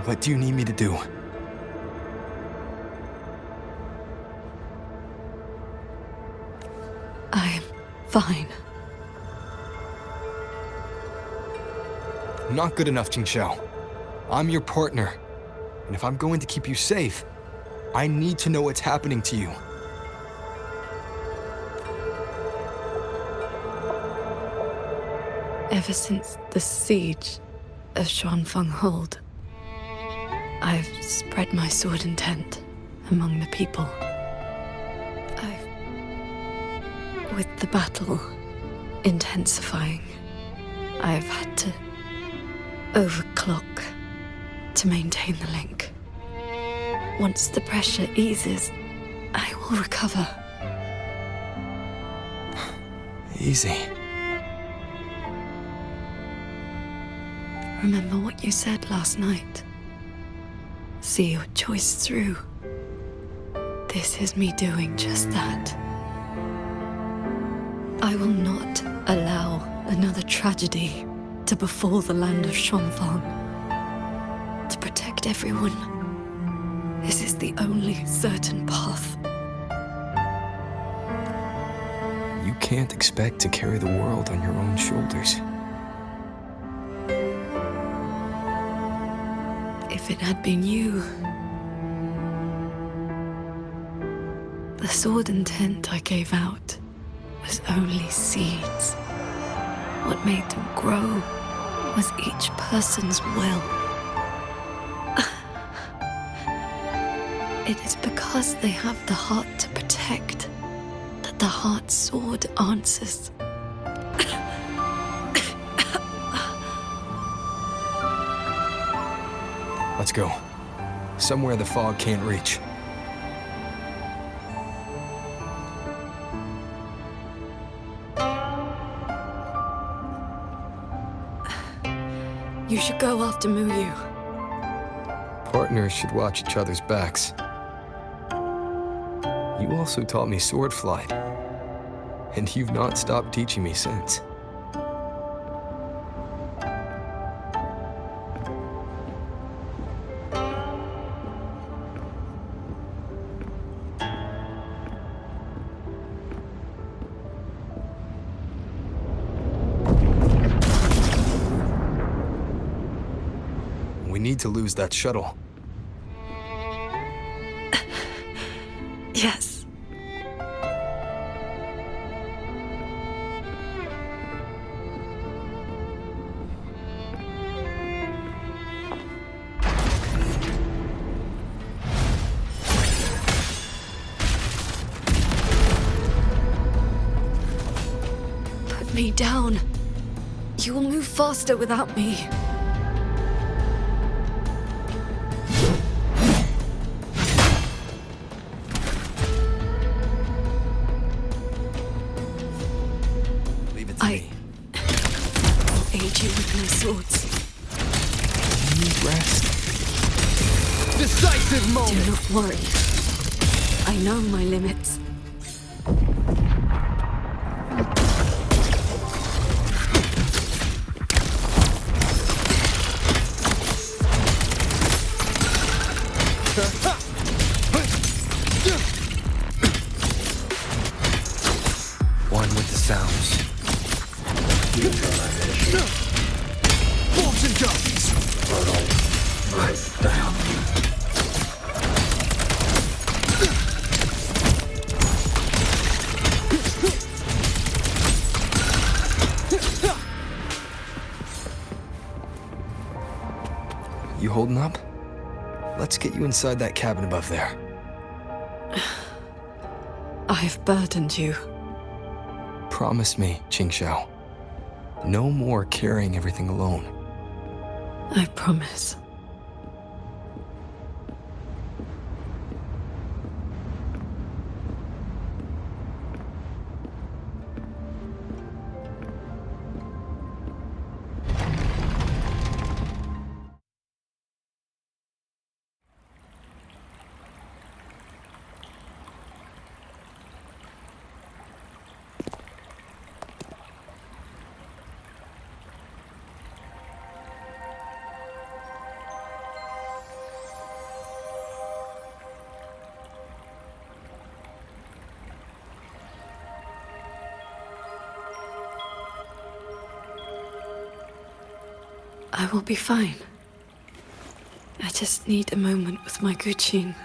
S3: What do you need me to do?
S4: I'm fine.
S3: Not good enough, Qingxiao. I'm your partner. And if I'm going to keep you safe, I need to know what's happening to you.
S4: Ever since the siege of Xuanfang Hold, I've spread my sword intent among the people. With the battle intensifying, I've had to overclock to maintain the link. Once the pressure eases, I will recover.
S3: Easy.
S4: Remember what you said last night. See your choice through. This is me doing just that. I will not allow another tragedy to befall the land of Xuanfang. To protect everyone, this is the only certain path.
S3: You can't expect to carry the world on your own shoulders.
S4: If it had been you, the sword intent I gave out was only seeds. What made them grow was each person's will. It is because they have the heart to protect that the heart sword answers.
S3: Let's go. Somewhere the fog can't reach.
S4: You should go after Muyu.
S3: Partners should watch each other's backs. You also taught me sword flight, and you've not stopped teaching me since. We need to lose that shuttle.
S4: Yes. Put me down. You will move faster without me. Aid you with my swords.
S3: You need rest.
S4: Decisive moment! Do not worry. I know my limits.
S3: One with the sounds.
S22: Fortune darts! Right down.
S3: You holding up? Let's get you inside that cabin above there.
S4: I have burdened you.
S3: Promise me, Qingxiao. No more carrying everything alone.
S4: I promise. I will be fine. I just need a moment with my Guqin.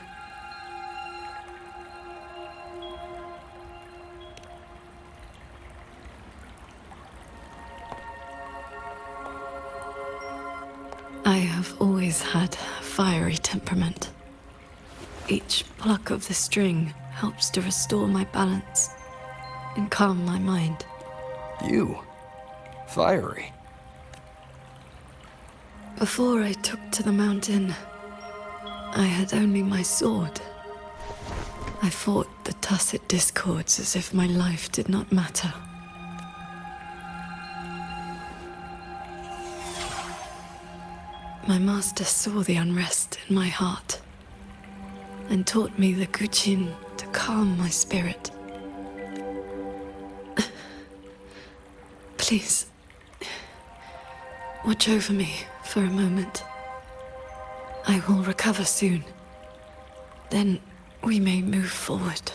S4: I have always had a fiery temperament. Each pluck of the string helps to restore my balance and calm my mind.
S3: You? Fiery?
S4: Before I took to the mountain, I had only my sword. I fought the tacit discords as if my life did not matter. My master saw the unrest in my heart and taught me the Guqin to calm my spirit. Please, watch over me for a moment. I will recover soon. Then we may move forward.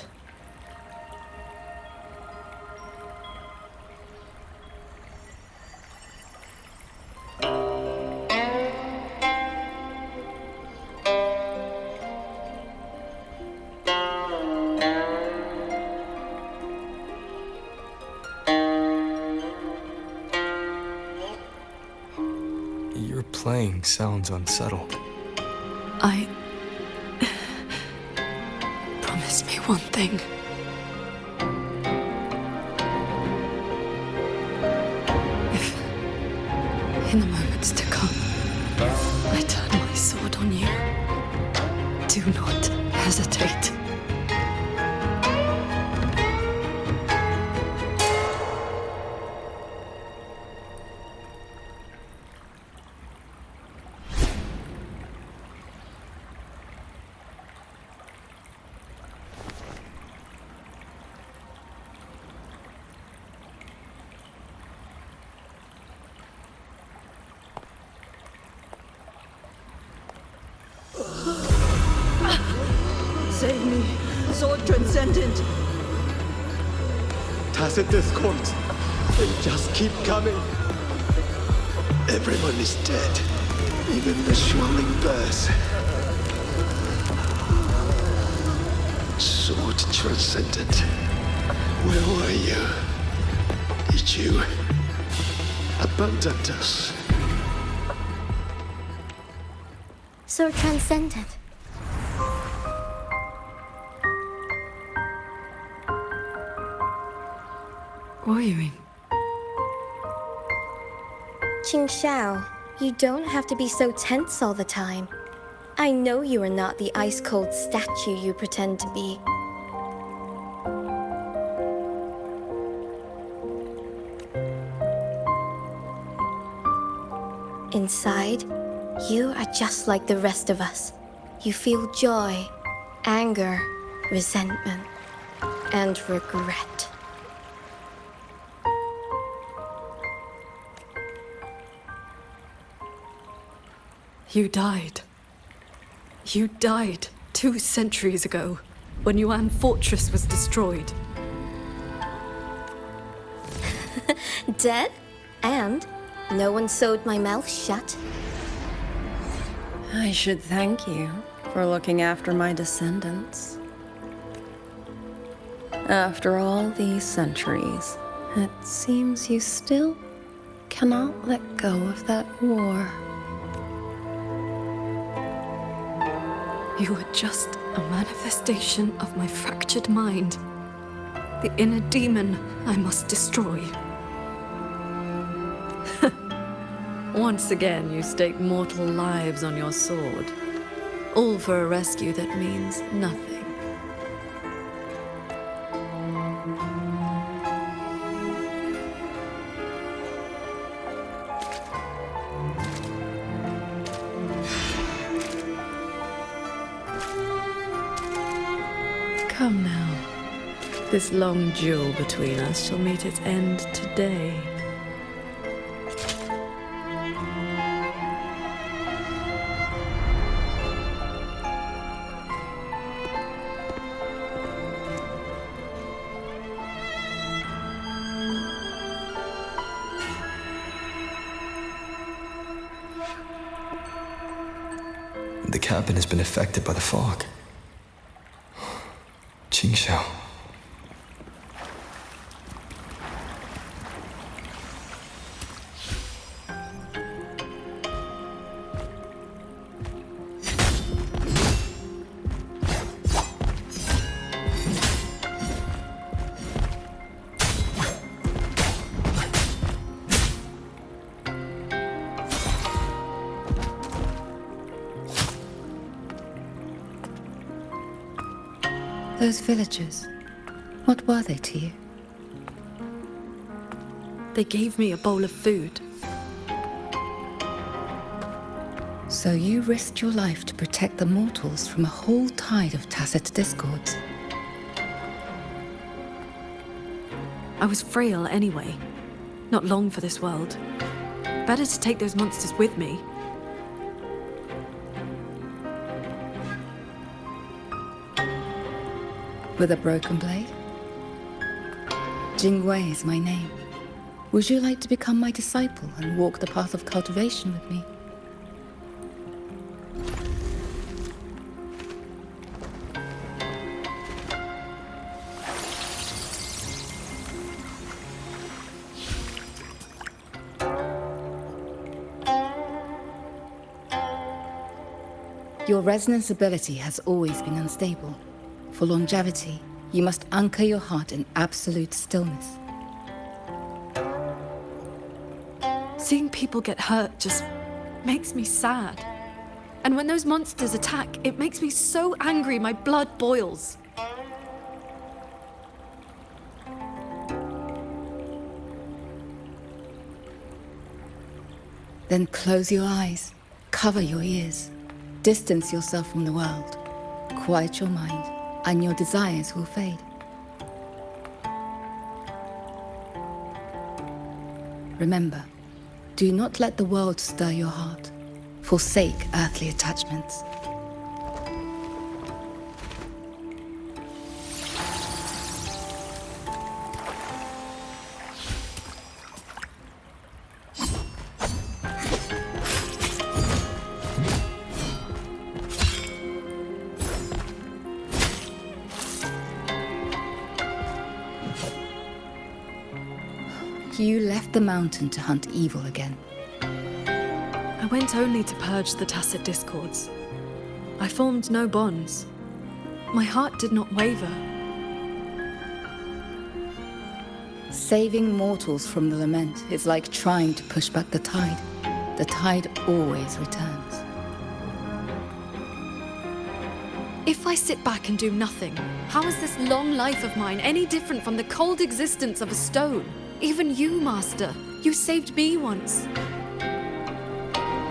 S3: Your playing sounds unsettled.
S4: Promise me one thing. If, in the moments to come, I turn my sword on you, do not hesitate.
S13: Save me, Sword Transcendent!
S14: Tacit discords. They just keep coming. Everyone is dead. Even the swirling bears. Sword Transcendent. Where were you? Did you abandon us?
S9: Sword Transcendent.
S4: Wuthering.
S9: Qingxiao, you don't have to be so tense all the time. I know you are not the ice-cold statue you pretend to be. Inside, you are just like the rest of us. You feel joy, anger, resentment, and regret.
S4: You died. You died 2 centuries ago, when Yuan Fortress was destroyed.
S9: Dead? And no one sewed my mouth shut.
S18: I should thank you for looking after my descendants. After all these centuries, it seems you still cannot let go of that war.
S4: You are just a manifestation of my fractured mind. The inner demon I must destroy. Once again, you stake mortal lives on your sword. All for a rescue that means nothing. Come now. This long duel between us shall meet its end today.
S3: The cabin has been affected by the fog. Qingxiao.
S17: Those villagers, what were they to you?
S4: They gave me a bowl of food.
S17: So you risked your life to protect the mortals from a whole tide of tacit discords.
S4: I was frail anyway. Not long for this world. Better to take those monsters with me.
S17: With a broken blade? Jingwei is my name. Would you like to become my disciple and walk the path of cultivation with me? Your resonance ability has always been unstable. For longevity, you must anchor your heart in absolute stillness.
S4: Seeing people get hurt just makes me sad. And when those monsters attack, it makes me so angry my blood boils.
S17: Then close your eyes, cover your ears, distance yourself from the world, quiet your mind, and your desires will fade. Remember, do not let the world stir your heart. Forsake earthly attachments. You left the mountain to hunt evil again.
S4: I went only to purge the tacit discords. I formed no bonds. My heart did not waver.
S17: Saving mortals from the lament is like trying to push back the tide. The tide always returns.
S4: If I sit back and do nothing, how is this long life of mine any different from the cold existence of a stone? Even you, Master. You saved me once.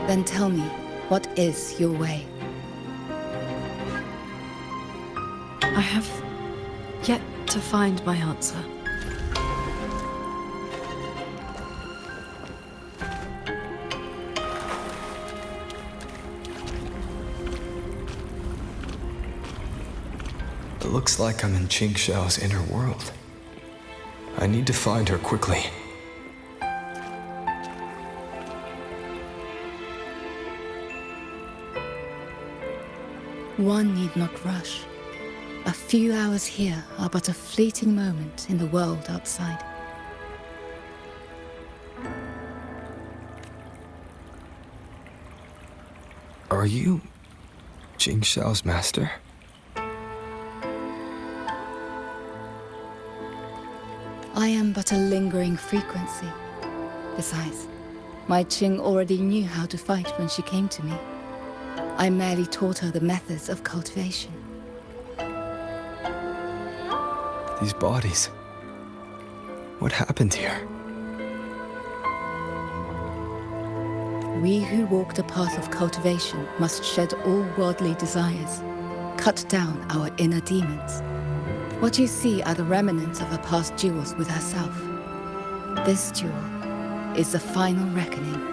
S17: Then tell me, what is your way?
S4: I have yet to find my answer.
S3: It looks like I'm in Ching Xiao's inner world. I need to find her quickly.
S17: One need not rush. A few hours here are but a fleeting moment in the world outside.
S3: Are you Ching Xiao's master?
S17: I am but a lingering frequency. Besides, my Qing already knew how to fight when she came to me. I merely taught her the methods of cultivation.
S3: These bodies. What happened here?
S17: We who walk the path of cultivation must shed all worldly desires, cut down our inner demons. What you see are the remnants of her past duels with herself. This duel is the final reckoning.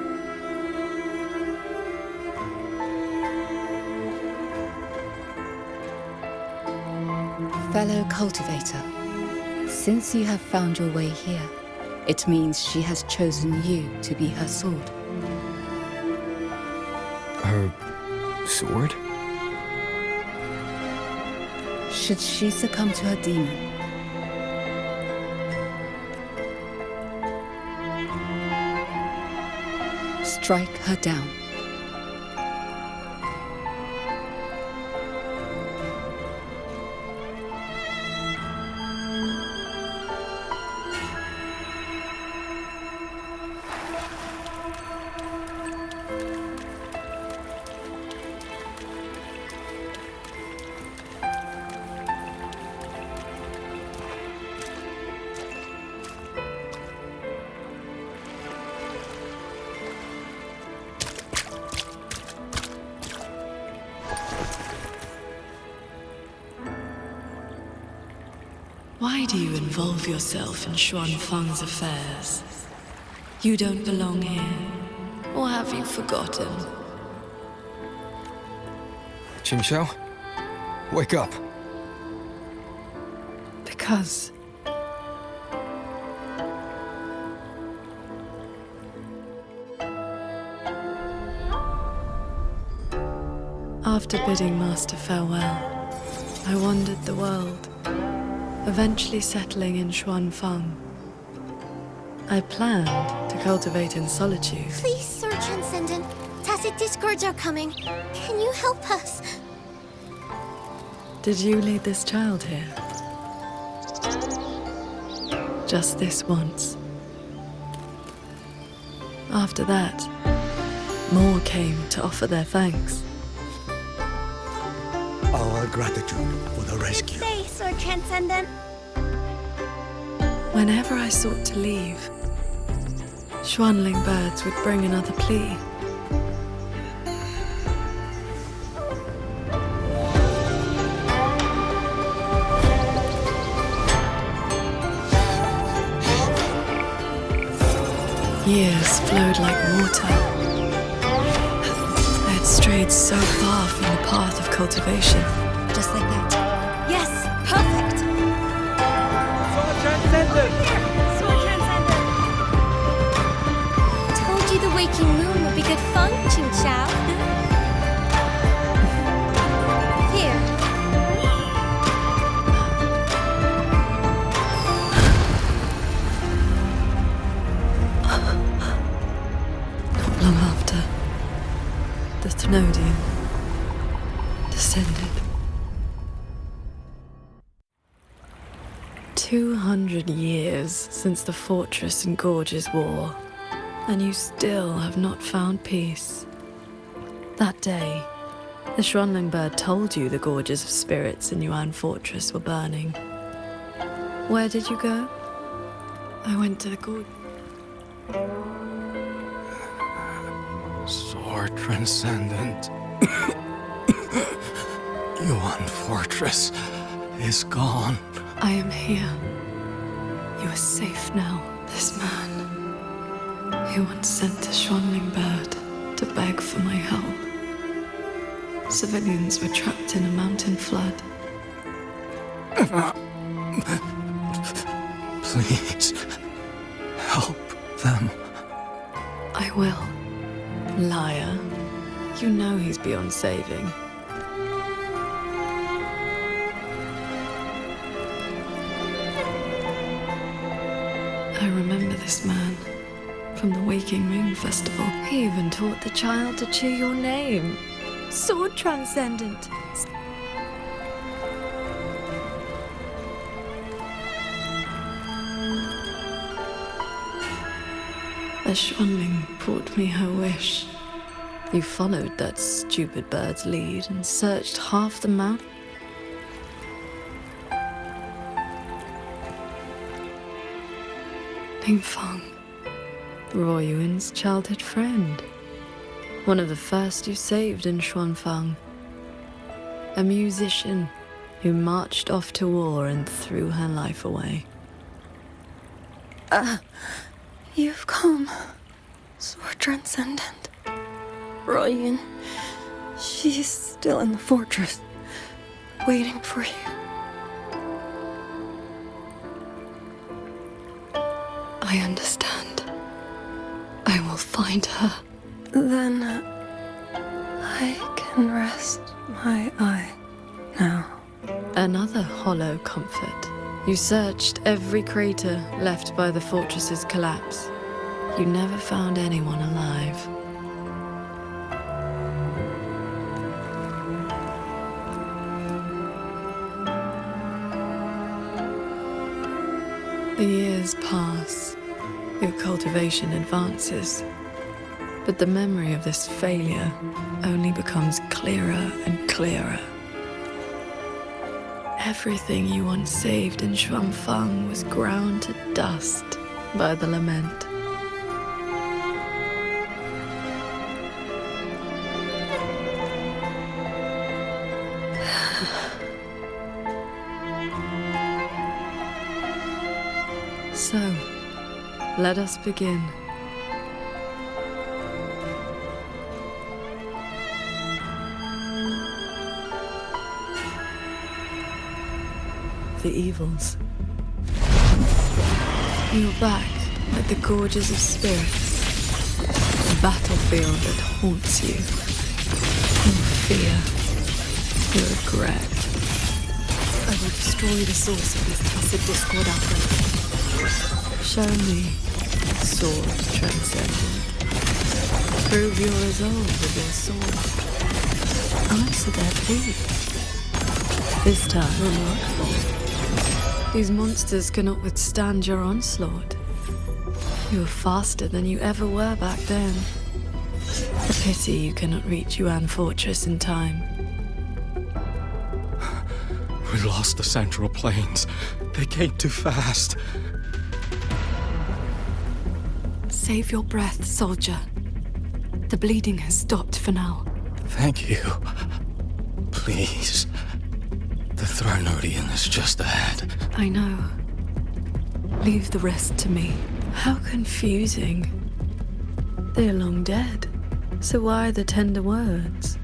S17: Fellow cultivator, since you have found your way here, it means she has chosen you to be her sword.
S3: Her sword?
S17: Should she succumb to her demon, strike her down.
S4: Why do you involve yourself in Xuan Feng's affairs? You don't belong here. Or have you forgotten?
S3: Ching Xiao, wake up.
S4: Because... After bidding Master farewell, I wandered the world, eventually settling in Xuan Feng. I planned to cultivate in solitude.
S5: Please, Sir Transcendent,
S9: Tacit discords are coming. Can you help us?
S4: Did you lead this child here? Just this once. After that, more came to offer their thanks.
S8: Our gratitude for the rescue.
S9: Stay, Sword Transcendent.
S4: Whenever I sought to leave, Schwanling birds would bring another plea. Years flowed like water. I had strayed so far from the path of cultivation.
S9: Just like that. Yes, perfect.
S1: Sword Transcendent!
S9: Sword Transcendent! Told you the waking moon would be good fun, Ching Chao. Here.
S4: Not long after, the Thenodian descended. 200 years since the Fortress and Gorges War, and you still have not found peace. That day, the Schwanling bird told you the Gorges of Spirits in Yuan Fortress were burning. Where did you go? I went to the gorge.
S2: Sword Transcendent. Yuan Fortress is gone.
S4: I am here. You are safe now. This man, he once sent a Schwanling bird to beg for my help. Civilians were trapped in a mountain flood.
S2: Please, help them.
S4: I will. Liar. You know he's beyond saving. I remember this man from the Waking Moon Festival. He even taught the child to cheer your name. Sword Transcendent. A Schwanling brought me her wish. You followed that stupid bird's lead and searched half the mountain. Feng, Ruoyuan's childhood friend. One of the first you saved in Xuanfang. A musician who marched off to war and threw her life away.
S18: You've come, Sword Transcendent. Ruoyuan, she's still in the fortress, waiting for you.
S4: I understand. I will find her.
S18: Then I can rest my eye now.
S4: Another hollow comfort. You searched every crater left by the fortress's collapse. You never found anyone alive. The years pass. Your cultivation advances. But the memory of this failure only becomes clearer and clearer. Everything you once saved in Xuanfang was ground to dust by the lament. So, let us begin. The evils. You're back at the Gorges of Spirits, a battlefield that haunts you. Your fear, your regret. I will destroy the source of this tacit discord outbreak. Show me Sword Transcendent. Prove your resolve with your sword. Answer their plea. This time, remarkable. These monsters cannot withstand your onslaught. You are faster than you ever were back then. A pity you cannot reach Yuan Fortress in time.
S2: We lost the Central Plains. They came too fast.
S4: Save your breath, soldier. The bleeding has stopped for now.
S2: Thank you. Please. The Thronodian is just ahead.
S4: I know. Leave the rest to me. How confusing. They're long dead. So why the tender words?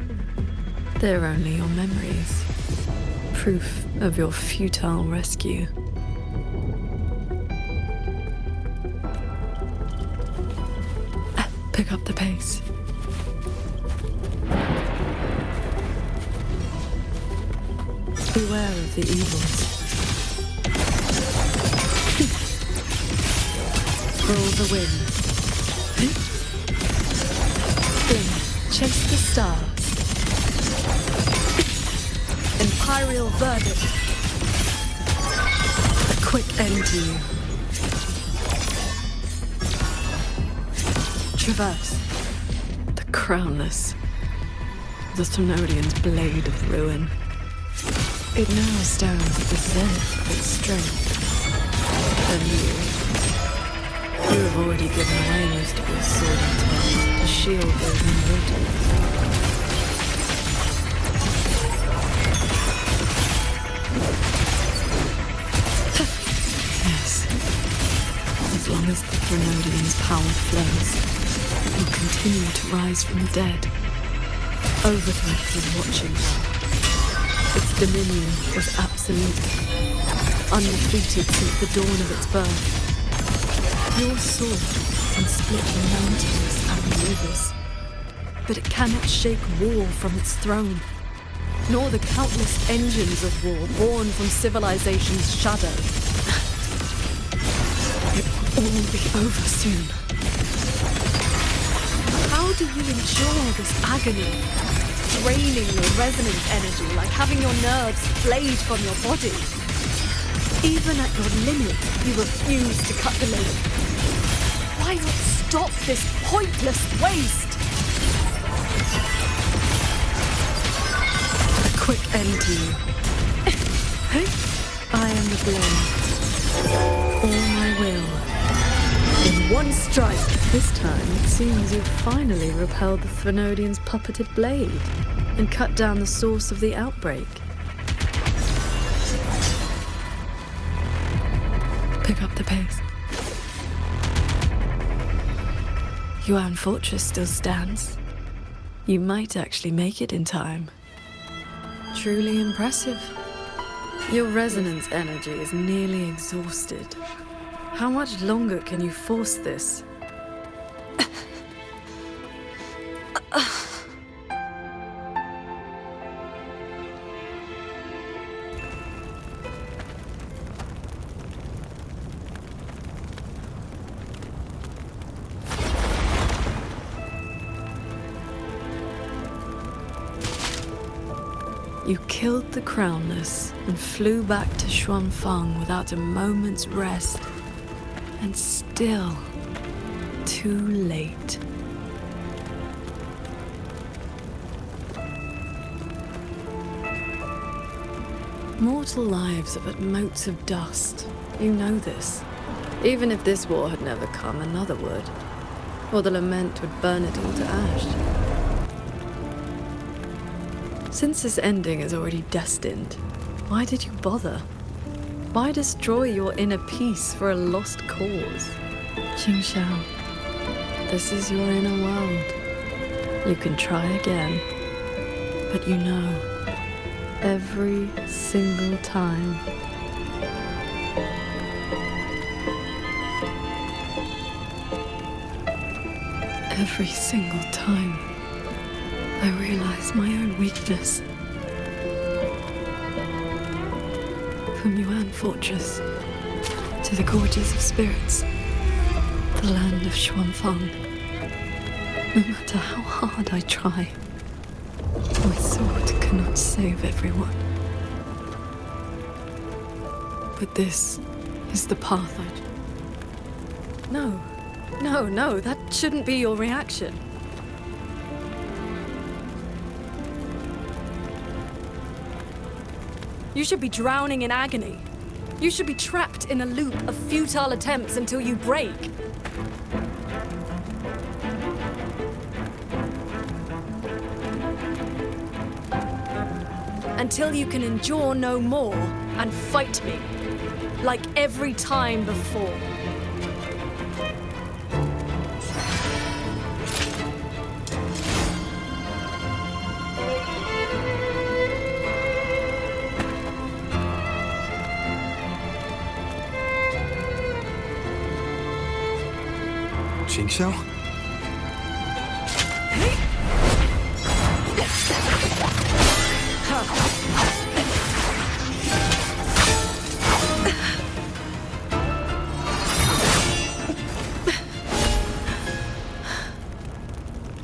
S4: They're only your memories. Proof of your futile rescue. Pick up the pace. Beware of the evils. Roll the wind. Then chase the stars. Imperial verdict. A quick end to you. Traverse. The crownless. The Thronodian's blade of ruin. It now stands at the zenith of its strength. And you have already given away most of your sword intent to shield those in vigilance. Yes. As long as the Thronodian's power flows, it will continue to rise from the dead. Overthreat is watching now. Its dominion is absolute, undefeated since the dawn of its birth. Your sword can split mountains and rivers, but it cannot shake war from its throne, nor the countless engines of war born from civilization's shadow. It will all be over soon. How do you endure this agony? Draining your resonance energy like having your nerves flayed from your body. Even at your limit, you refuse to cut the link. Why not stop this pointless waste? A quick end to you. I am the blade. All my will. In one strike. This time, it seems you've finally repelled the Thronodian's puppeted blade and cut down the source of the outbreak. Pick up the pace. Yuan Fortress still stands. You might actually make it in time. Truly impressive. Your resonance energy is nearly exhausted. How much longer can you force this? You killed the Crownless and flew back to Xuanfang without a moment's rest. And still, too late. Mortal lives are but motes of dust. You know this. Even if this war had never come, another would. Or the lament would burn it all to ash. Since this ending is already destined, why did you bother? Why destroy your inner peace for a lost cause? Qingxiao, this is your inner world. You can try again, but you know, every single time. Every single time, I realize my own weakness. From Yuan Fortress to the Gorges of Spirits, the land of Xuanfang. No matter how hard I try, my sword cannot save everyone. But this is the path No, that shouldn't be your reaction. You should be drowning in agony. You should be trapped in a loop of futile attempts until you break. Until you can endure no more and fight me, like every time before.
S3: Jingxiao?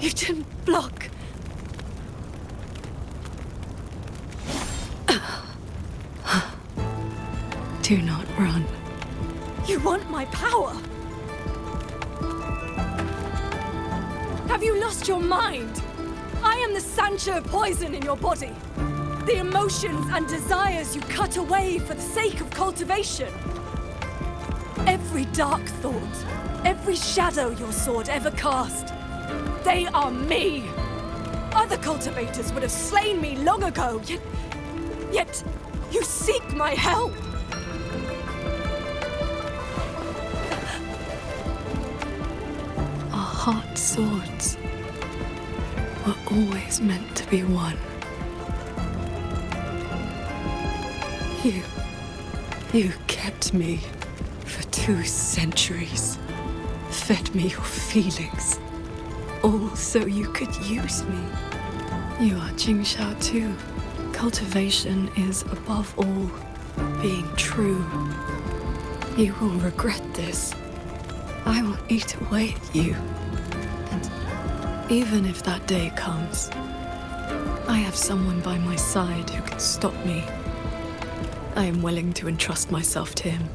S4: You didn't block. Do not run. You want my power? Have you lost your mind? I am the Sancho poison in your body. The emotions and desires you cut away for the sake of cultivation. Every dark thought, every shadow your sword ever cast, they are me. Other cultivators would have slain me long ago, yet you seek my help. Our heart swords were always meant to be one. You kept me for 2 centuries, fed me your feelings, all so you could use me. You are Jingxiao too. Cultivation is, above all, being true. You will regret this. I will eat away at you. And even if that day comes, I have someone by my side who can stop me. I am willing to entrust myself to him.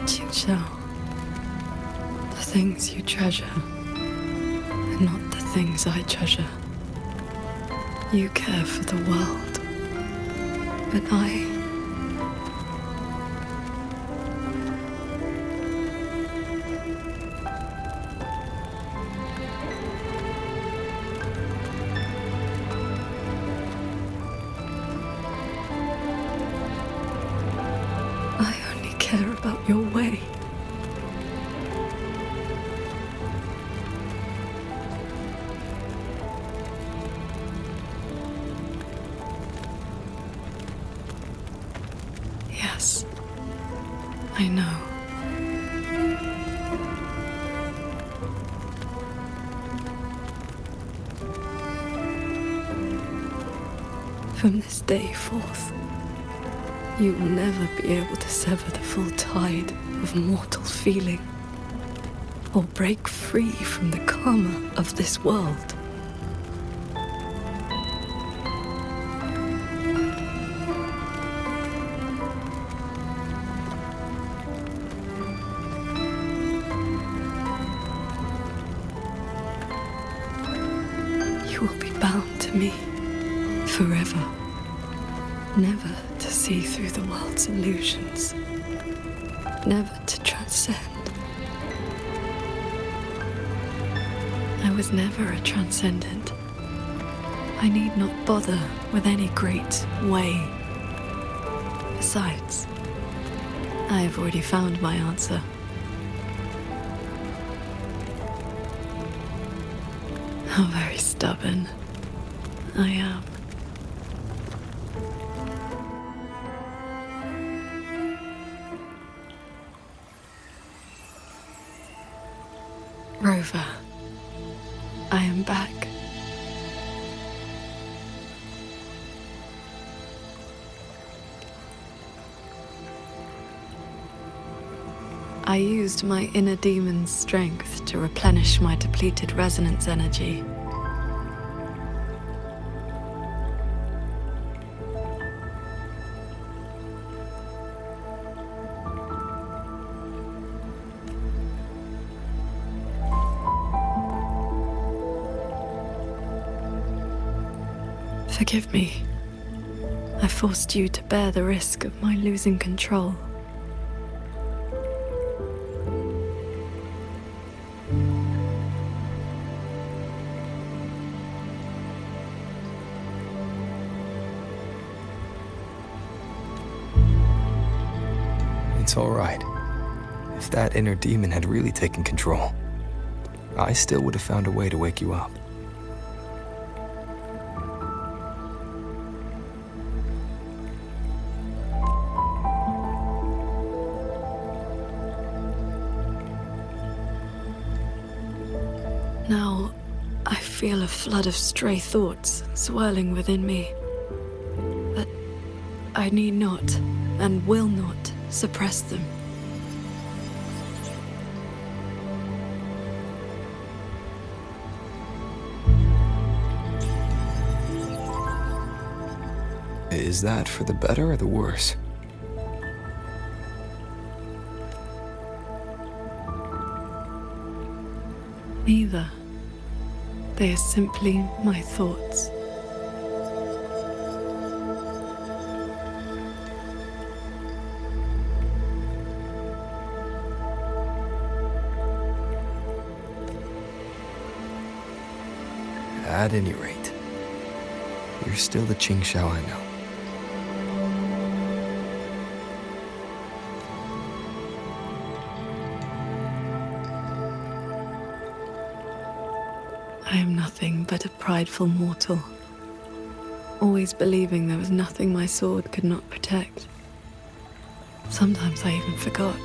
S4: Jingxiao, the things you treasure are not the things I treasure. You care for the world, but I only care about your way. Yes, I know. From this day forth, you will never be able to sever the full tide of mortal feeling, or break free from the karma of this world. You will be bound to me forever, never to see through the world's illusions, never to transcend. I was never a transcendent. I need not bother with any great way. Besides, I have already found my answer. How very stubborn I am. Rover, I am back. I used my inner demon's strength to replenish my depleted resonance energy. Forgive me. I forced you to bear the risk of my losing control.
S3: It's all right. If that inner demon had really taken control, I still would have found a way to wake you up.
S4: Now, I feel a flood of stray thoughts swirling within me. But I need not, and will not, suppress them.
S3: Is that for the better or the worse?
S4: Neither. They are simply my thoughts.
S3: At any rate, you're still the Qing Shao I know.
S4: I am nothing but a prideful mortal, always believing there was nothing my sword could not protect. Sometimes I even forgot.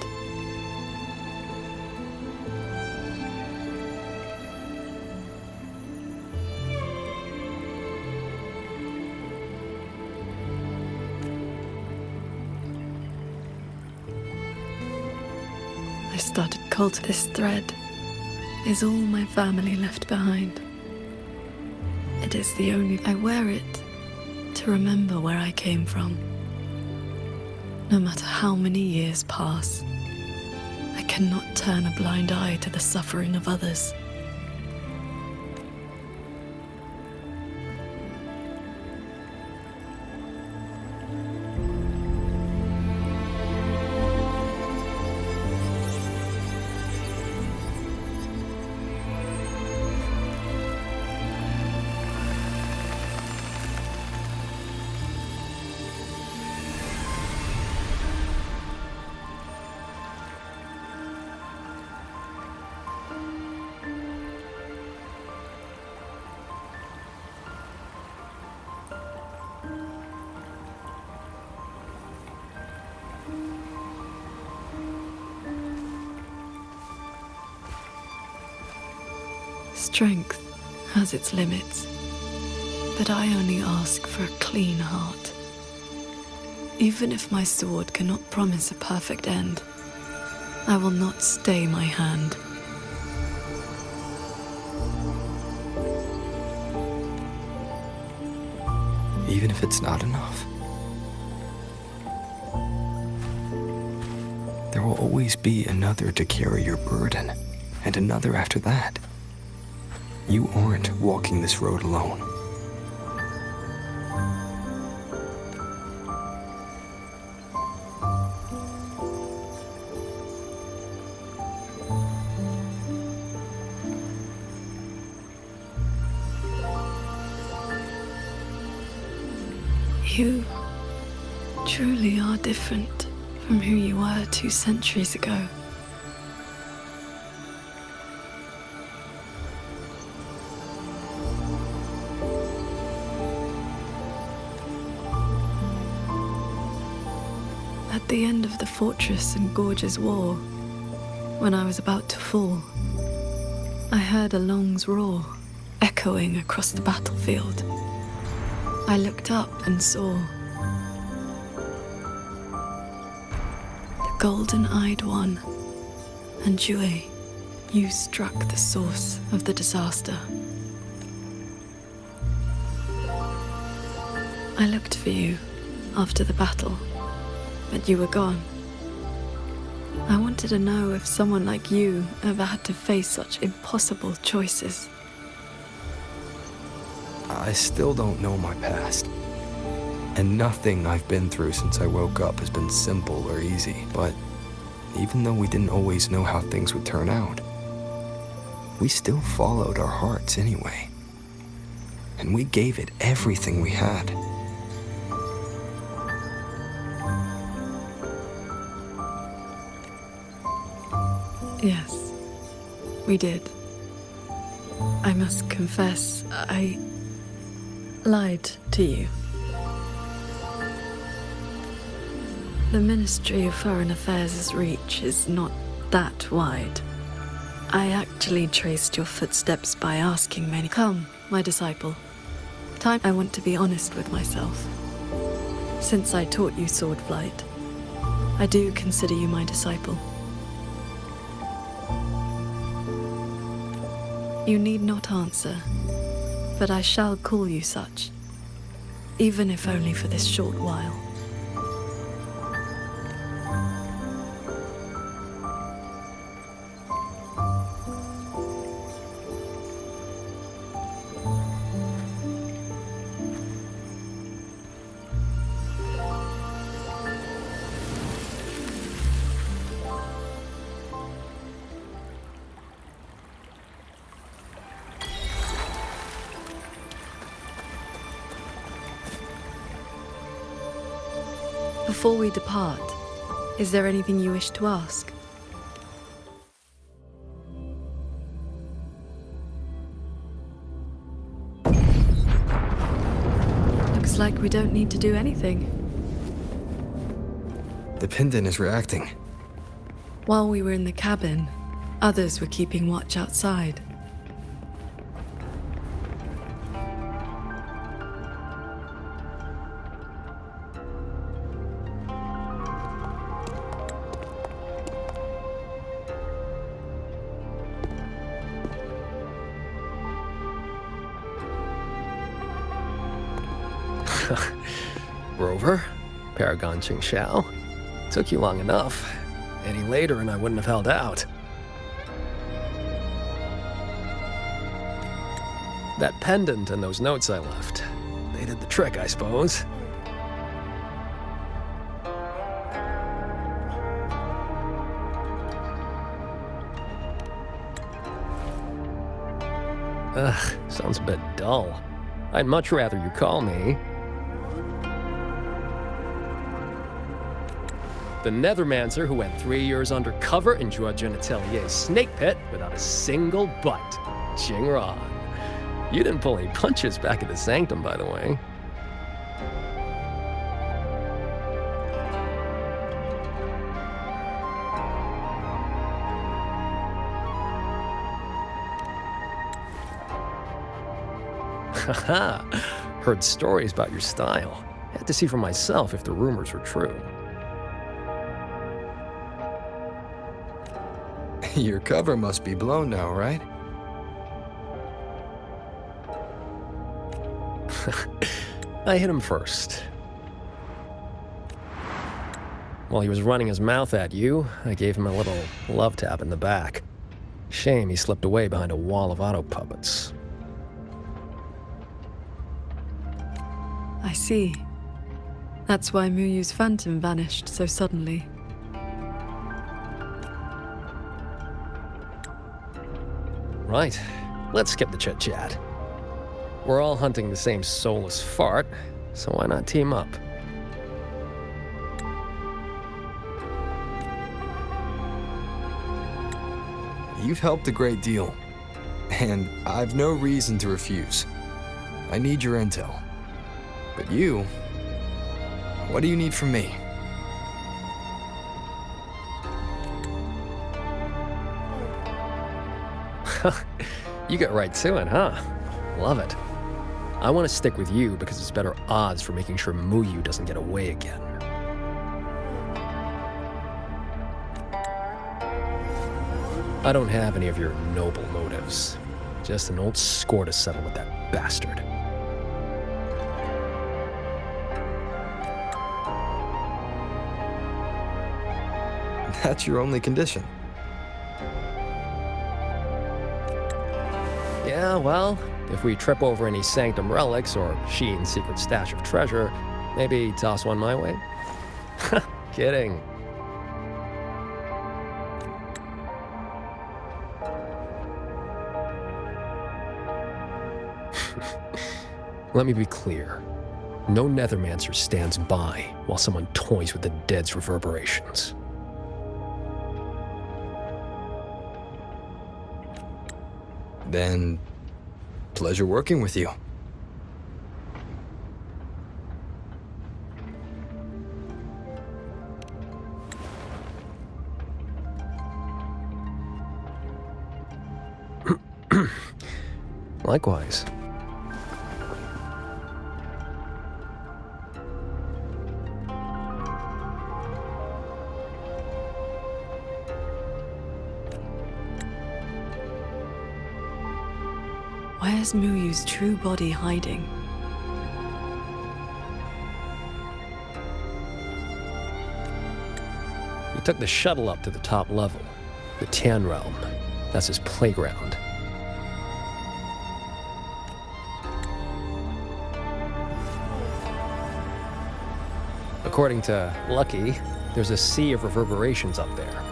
S4: I started cultivating this thread. Is all my family left behind. It is the only... I wear it to remember where I came from. No matter how many years pass, I cannot turn a blind eye to the suffering of others. Strength has its limits, but I only ask for a clean heart. Even if my sword cannot promise a perfect end, I will not stay my hand.
S3: Even if it's not enough. There will always be another to carry your burden, and another after that. You aren't walking this road alone.
S4: You truly are different from who you were 2 centuries ago. At the end of the Fortress and Gorges War, when I was about to fall, I heard a Long's roar echoing across the battlefield. I looked up and saw the golden-eyed one, and Jue, you struck the source of the disaster. I looked for you after the battle, but you were gone. I wanted to know if someone like you ever had to face such impossible choices.
S3: I still don't know my past. And nothing I've been through since I woke up has been simple or easy. But even though we didn't always know how things would turn out, we still followed our hearts anyway. And we gave it everything we had.
S4: Yes, we did. I must confess, I lied to you. The Ministry of Foreign Affairs' reach is not that wide. I actually traced your footsteps by asking many. Come, my disciple. Time I want to be honest with myself. Since I taught you sword flight, I do consider you my disciple. You need not answer, but I shall call you such, even if only for this short while. Before we depart, is there anything you wish to ask? Looks like we don't need to do anything.
S3: The pendant is reacting.
S4: While we were in the cabin, others were keeping watch outside.
S19: Rover, Paragon Qingxiao. Took you long enough. Any later and I wouldn't have held out. That pendant and those notes I left, they did the trick, I suppose. Ugh, sounds a bit dull. I'd much rather you call me the Nethermancer who went 3 years undercover in Jua Genitelier's snake pit without a single bite. Jingran. You didn't pull any punches back at the Sanctum, by the way. Haha. Heard stories about your style. Had to see for myself if the rumors were true.
S3: Your cover must be blown now, right?
S19: I hit him first. While he was running his mouth at you, I gave him a little love tap in the back. Shame he slipped away behind a wall of auto puppets.
S4: I see. That's why Muyu's phantom vanished so suddenly.
S19: Right. Let's skip the chit-chat. We're all hunting the same soulless fart, so why not team up?
S3: You've helped a great deal, and I've no reason to refuse. I need your intel. But you, what do you need from me?
S19: You get right to it, huh? Love it. I want to stick with you because it's better odds for making sure Muyu doesn't get away again. I don't have any of your noble motives. Just an old score to settle with that bastard.
S3: That's your only condition.
S19: Yeah, well, if we trip over any Sanctum relics or Sheen's secret stash of treasure, maybe toss one my way? Kidding. Let me be clear. No Nethermancer stands by while someone toys with the dead's reverberations.
S3: Then, pleasure working with you.
S19: Likewise.
S4: Where's Muyu's true body hiding?
S19: He took the shuttle up to the top level, the Tian Realm. That's his playground. According to Lucky, there's a sea of reverberations up there.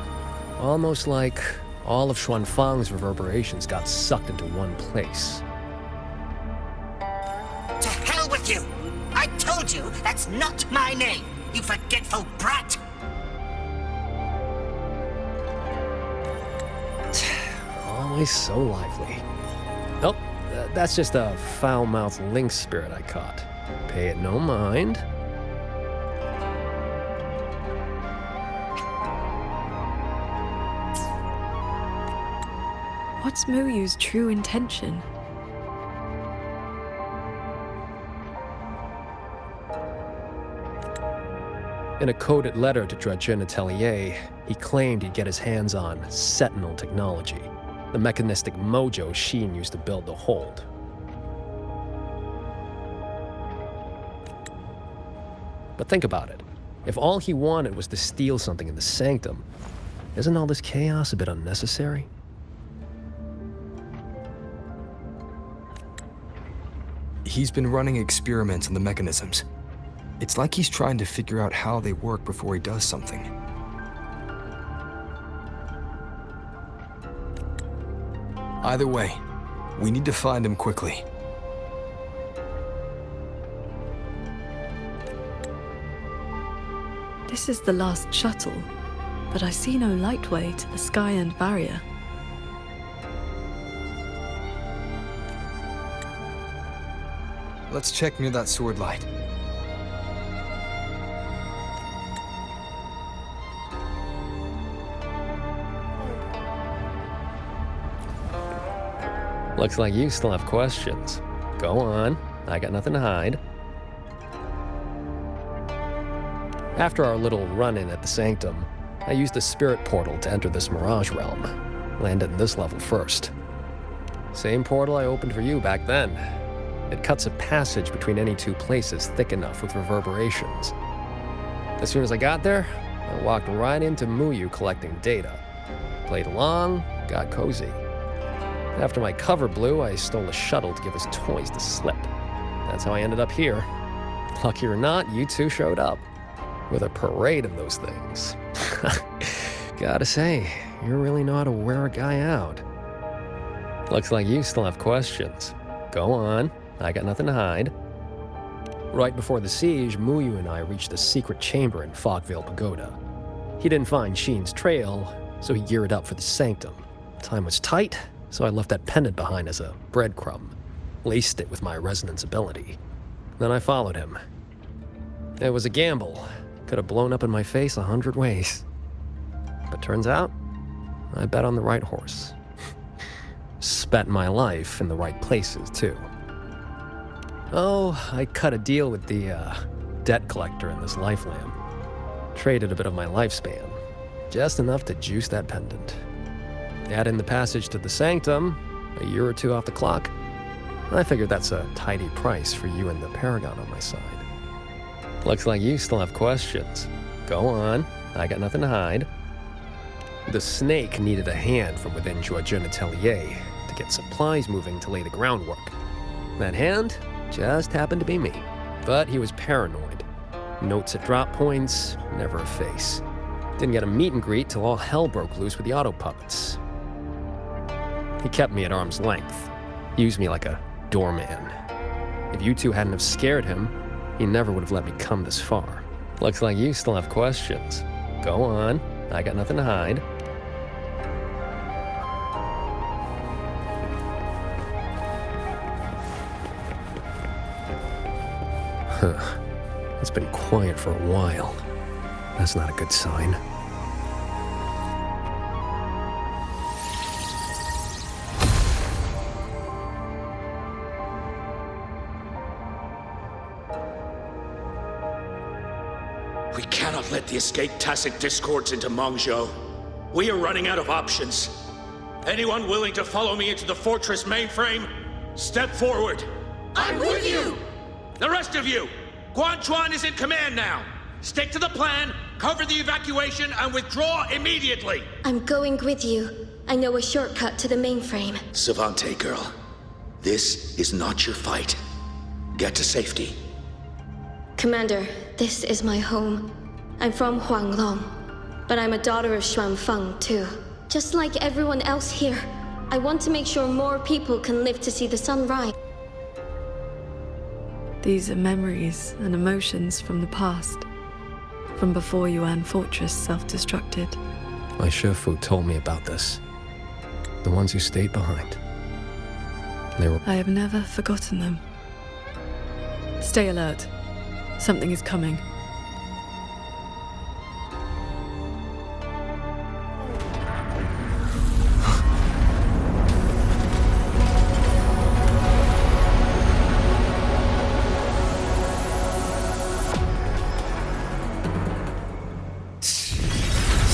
S19: Almost like all of Xuanfang's reverberations got sucked into one place.
S20: To hell with you! I told you that's not my name, you forgetful brat!
S19: Always so lively. Oh, that's just a foul-mouthed lynx spirit I caught. Pay it no mind.
S4: What's Muyu's true intention?
S19: In a coded letter to Dredgen Atelier, he claimed he'd get his hands on Sentinel technology, the mechanistic mojo Sheen used to build the hold. But think about it. If all he wanted was to steal something in the Sanctum, isn't all this chaos a bit unnecessary?
S3: He's been running experiments on the mechanisms. It's like he's trying to figure out how they work before he does something. Either way, we need to find him quickly.
S4: This is the last shuttle, but I see no lightway to the sky and barrier.
S3: Let's check near that sword light.
S19: Looks like you still have questions. Go on, I got nothing to hide. After our little run-in at the Sanctum, I used the spirit portal to enter this Mirage realm. Landed in this level first. Same portal I opened for you back then. It cuts a passage between any two places thick enough with reverberations. As soon as I got there, I walked right into Muyu collecting data. Played along, got cozy. After my cover blew, I stole a shuttle to give us toys to slip. That's how I ended up here. Lucky or not, you two showed up. With a parade of those things. Gotta say, you really know how to wear a guy out. Looks like you still have questions. Go on, I got nothing to hide. Right before the siege, Muyu and I reached the secret chamber in Fogvale Pagoda. He didn't find Sheen's trail, so he geared up for the Sanctum. Time was tight, so I left that pendant behind as a breadcrumb. Laced it with my resonance ability. Then I followed him. It was a gamble. Could have blown up in my face 100 ways. But turns out, I bet on the right horse. spent my life in the right places, too. Oh, I cut a deal with the, debt collector in this life lamp. Traded a bit of my lifespan. Just enough to juice that pendant. Add in the passage to the sanctum, a year or two off the clock. I figured that's a tidy price for you and the Paragon on my side. Looks like you still have questions. Go on, I got nothing to hide. The snake needed a hand from within Georgian Atelier to get supplies moving to lay the groundwork. That hand just happened to be me, but he was paranoid. Notes at drop points, never a face. Didn't get a meet and greet till all hell broke loose with the auto puppets. He kept me at arm's length, used me like a doorman. If you two hadn't have scared him, he never would have let me come this far. Looks like you still have questions. Go on, I got nothing to hide. Huh. It's been quiet for a while. That's not a good sign.
S6: We cannot let the escaped tacit discords into Mengzhou. We are running out of options. Anyone willing to follow me into the fortress mainframe, step forward.
S7: I'm with you!
S6: The rest of you, Guan Chuan is in command now. Stick to the plan, cover the evacuation, and withdraw immediately.
S7: I'm going with you. I know a shortcut to the mainframe.
S6: Savante girl, this is not your fight. Get to safety.
S7: Commander, this is my home. I'm from Huanglong, but I'm a daughter of Xuanfeng too. Just like everyone else here, I want to make sure more people can live to see the sun rise.
S4: These are memories and emotions from the past. From before Yuan Fortress self-destructed.
S19: My Shifu told me about this. The ones who stayed behind. They were...
S4: I have never forgotten them. Stay alert. Something is coming.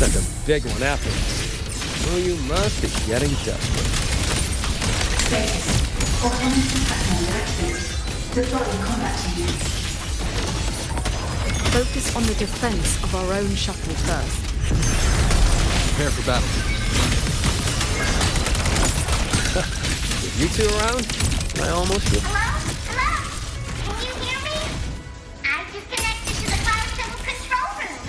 S19: Sent a big one after us. Oh, you must be getting desperate.
S15: Status. Alternative platform activated. Deploying combat units.
S4: Focus on the defense of our own shuttle first.
S10: Prepare for battle.
S19: With you two around, I almost feel...
S5: Hello? Hello? Can you hear me? I just connected to the Cloud Civil control room.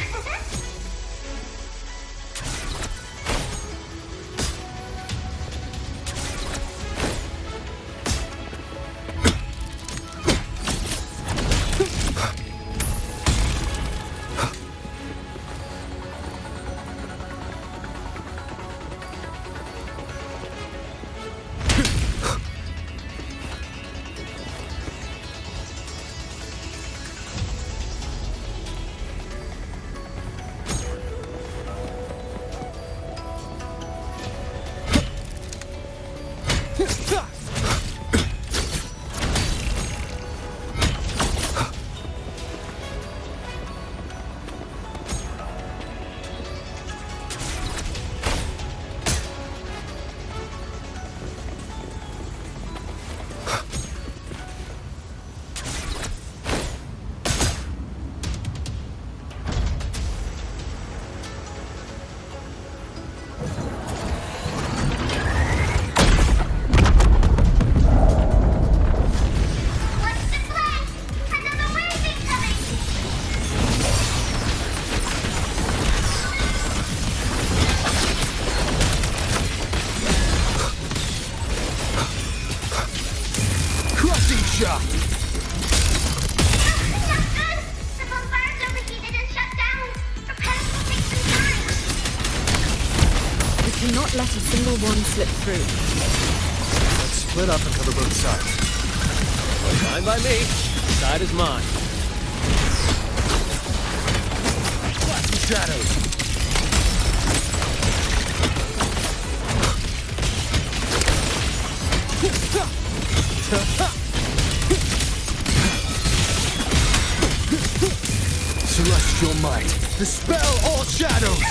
S4: Not let a single one slip through.
S10: Let's split up and cover both sides.
S19: Fine by me. Side is mine.
S10: Blast shadows.
S3: Celestial might, dispel all shadows!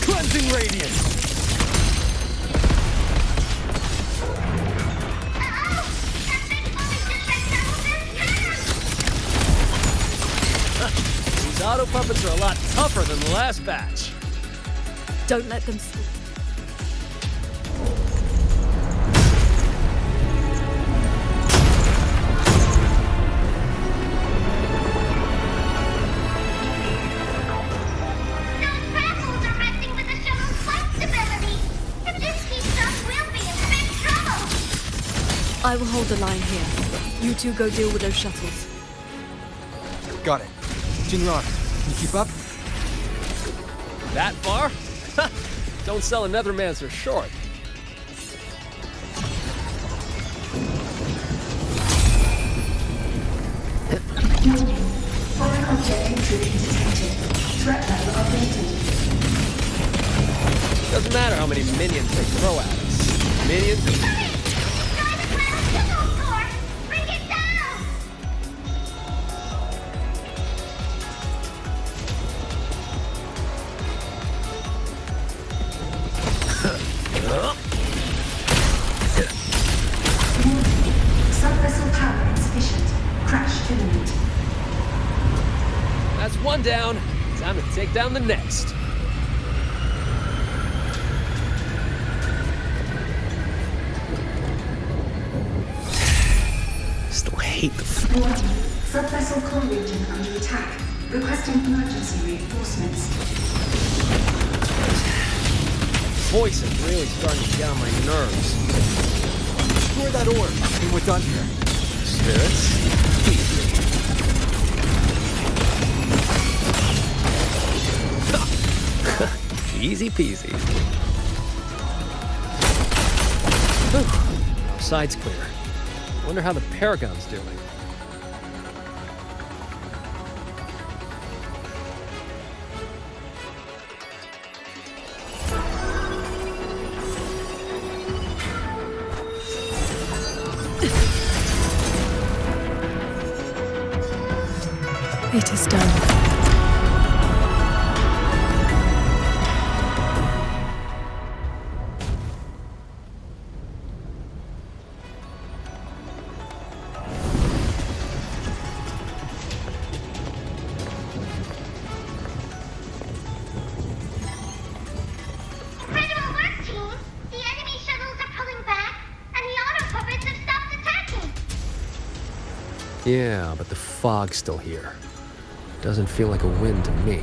S3: Cleansing radiance!
S19: These auto puppets are a lot tougher than the last batch.
S4: Don't let them sleep. I will hold the line here. You two go deal with those shuttles.
S3: Got it. Jinran, can you keep up?
S19: That far? Don't sell a Nethermancer short.
S15: Foreign object intrusion detected. Threat level updated.
S19: Doesn't matter how many minions they throw at us. Minions.
S15: Sub-vessel power insufficient. Crash imminent.
S19: That's one down. Time to take down the next. Still hate the
S15: Warning. Sub-vessel core region under attack. Requesting emergency reinforcements.
S19: Voice is really starting to get on my nerves.
S3: Destroy that orb, and we're done here.
S19: Spirits? Easy peasy. Whew. Side's clear. Wonder how the Paragon's doing.
S4: It is done.
S19: Yeah, but the fog's still here. Doesn't feel like a win to me.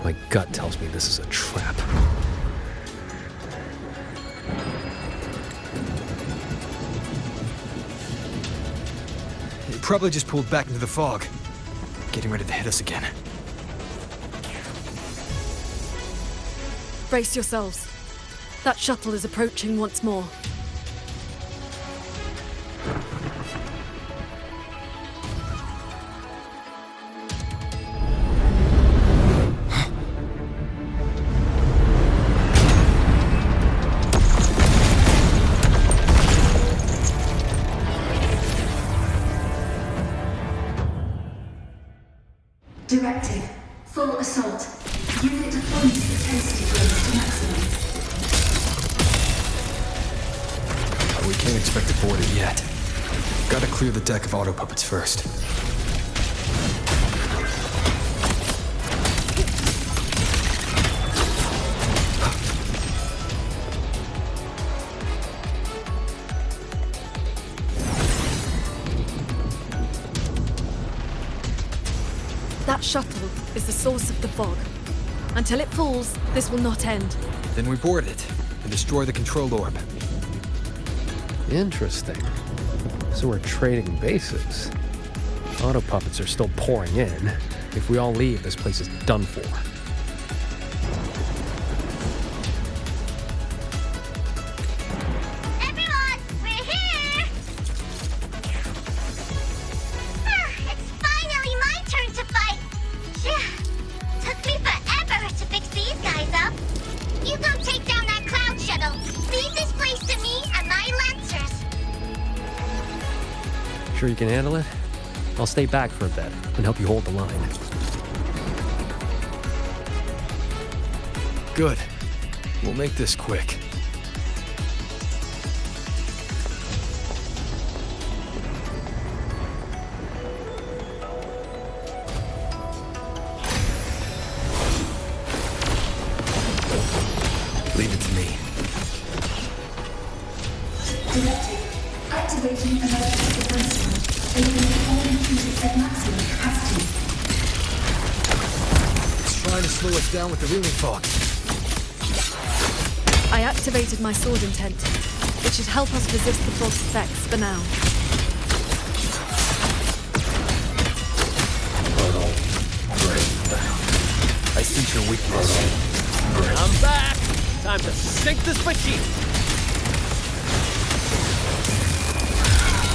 S19: My gut tells me this is a trap.
S3: It probably just pulled back into the fog. Getting ready to hit us again.
S4: Brace yourselves. That shuttle is approaching once more.
S15: Directive. Full assault. Unit deployment intensity raised to maximum.
S3: We can't expect to board it yet. Gotta clear the deck of auto puppets first.
S4: That shuttle is the source of the fog. Until it falls, this will not end.
S3: Then we board it and destroy the control orb.
S19: Interesting. So we're trading bases. Auto puppets are still pouring in. If we all leave, this place is done for.
S5: Everyone, we're here! It's finally my turn to fight! Took me forever to fix these guys up. You go take down that cloud shuttle. Leave this place to me and my lancers.
S19: Sure you can handle it? I'll stay back for a bit and help you hold the line.
S3: Good. We'll make this quick. Leave it to me.
S15: Directive. Activating emergency defense mode. Eliminate all intruders at maximum capacity.
S3: It's trying to slow us down with the ringing fog.
S4: I activated my sword intent. It should help us resist the fog's effects for now.
S3: I sense your weakness.
S1: I'm back! Time to sink this machine!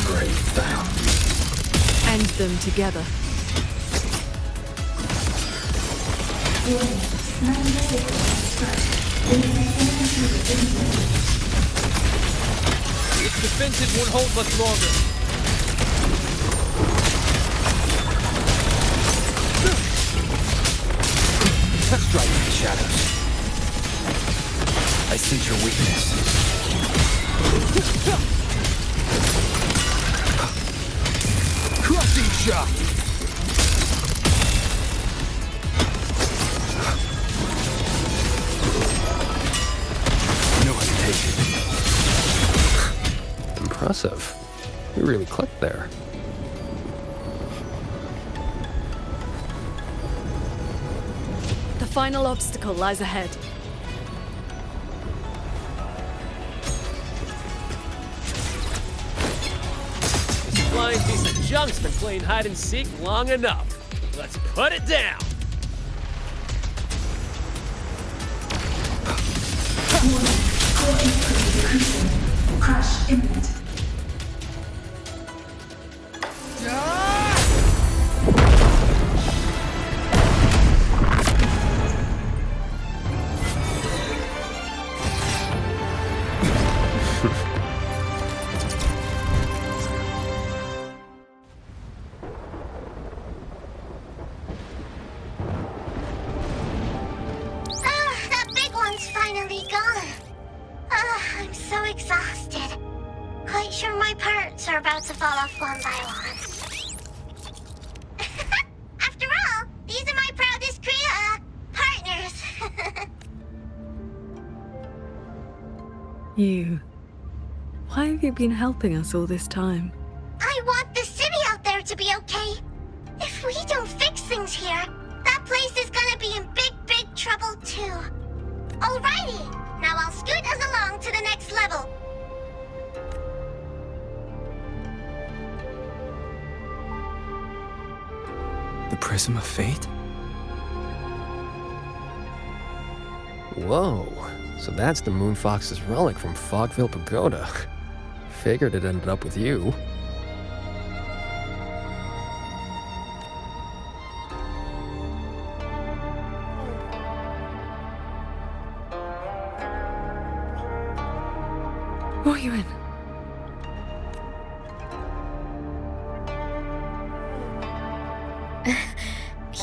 S22: Great down.
S4: End them together.
S15: Warning. Sniper signal distressed. Eliminate all intruders immediately.
S1: Its defenses won't hold much longer.
S3: Strike in the shadows. I sense your weakness. Crushing shot! No hesitation.
S19: Impressive. We really clicked there.
S4: The final obstacle lies ahead.
S1: This flying piece of junk's been playing hide and seek long enough. Let's put it down!
S15: Warning. Core integrity decreasing. Crash imminent.
S5: That big one's finally gone. I'm so exhausted. Quite sure my parts are about to fall off one by one. After all, these are my proudest partners.
S4: You. Why have you been helping us all this time?
S5: I want the city out there to be okay. If we don't fix things here, that place is gonna be in big, big trouble too. Alrighty, now I'll scoot us along to the next level.
S3: The Prism of Fate?
S19: Whoa. So that's the Moonfox's relic from Fogville Pagoda. Figured it ended up with you.
S4: Wuthering.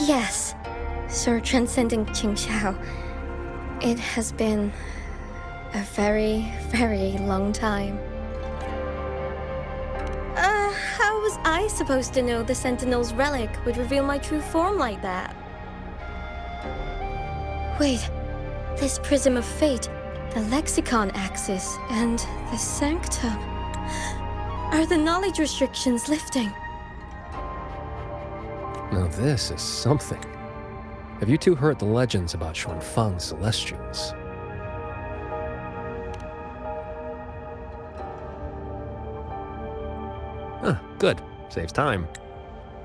S7: Yes, Sir Transcending Qingxiao. It has been a very, very long time. How was I supposed to know the Sentinel's relic would reveal my true form like that? Wait, this Prism of Fate, the Lexicon Axis, and the Sanctum. Are the knowledge restrictions lifting?
S19: Now this is something. Have you two heard the legends about Xuanfang's Celestials? Good, saves time.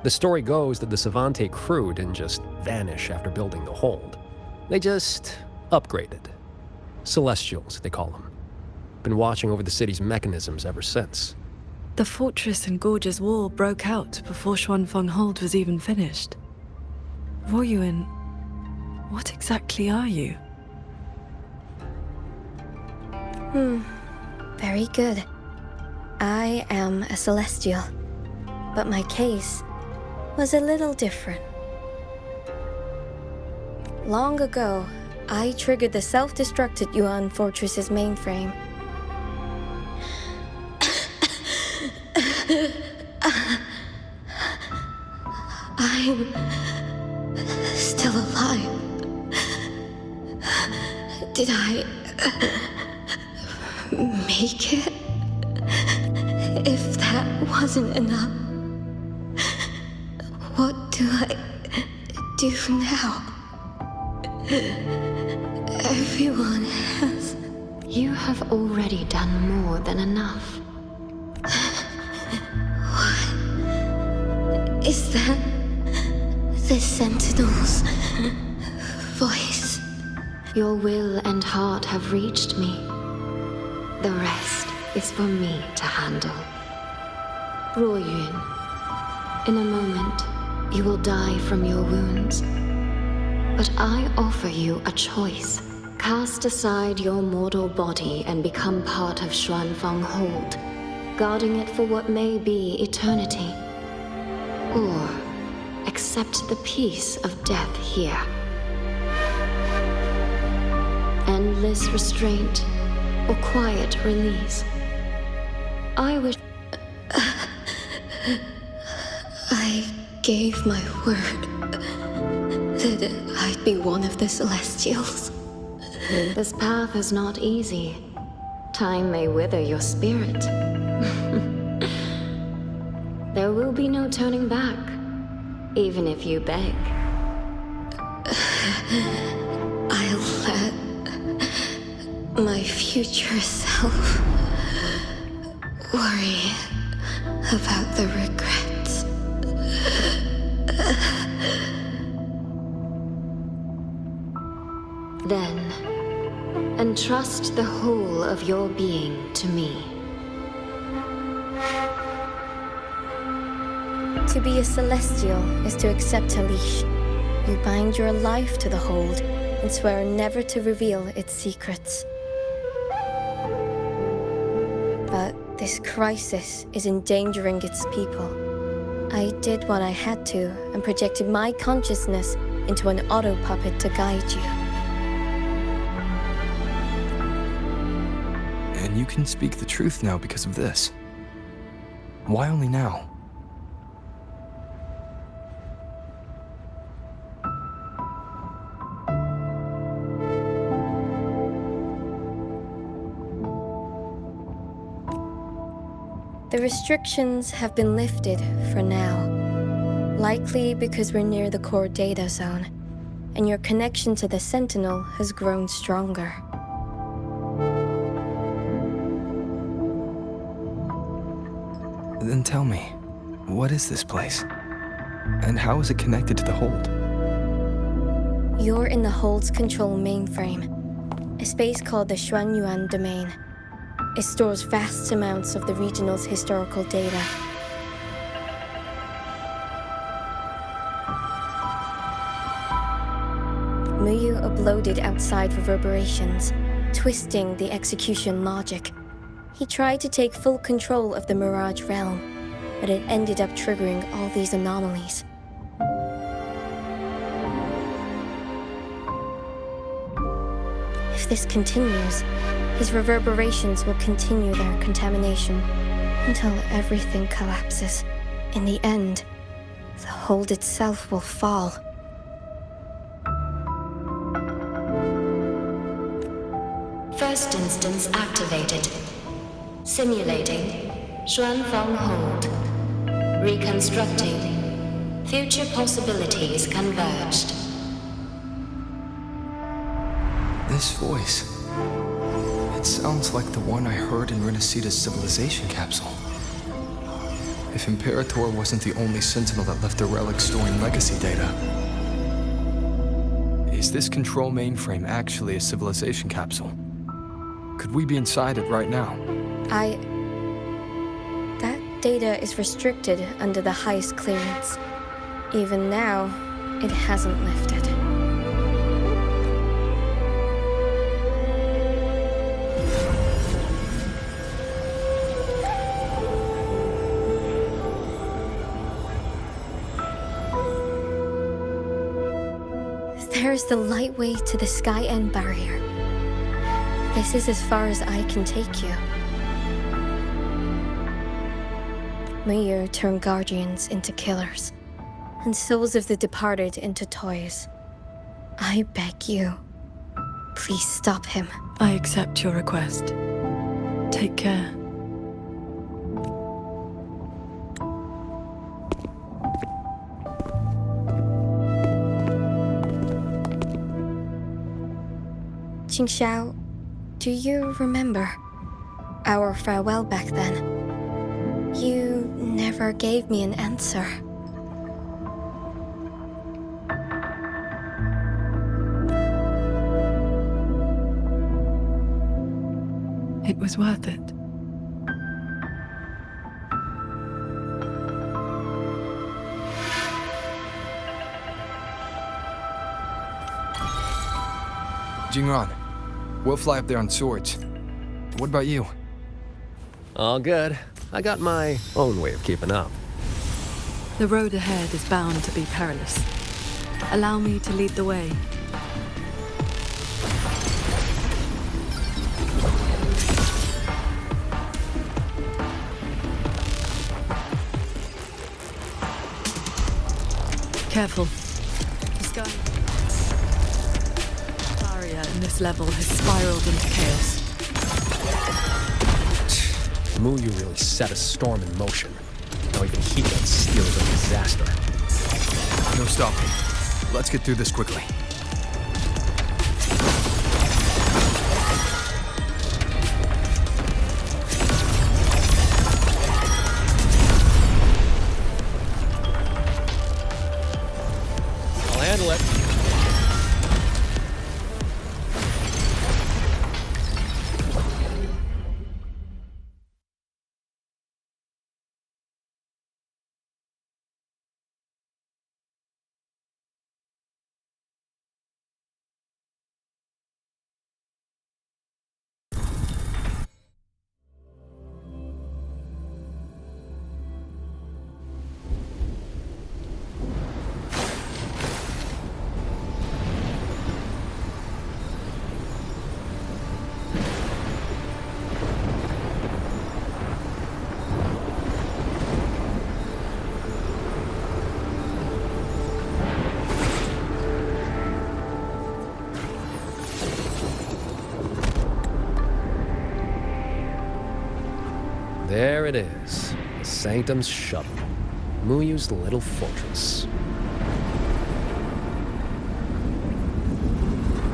S19: The story goes that the Savante crew didn't just vanish after building the hold. They just upgraded. Celestials, they call them. Been watching over the city's mechanisms ever since.
S4: The fortress and gorge's wall broke out before Xuanfeng Hold was even finished. Ruoyuan, what exactly are you?
S7: Very good. I am a Celestial, but my case was a little different. Long ago, I triggered the self-destructed Yuan Fortress's mainframe. I'm still alive. Did I make it? If that wasn't enough, what do I do now? Everyone has.
S16: You have already done more than enough.
S7: What is that? The Sentinel's voice.
S16: Your will and heart have reached me. The rest is for me to handle. Ruoyuan, in a moment, you will die from your wounds. But I offer you a choice. Cast aside your mortal body and become part of Xuanfeng Hold, guarding it for what may be eternity. Or accept the peace of death here. Endless restraint or quiet release. I wish...
S7: I gave my word that I'd be one of the Celestials.
S16: This path is not easy. Time may wither your spirit. There will be no turning back, even if you beg.
S7: I'll let my future self worry about the regrets.
S16: Then, entrust the whole of your being to me.
S7: To be a Celestial is to accept a leash. You bind your life to the Hold and swear never to reveal its secrets. But this crisis is endangering its people. I did what I had to and projected my consciousness into an auto-puppet to guide you.
S3: And you can speak the truth now because of this. Why only now?
S7: The restrictions have been lifted for now. Likely because we're near the core data zone, and your connection to the Sentinel has grown stronger.
S3: Then tell me, what is this place? And how is it connected to the Hold?
S7: You're in the Hold's control mainframe, a space called the Xuanyuan Domain. It stores vast amounts of the regional's historical data. Muyu uploaded outside reverberations, twisting the execution logic. He tried to take full control of the Mirage realm, but it ended up triggering all these anomalies. If this continues, his reverberations will continue their contamination until everything collapses. In the end, the Hold itself will fall.
S16: First instance activated. Simulating. Xuanfeng Hold. Reconstructing. Future possibilities converged.
S3: This voice. It sounds like the one I heard in Renacita's civilization capsule. If Imperator wasn't the only sentinel that left a relic storing legacy data, is this control mainframe actually a civilization capsule? Could we be inside it right now?
S7: That data is restricted under the highest clearance. Even now, it hasn't lifted. There's the lightway to the Sky End barrier. This is as far as I can take you. Muyu turned guardians into killers, and souls of the departed into toys. I beg you, please stop him.
S4: I accept your request. Take care.
S7: Qingxiao, do you remember our farewell back then? You never gave me an answer.
S4: It was worth it.
S3: Jingran, we'll fly up there on swords. What about you?
S19: All good. I got my own way of keeping up.
S4: The road ahead is bound to be perilous. Allow me to lead the way. Careful. The sky barrier in this level has spiraled into chaos.
S19: Muyu really set a storm in motion. Now even he can steer a disaster.
S3: No stopping. Let's get through this quickly.
S19: I'll handle it. There it is, the Sanctum's shuttle, Muyu's little fortress.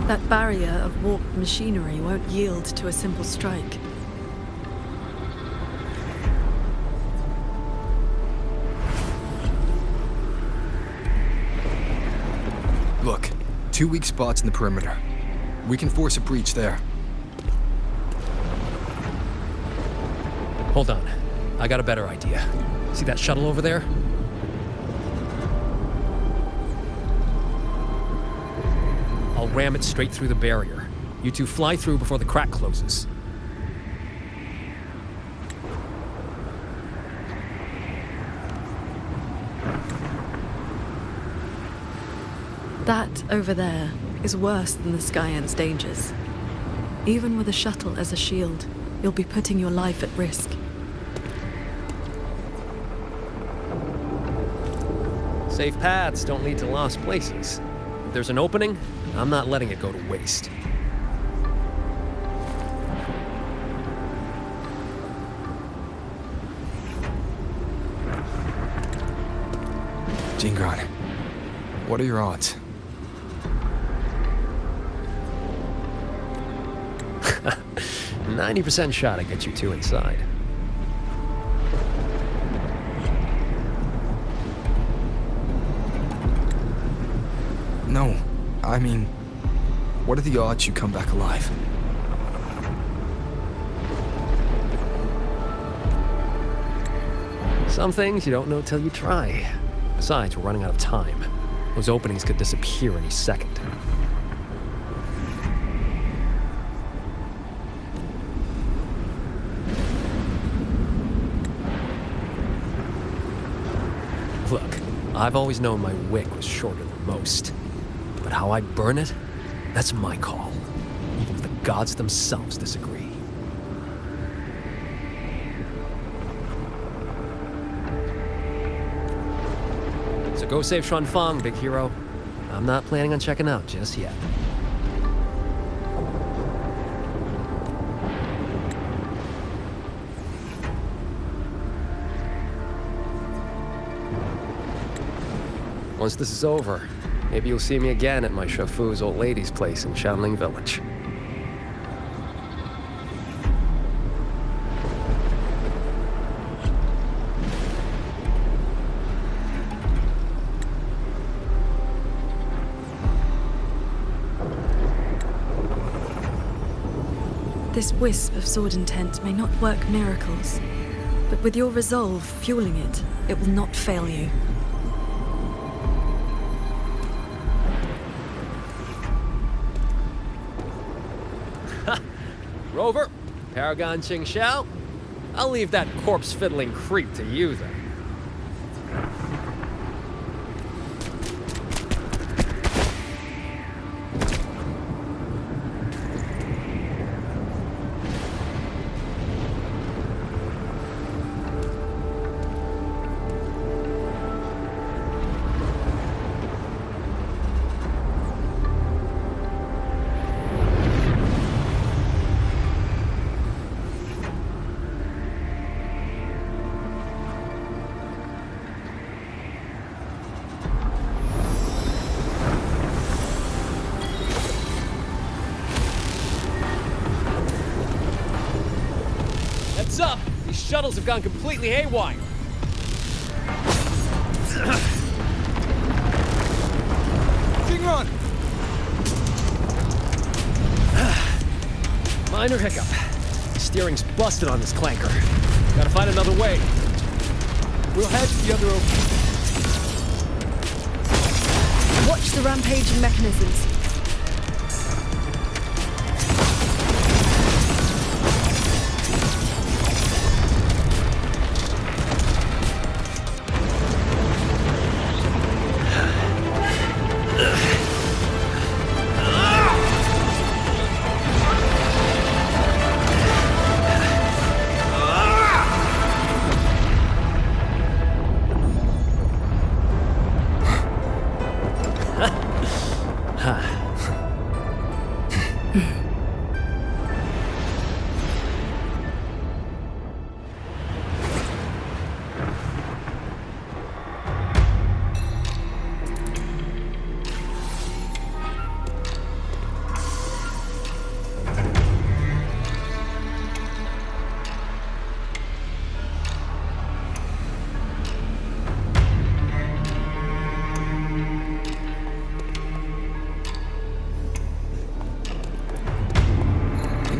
S4: That barrier of warped machinery won't yield to a simple strike.
S3: Look, 2 weak spots in the perimeter. We can force a breach there.
S19: Hold on. I got a better idea. See that shuttle over there? I'll ram it straight through the barrier. You two fly through before the crack closes.
S4: That over there is worse than the Sky End's dangers. Even with a shuttle as a shield, you'll be putting your life at risk.
S19: Safe paths don't lead to lost places. If there's an opening, I'm not letting it go to waste.
S3: Jingran, what are your odds?
S19: 90% shot to get you two inside.
S3: I mean, what are the odds you come back alive?
S19: Some things you don't know till you try. Besides, we're running out of time. Those openings could disappear any second. Look, I've always known my wick was shorter than most. But how I burn it, that's my call. Even if the gods themselves disagree. So go save Xuanfang, big hero. I'm not planning on checking out just yet. Once this is over, maybe you'll see me again at my Shafu's old lady's place in Xiangling Village.
S4: This wisp of sword intent may not work miracles, but with your resolve fueling it, it will not fail you.
S19: Rover, Paragon Ching Xiao, I'll leave that corpse-fiddling creep to you then.
S1: Up! These shuttles have gone completely haywire.
S3: Jingran!
S1: Minor hiccup. Steering's busted on this clanker. Gotta find another way. We'll head to the other opening.
S4: Watch the rampaging mechanisms.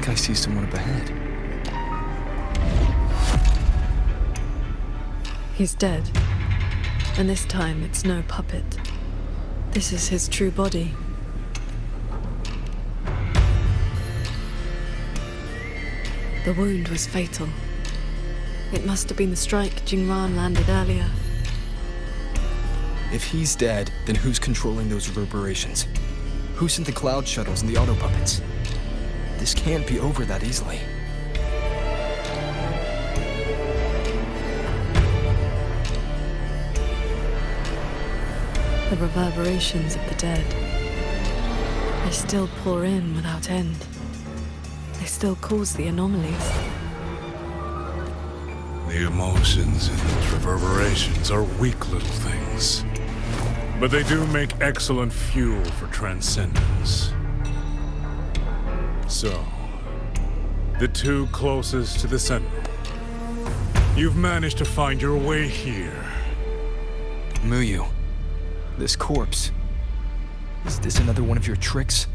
S3: I see someone up ahead.
S4: He's dead. And this time it's no puppet. This is his true body. The wound was fatal. It must have been the strike Jingran landed earlier.
S3: If he's dead, then who's controlling those reverberations? Who sent the cloud shuttles and the auto puppets? This can't be over that easily.
S4: The reverberations of the dead. They still pour in without end. They still cause the anomalies.
S11: The emotions in those reverberations are weak little things. But they do make excellent fuel for transcendence. So, the two closest to the Sentinel. You've managed to find your way here.
S3: Muyu, this corpse. Is this another one of your tricks?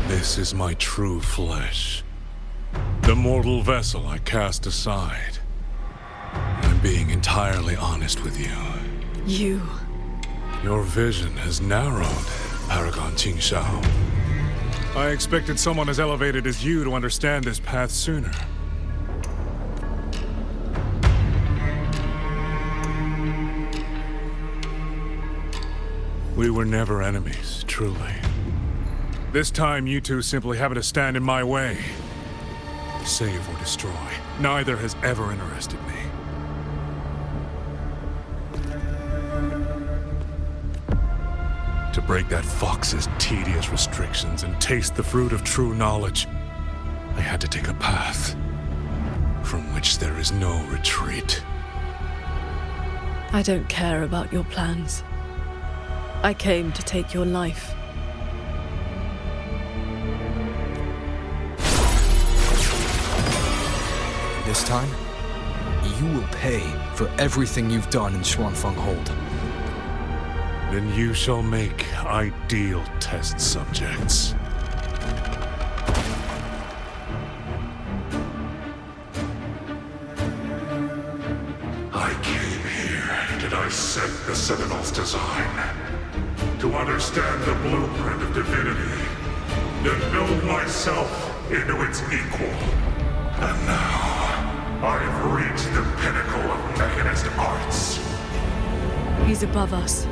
S11: This is my true flesh. The mortal vessel I cast aside. I'm being entirely honest with you.
S4: You.
S11: Your vision has narrowed, Paragon Qingshao. I expected someone as elevated as you to understand this path sooner. We were never enemies, truly. This time, you two simply happen to stand in my way. Save or destroy, neither has ever interested me. To break that fox's tedious restrictions and taste the fruit of true knowledge, I had to take a path from which there is no retreat.
S4: I don't care about your plans. I came to take your life.
S3: This time, you will pay for everything you've done in Xuanfeng Hold.
S11: Then you shall make ideal test subjects.
S12: I came here to dissect the Sentinel's design, to understand the blueprint of divinity, then build myself into its equal. And now, I have reached the pinnacle of mechanist arts.
S4: He's above us.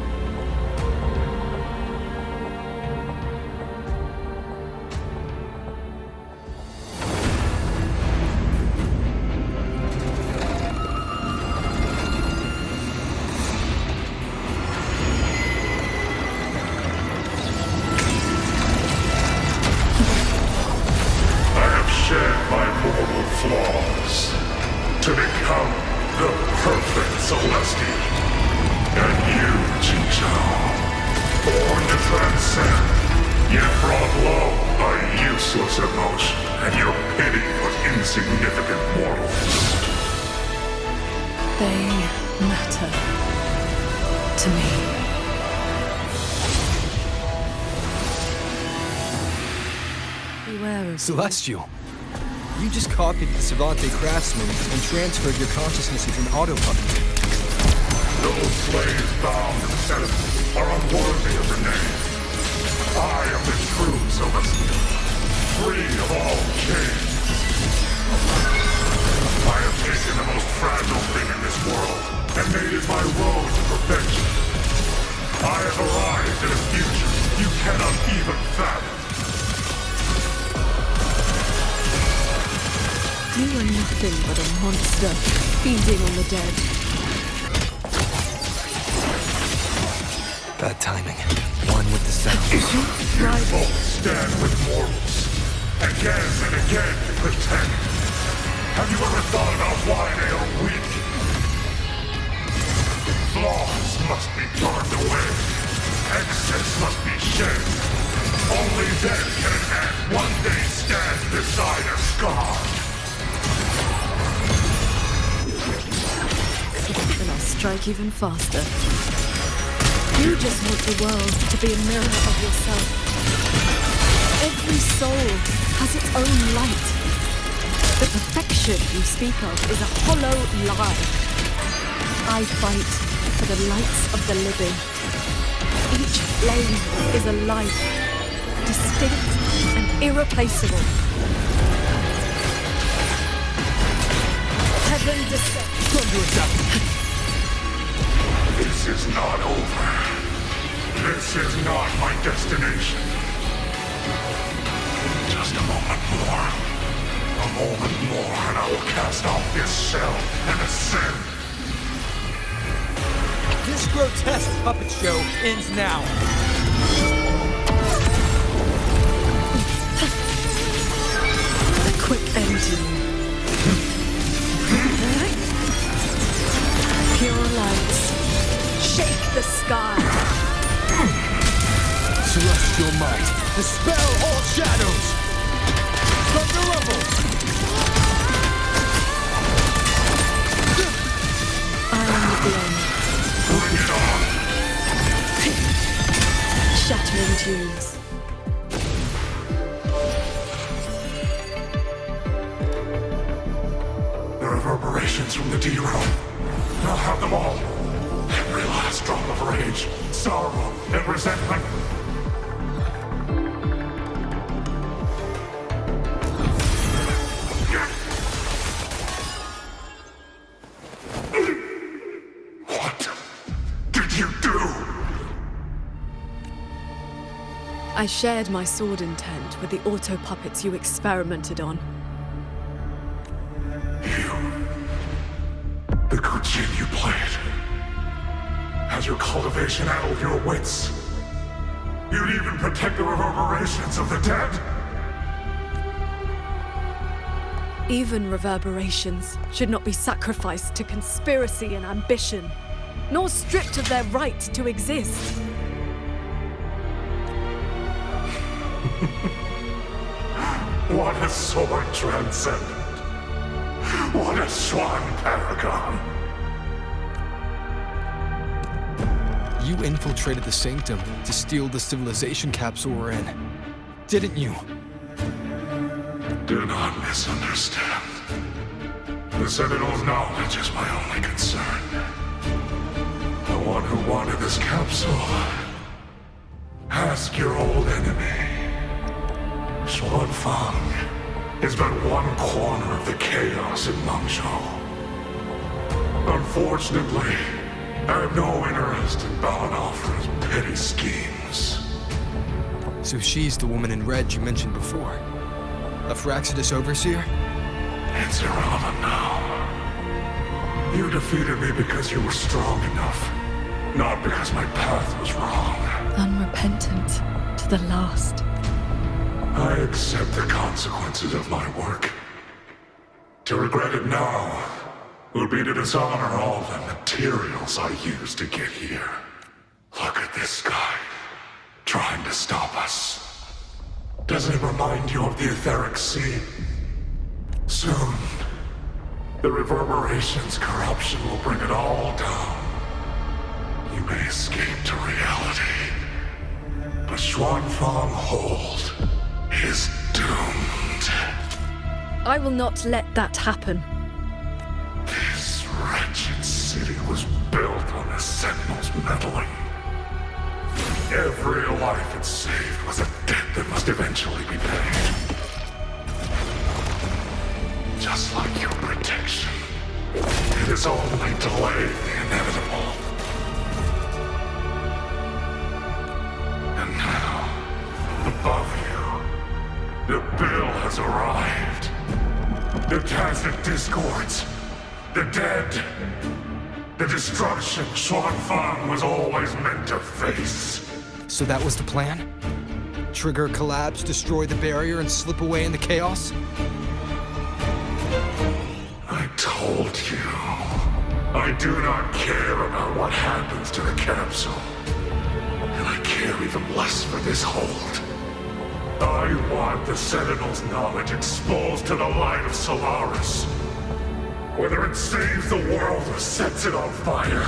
S3: Celestial, you just copied the Savante craftsman and transferred your consciousness into an autopuppet.
S12: Those slaves bound to the Sentinel are unworthy of the name. I am the true Celestial, free of all chains. I have taken the most fragile thing in this world and made it my road to perfection. I have arrived at a future you cannot even fathom.
S4: You are nothing but a monster, feeding on the dead.
S3: Bad timing. One with the sound.
S12: You both stand with mortals, again and again to pretend. Have you ever thought about why they are weak? Flaws must be turned away. Excess must be shed. Only then can an ant one day stand beside a scar.
S4: Then I'll strike even faster. You just want the world to be a mirror of yourself. Every soul has its own light. The perfection you speak of is a hollow lie. I fight for the lights of the living. Each flame is a life, distinct and irreplaceable. Heaven descends.
S12: This is not over. This is not my destination. Just a moment more. A moment more and I will cast off this shell and ascend.
S1: This grotesque puppet show ends now.
S4: A quick end to you. Pure lights. Shake the sky.
S1: Celestial might. Dispel all shadows. From the rubble.
S4: I am the blade.
S12: Bring it on. I'll have them all. Every last drop of rage, sorrow, and resentment. What did you do?
S4: I shared my sword intent with the auto-puppets you experimented on.
S12: The good game you played. Has your cultivation addled your wits? You'd even protect the reverberations of the dead?
S4: Even reverberations should not be sacrificed to conspiracy and ambition, nor stripped of their right to exist.
S12: What a sword transcendent. What a swan paragon.
S3: You infiltrated the Sanctum to steal the civilization capsule we're in, didn't you?
S12: Do not misunderstand. The Sentinel's knowledge is my only concern. The one who wanted this capsule. Ask your old enemy. Swan Fang is but one corner of the chaos in Mengzhou. Unfortunately, I have no interest in bowing off for his petty schemes.
S3: So she's the woman in red you mentioned before? A Fraxidus overseer?
S12: It's irrelevant now. You defeated me because you were strong enough, not because my path was wrong.
S4: Unrepentant to the last.
S12: I accept the consequences of my work. To regret it now would be to dishonor all the materials I used to get here. Look at this guy, trying to stop us. Doesn't it remind you of the etheric sea? Soon, the reverberation's corruption will bring it all down. You may escape to reality, but Xuanfang Hold is doomed.
S4: I will not let that happen.
S12: This wretched city was built on the Sentinel's meddling. Every life it saved was a debt that must eventually be paid. Just like your protection, it has only delayed the inevitable. And now, above you, the bill has arrived. The tacit discords, the dead, the destruction Xuanfang was always meant to face.
S3: So that was the plan? Trigger a collapse, destroy the barrier, and slip away in the chaos?
S12: I told you. I do not care about what happens to the capsule. And I care even less for this hold. I want the Sentinel's knowledge exposed to the light of Solaris. Whether it saves the world or sets it on fire.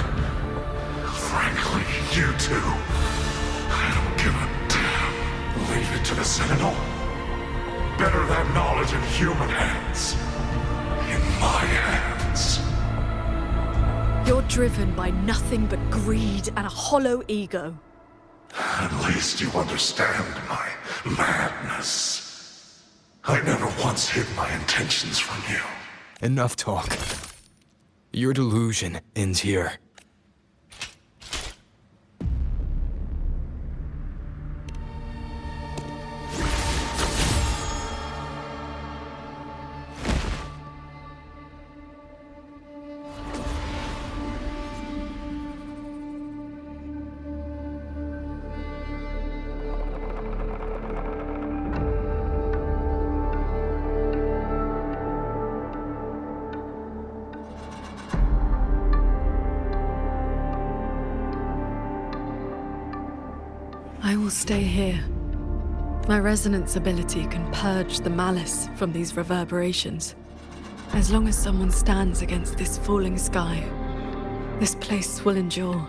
S12: Frankly, you two. I don't give a damn. Leave it to the Sentinel. Better that knowledge in human hands. In my hands.
S4: You're driven by nothing but greed and a hollow ego.
S12: At least you understand my madness. I never once hid my intentions from you.
S3: Enough talk. Your delusion ends here.
S4: I will stay here. My resonance ability can purge the malice from these reverberations. As long as someone stands against this falling sky, this place will endure.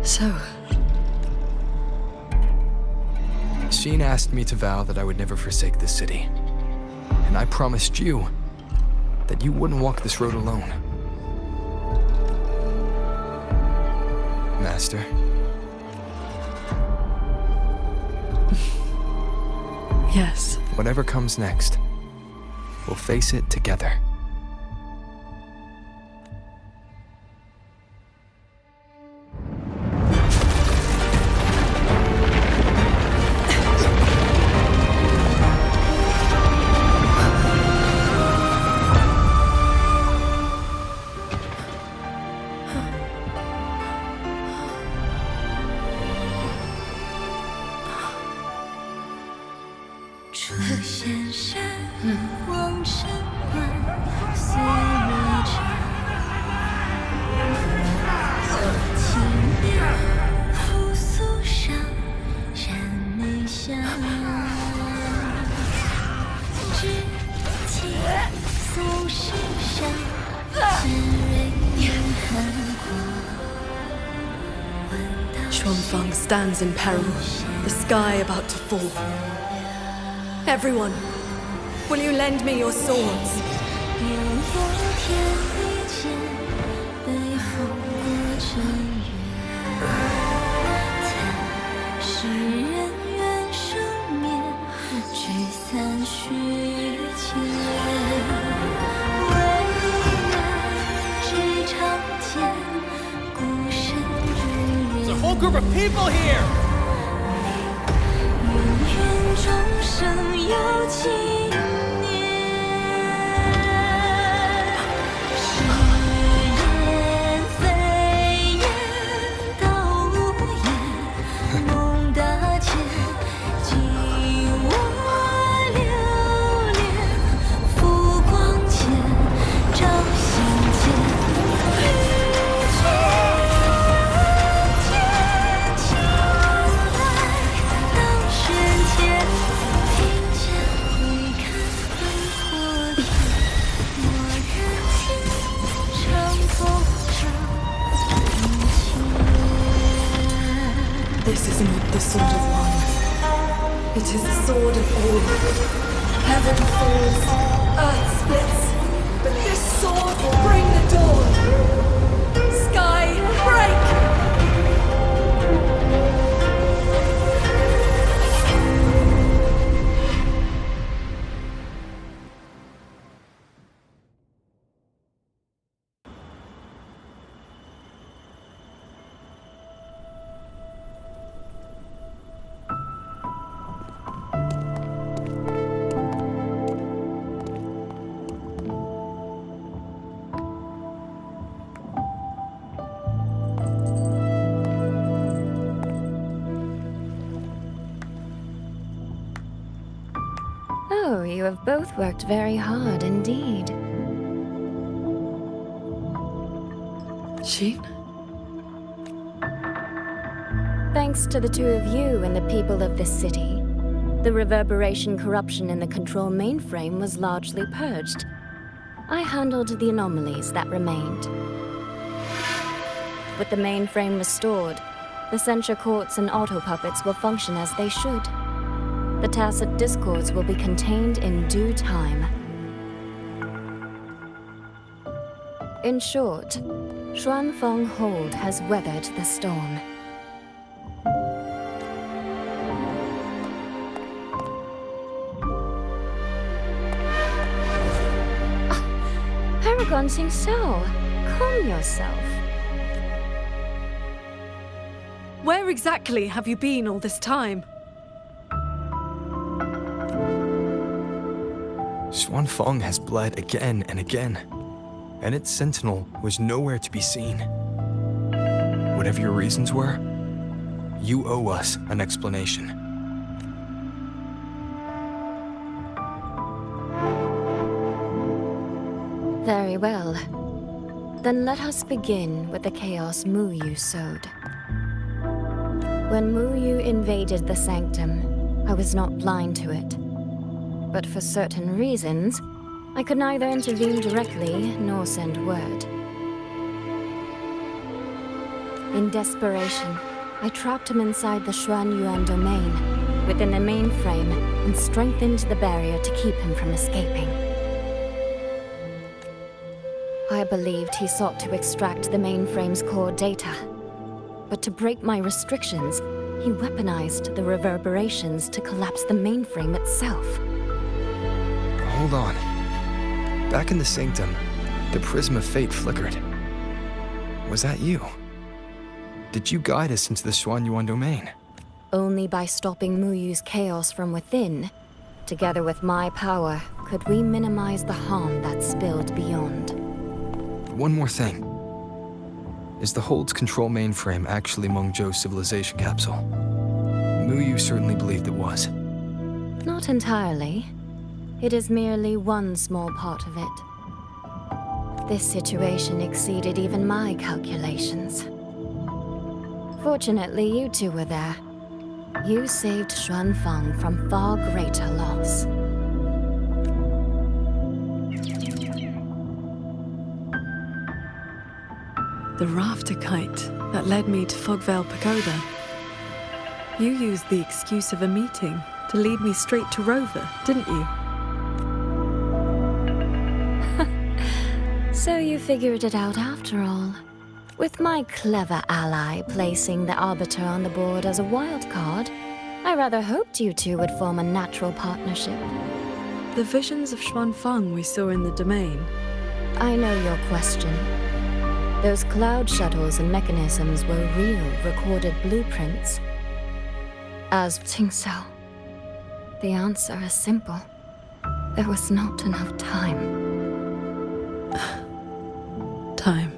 S4: So...
S3: Sheen asked me to vow that I would never forsake this city. And I promised you that you wouldn't walk this road alone. Master.
S4: Yes.
S3: Whatever comes next, we'll face it together.
S4: Xuanfeng stands in peril, the sky about to fall. Everyone, will you lend me your swords?
S1: There's a whole group of people here!
S4: This is not the sword of one. It is the sword of all. Heaven falls, earth splits, but this sword will bring the dawn. Sky, break!
S16: Oh, you have both worked very hard indeed.
S4: Jean?
S16: Thanks to the two of you and the people of this city, the reverberation corruption in the control mainframe was largely purged. I handled the anomalies that remained. With the mainframe restored, the censure courts and auto-puppets will function as they should. The tacit discords will be contained in due time. In short, Xuanfeng Hold has weathered the storm. Paragon Sing Sao, calm yourself.
S4: Where exactly have you been all this time?
S3: Xuanfeng has bled again and again, and its sentinel was nowhere to be seen. Whatever your reasons were, you owe us an explanation.
S16: Very well. Then let us begin with the chaos Mu Yu sowed. When Mu Yu invaded the sanctum, I was not blind to it. But for certain reasons, I could neither intervene directly nor send word. In desperation, I trapped him inside the Xuanyuan domain, within the mainframe, and strengthened the barrier to keep him from escaping. I believed he sought to extract the mainframe's core data. But to break my restrictions, he weaponized the reverberations to collapse the mainframe itself.
S3: Hold on. Back in the Sanctum, the Prism of Fate flickered. Was that you? Did you guide us into the Xuanyuan domain?
S16: Only by stopping Muyu's chaos from within, together with my power, could we minimize the harm that spilled beyond.
S3: One more thing. Is the Hold's control mainframe actually Mengzhou's civilization capsule? Muyu certainly believed it was.
S16: Not entirely. It is merely one small part of it. This situation exceeded even my calculations. Fortunately, you two were there. You saved Xuanfeng from far greater loss.
S4: The rafter kite that led me to Fogvale Pagoda. You used the excuse of a meeting to lead me straight to Rover, didn't you?
S16: So you figured it out after all. With my clever ally placing the Arbiter on the board as a wild card, I rather hoped you two would form a natural partnership.
S4: The visions of Xuanfeng we saw in the domain.
S16: I know your question. Those cloud shuttles and mechanisms were real, recorded blueprints. As Tingxiao, the answer is simple. There was not enough time.
S4: Time.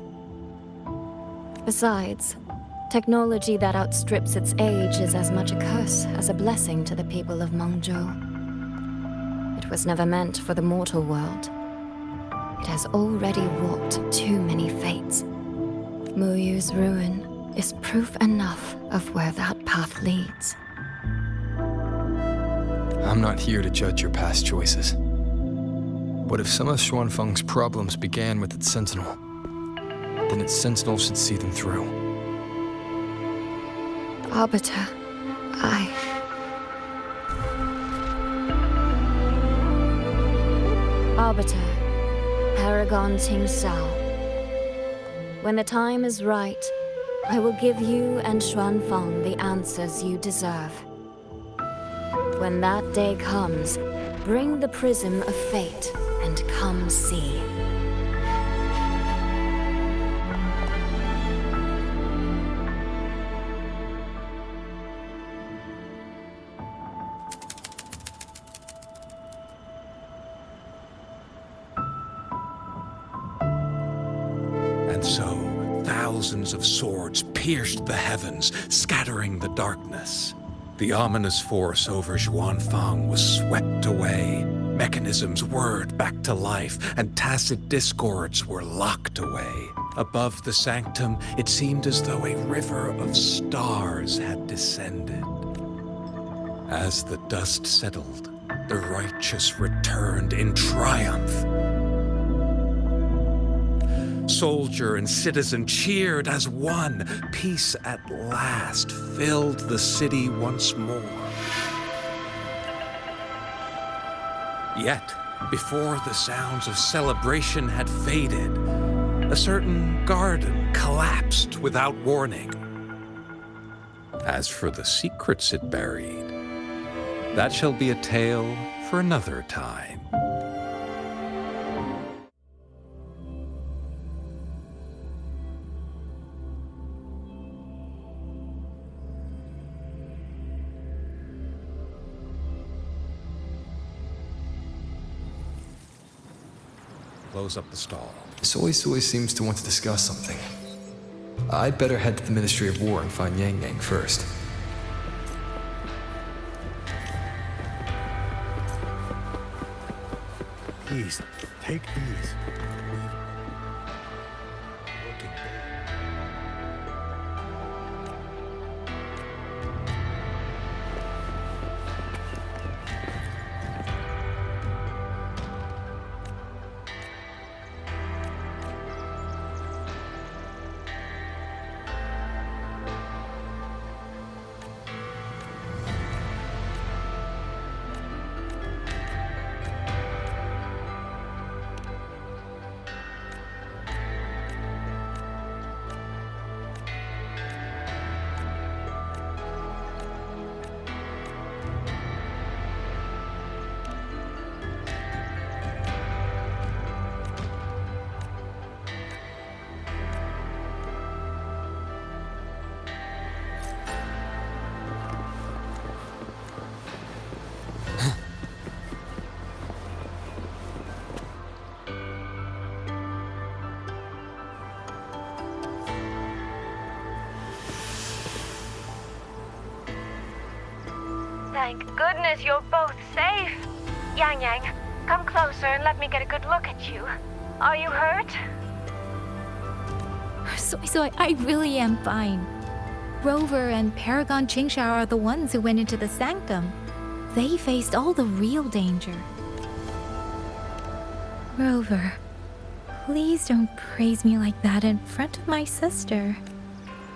S16: Besides, technology that outstrips its age is as much a curse as a blessing to the people of Mengzhou. It was never meant for the mortal world. It has already wrought too many fates. Muyu's ruin is proof enough of where that path leads.
S3: I'm not here to judge your past choices. But if some of Xuanfeng's problems began with its Sentinel, then its Sentinel should see them through.
S16: Arbiter, Arbiter, Paragon Tingxiao. When the time is right, I will give you and Xuanfeng the answers you deserve. When that day comes, bring the Prism of Fate and come see.
S6: And so, thousands of swords pierced the heavens, scattering the darkness. The ominous force over Xuanfeng was swept away. Mechanisms whirred back to life, and tacit discords were locked away. Above the sanctum, it seemed as though a river of stars had descended. As the dust settled, the righteous returned in triumph. Soldier and citizen cheered as one. Peace at last filled the city once more. Yet, before the sounds of celebration had faded, a certain garden collapsed without warning. As for the secrets it buried, that shall be a tale for another time. Close up the stall.
S3: Soy seems to want to discuss something. I'd better head to the Ministry of War and find Yang Yang first.
S8: Please, take these.
S13: Thank goodness you're both safe. Yang Yang, come closer and let me get a good look at you. Are you hurt?
S9: So I really am fine. Rover and Paragon Chingsha are the ones who went into the sanctum. They faced all the real danger. Rover, please don't praise me like that in front of my sister.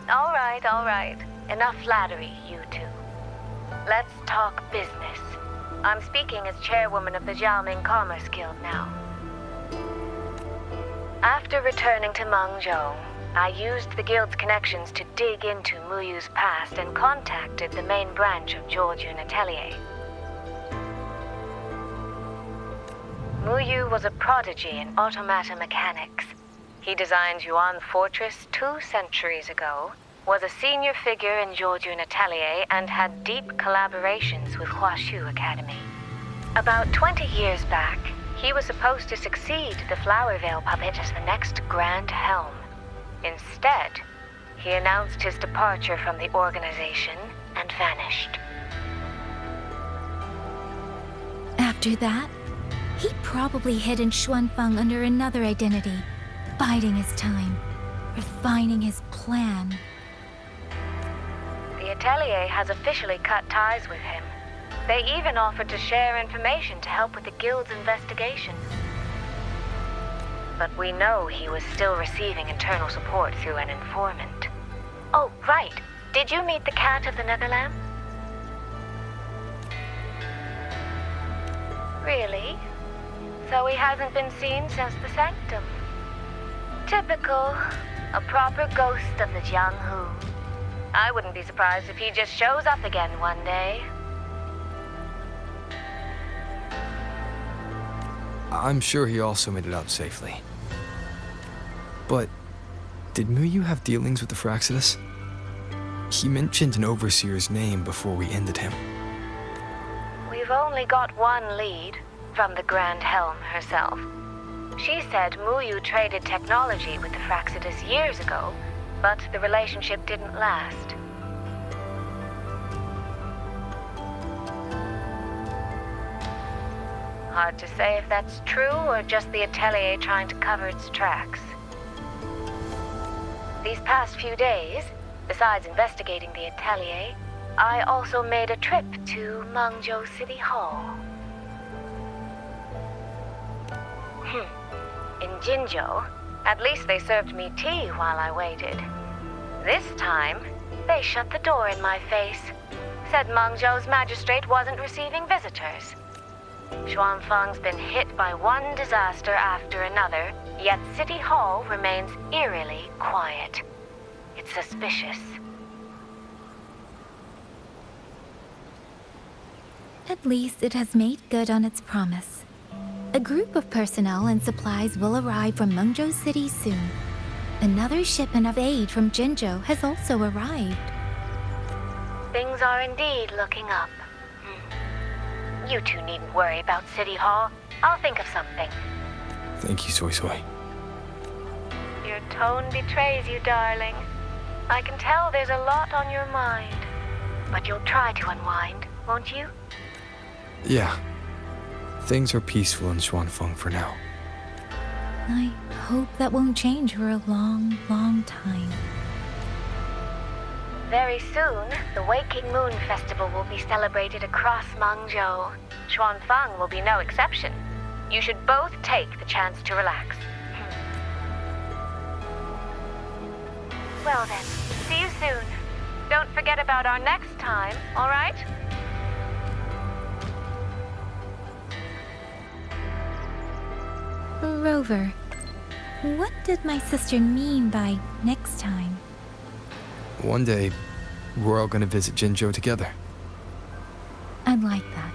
S13: All right. Enough flattery, you two. Let's talk business. I'm speaking as chairwoman of the Xiaoming Commerce Guild now. After returning to Mengzhou, I used the guild's connections to dig into Muyu's past and contacted the main branch of Georgian Atelier. Muyu was a prodigy in automata mechanics. He designed Yuan Fortress 2 centuries ago, was a senior figure in Georgian Atelier, and had deep collaborations with Huashu Academy. About 20 years back, he was supposed to succeed the Flower Veil puppet as the next Grand Helm. Instead, he announced his departure from the organization and vanished.
S9: After that, he probably hid in Xuanfeng under another identity, biding his time, refining his plan.
S13: The Atelier has officially cut ties with him. They even offered to share information to help with the guild's investigation. But we know he was still receiving internal support through an informant. Oh, right. Did you meet the cat of the Netherlands? Really? So he hasn't been seen since the sanctum. Typical. A proper ghost of the Jianghu. I wouldn't be surprised if he just shows up again one day.
S3: I'm sure he also made it out safely. But did Muyu have dealings with the Fraxidus? He mentioned an overseer's name before we ended him.
S13: We've only got one lead, from the Grand Helm herself. She said Muyu traded technology with the Fraxidus years ago, but the relationship didn't last. Hard to say if that's true or just the Atelier trying to cover its tracks. These past few days, besides investigating the Atelier, I also made a trip to Mengzhou City Hall. In Jinzhou, at least they served me tea while I waited. This time, they shut the door in my face. Said Mengzhou's magistrate wasn't receiving visitors. Xuanfeng's been hit by one disaster after another, yet City Hall remains eerily quiet. It's suspicious.
S9: At least it has made good on its promise. A group of personnel and supplies will arrive from Mengzhou City soon. Another shipment of aid from Jinzhou has also arrived.
S13: Things are indeed looking up. You two needn't worry about City Hall. I'll think of something.
S3: Thank you, Soy Soy.
S13: Your tone betrays you, darling. I can tell there's a lot on your mind. But you'll try to unwind, won't you?
S3: Yeah. Things are peaceful in Xuanfeng for now.
S9: I hope that won't change for a long, long time.
S13: Very soon, the Waking Moon Festival will be celebrated across Mengzhou. Xuanfeng will be no exception. You should both take the chance to relax. Well then, see you soon. Don't forget about our next time, all right?
S9: Rover, what did my sister mean by next time?
S3: One day, we're all gonna visit Jinzhou together.
S9: I'd like that.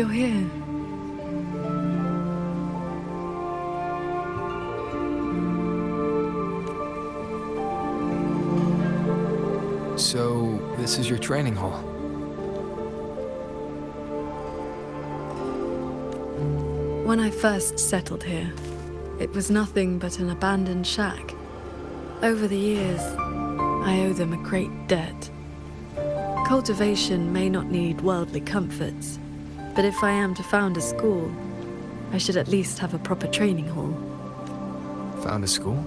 S4: You're here.
S3: So, this is your training hall.
S4: When I first settled here, it was nothing but an abandoned shack. Over the years, I owe them a great debt. Cultivation may not need worldly comforts, but if I am to found a school, I should at least have a proper training hall.
S3: Found a school?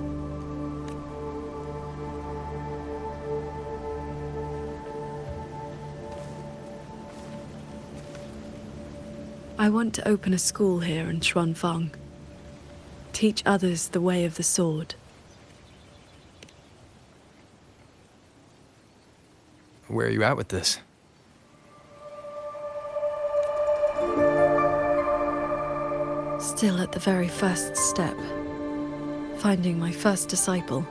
S4: I want to open a school here in Xuanfang. Teach others the way of the sword.
S3: Where are you at with this?
S4: Still at the very first step. Finding my first disciple.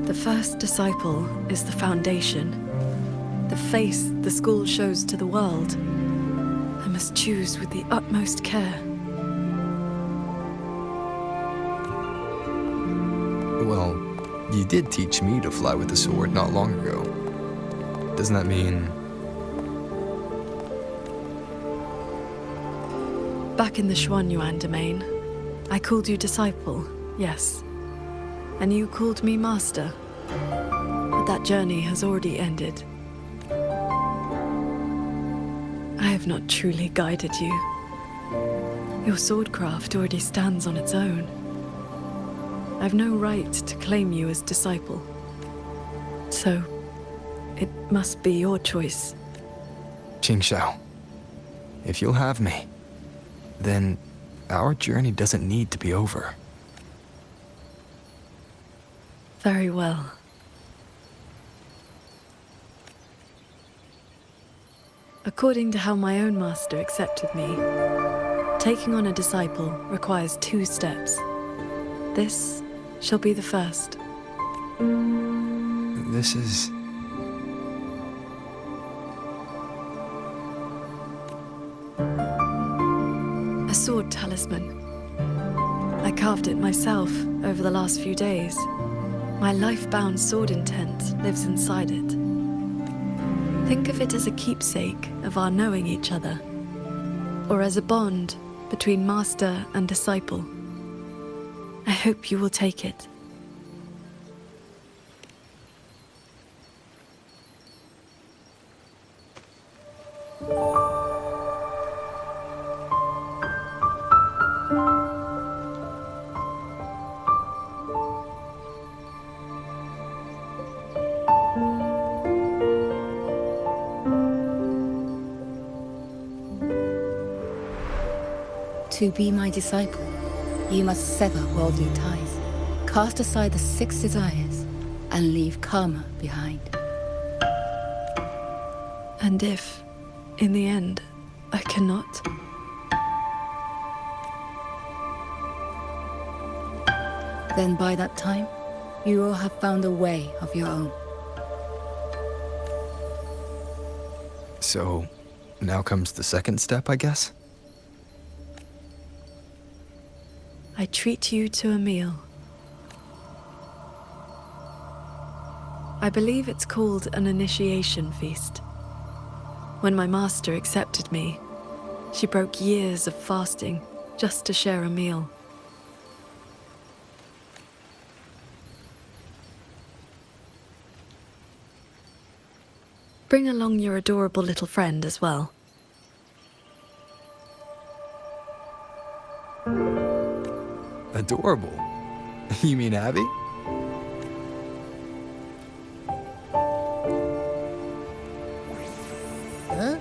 S4: The first disciple is the foundation. The face the school shows to the world. I must choose with the utmost care.
S3: Well, you did teach me to fly with the sword not long ago. Doesn't that mean...
S4: Back in the Xuanyuan domain, I called you disciple, yes. And you called me master. But that journey has already ended. I have not truly guided you. Your swordcraft already stands on its own. I've no right to claim you as disciple. So, it must be your choice.
S3: Qingxiao, if you'll have me, then our journey doesn't need to be over.
S4: Very well. According to how my own master accepted me, taking on a disciple requires 2 steps. This shall be the first.
S3: This is...
S4: a sword talisman. I carved it myself over the last few days. My life-bound sword intent lives inside it. Think of it as a keepsake of our knowing each other, or as a bond between master and disciple. I hope you will take it.
S17: To be my disciple, you must sever worldly ties, cast aside the 6 desires, and leave karma behind.
S4: And if, in the end, I cannot?
S17: Then by that time, you will have found a way of your own.
S3: So, now comes the second step, I guess?
S4: I treat you to a meal. I believe it's called an initiation feast. When my master accepted me, she broke years of fasting just to share a meal. Bring along your adorable little friend as well.
S3: Adorable? You mean Abby?
S14: Huh?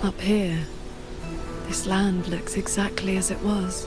S4: Up here, this land looks exactly as it was.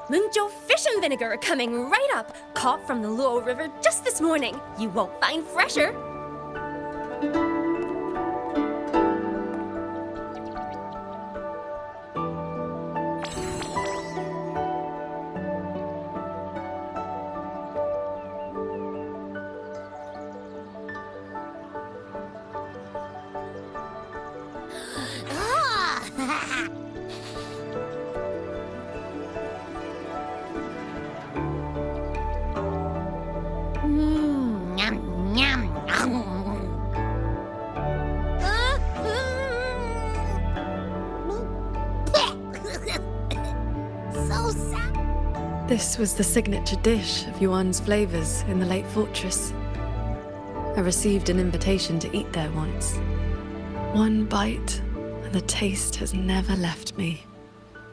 S14: Moonjo fish and vinegar are coming right up, caught from the Luo River just this morning. You won't find fresher.
S4: This was the signature dish of Yuan's flavors in the late fortress. I received an invitation to eat there once. One bite, and the taste has never left me.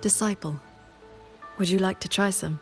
S4: Disciple, would you like to try some?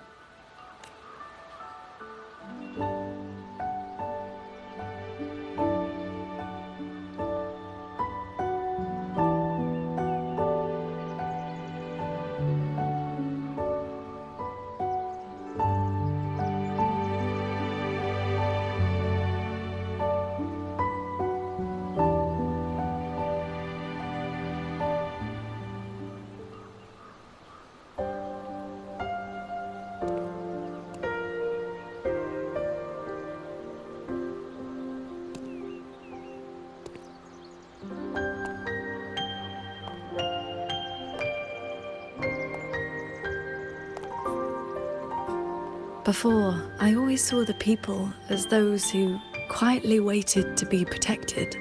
S4: Before, I always saw the people as those who quietly waited to be protected.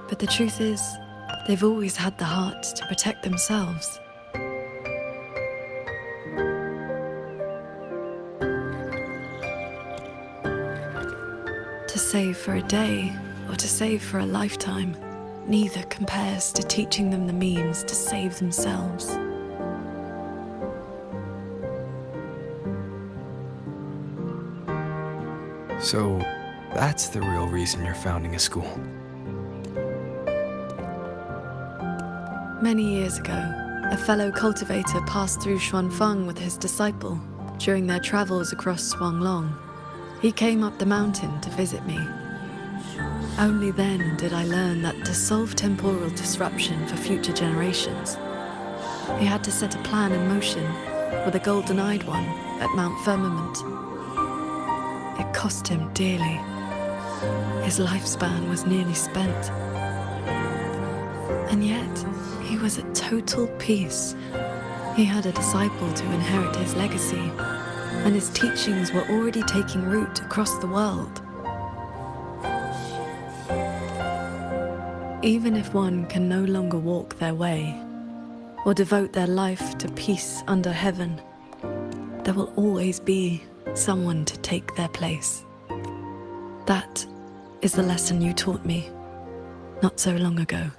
S4: But the truth is, they've always had the heart to protect themselves. To save for a day, or to save for a lifetime, neither compares to teaching them the means to save themselves.
S3: So, that's the real reason you're founding a school.
S4: Many years ago, a fellow cultivator passed through Xuanfeng with his disciple during their travels across Xuanglong. He came up the mountain to visit me. Only then did I learn that to solve temporal disruption for future generations, he had to set a plan in motion with a golden-eyed one at Mount Firmament. It cost him dearly. His lifespan was nearly spent. And yet, he was at total peace. He had a disciple to inherit his legacy, and his teachings were already taking root across the world. Even if one can no longer walk their way, or devote their life to peace under heaven, there will always be someone to take their place. That is the lesson you taught me not so long ago.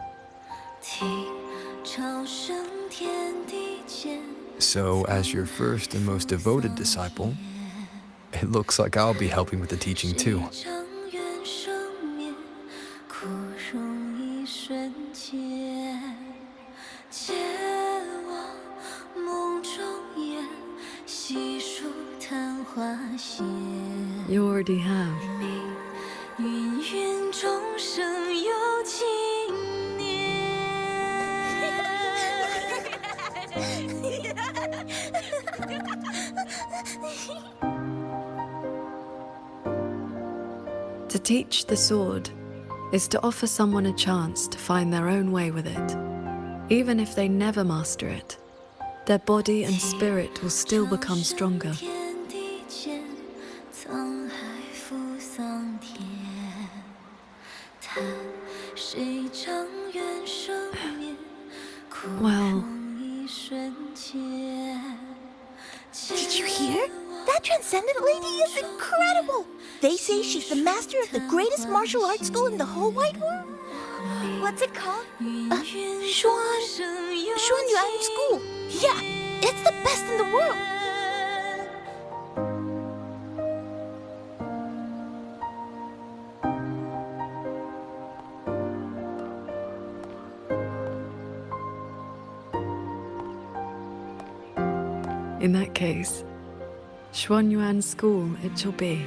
S3: So, as your first and most devoted disciple, it looks like I'll be helping with the teaching too.
S4: You already have.
S15: 芸芸众生有情念。
S4: To teach the sword is to offer someone a chance to find their own way with it. Even if they never master it, their body and spirit will still become stronger. Well,
S18: did you hear? That transcendent lady is incredible! They say she's the master of the greatest martial arts school in the whole wide world. What's it called? Xuanyuan School. Yeah, it's the best in the world.
S4: in that case, Xuanyuan School it shall be.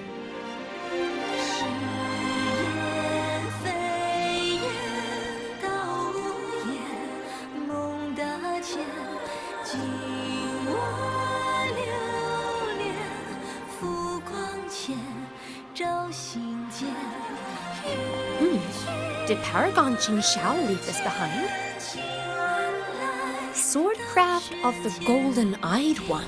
S14: Did Paragon Jing Xiao leave this behind? Swordcraft of the Golden-Eyed One.